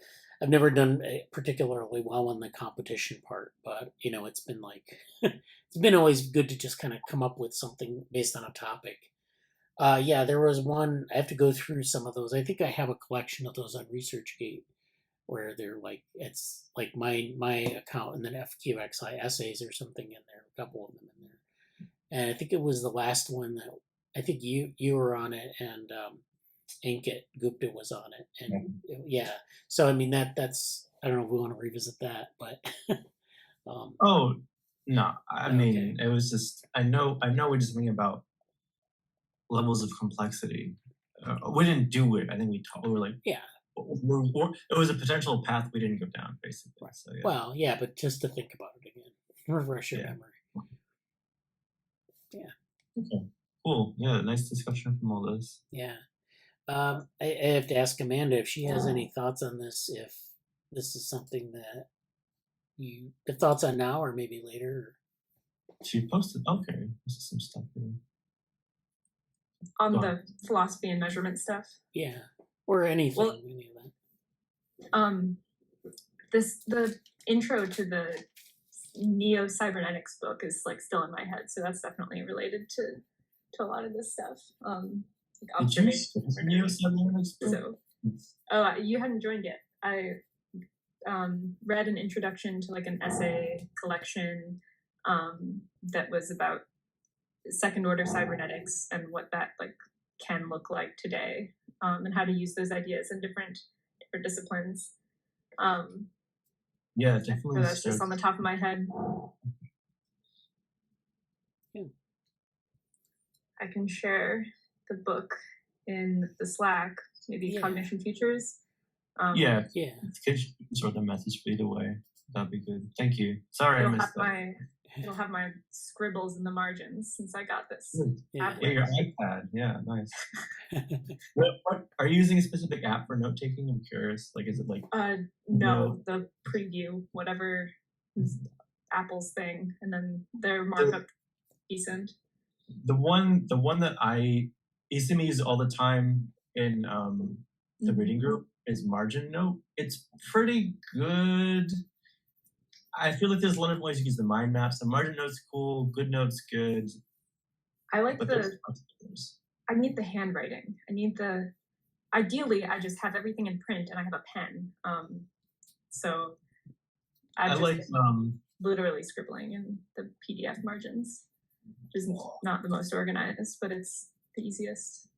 I've never done particularly well on the competition part, but you know, it's been like it's been always good to just kind of come up with something based on a topic. Yeah, there was one. I have to go through some of those. I think I have a collection of those on ResearchGate, where they're like, it's like my account and then FQXI essays or something in there. A couple of them in there, and I think it was the last one that I think you were on it, and Ankit Gupta was on it, and yeah. So I mean that's I don't know if we want to revisit that, but oh no, I mean okay. it was just I know we did something about levels of complexity. We didn't do it. I think we were like Yeah. It was a potential path we didn't go down, basically. So, yeah. Well, yeah, but just to think about it again, refresh your memory. Yeah. Okay. Cool. Yeah. Nice discussion from all this. Yeah. I have to ask Amanda if she has any thoughts on this. If this is something that you have thoughts on now, or maybe later. She posted. Okay. This is some stuff here. On the philosophy and measurement stuff. Yeah. Or anything. Well, any of that. The intro to the neo-cybernetics book is like still in my head, so that's definitely related to a lot of this stuff. Like observation. Neo-cybernetics book? So, you hadn't joined yet. I read an introduction to like an essay collection that was about second order cybernetics and what that like can look like today, and how to use those ideas in different disciplines. Yeah, definitely. So that's just on the top of my head. Yeah. I can share the book in the Slack, maybe Cognition Futures. Yeah. Could you sort the message feed away? That'd be good. Thank you. Sorry, I missed that. It'll have my scribbles in the margins since I got this. Yeah, your iPad. Yeah, nice. what are you using a specific app for note taking? I'm curious. Like, is it like? No, the preview, whatever is Apple's thing, and then their markup decent. The one that I used to use all the time in the reading group is Margin Note. It's pretty good. I feel like there's a lot of ways you use the mind maps. The Margin Note's cool. Good Note's good. I like I need the handwriting. Ideally, I just have everything in print and I have a pen. So I like literally scribbling in the PDF margins, which is not the most organized, but it's the easiest.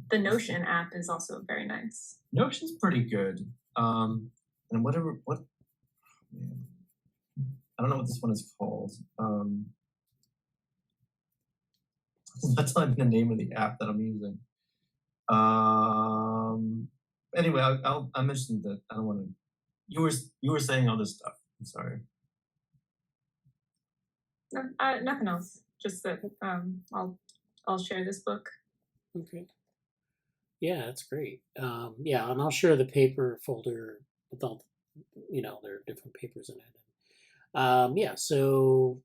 The Notion app is also very nice. Notion's pretty good. And I don't know what this one is called. That's not the name of the app that I'm using. Anyway, I mentioned that I don't want to. You were saying all this stuff. I'm sorry. No, nothing else. Just that I'll share this book. Okay. Yeah, that's great. Yeah, and I'll share the paper folder with all, there are different papers in it. Yeah, so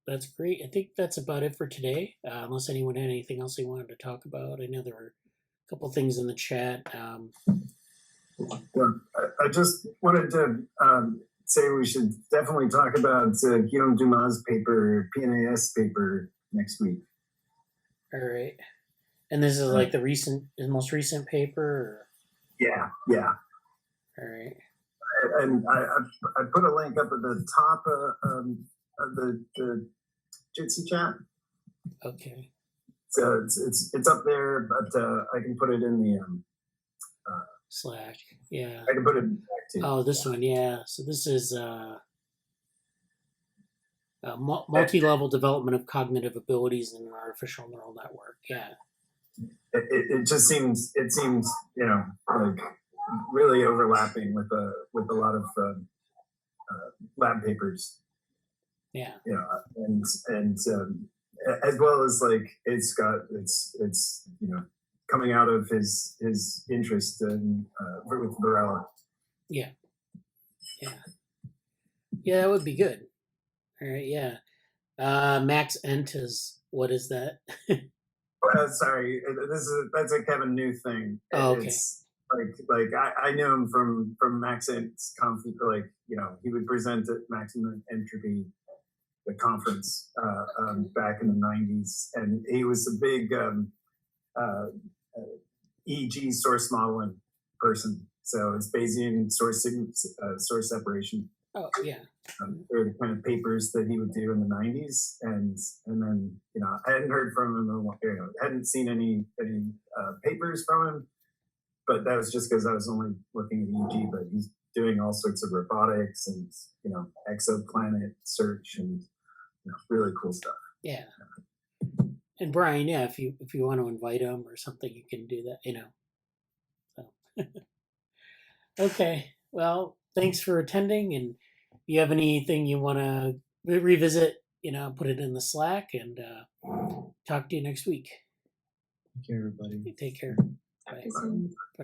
that's great. I think that's about it for today. Unless anyone had anything else they wanted to talk about. I know there were a couple things in the chat. Well, I just wanted to say we should definitely talk about Guillaume Dumas' paper, PNAS paper next week. All right. And this is like the most recent paper? Or? Yeah. All right. And I put a link up at the top of the Jitsi chat. Okay. So it's up there, but I can put it in the Slack. Yeah. I can put it in back too. Oh, this one. Yeah. So this is multi-level development of cognitive abilities in an artificial neural network. Yeah. It just seems like really overlapping with a lot of lab papers. Yeah. And as well as like it's coming out of his interest in with Varela. Yeah, that would be good. All right, yeah. Max Ent is, what is that? Sorry, that's a Kevin New thing. Oh, okay. It's like I knew him from Max Ent's conference. Like he would present at Maximum Entropy, the conference back in the 90s, and he was a big EEG source modeling person. So it's Bayesian source separation. Oh yeah. They're the kind of papers that he would do in the 90s, and then I hadn't heard from him, hadn't seen any papers from him, but that was just because I was only looking at EEG. But he's doing all sorts of robotics and exoplanet search and really cool stuff. Yeah. And Brian, yeah, if you want to invite him or something, you can do that. So. Okay. Well, thanks for attending, and if you have anything you want to revisit, put it in the Slack, and talk to you next week. Thank you, everybody. Take care. Talk to Bye. you soon.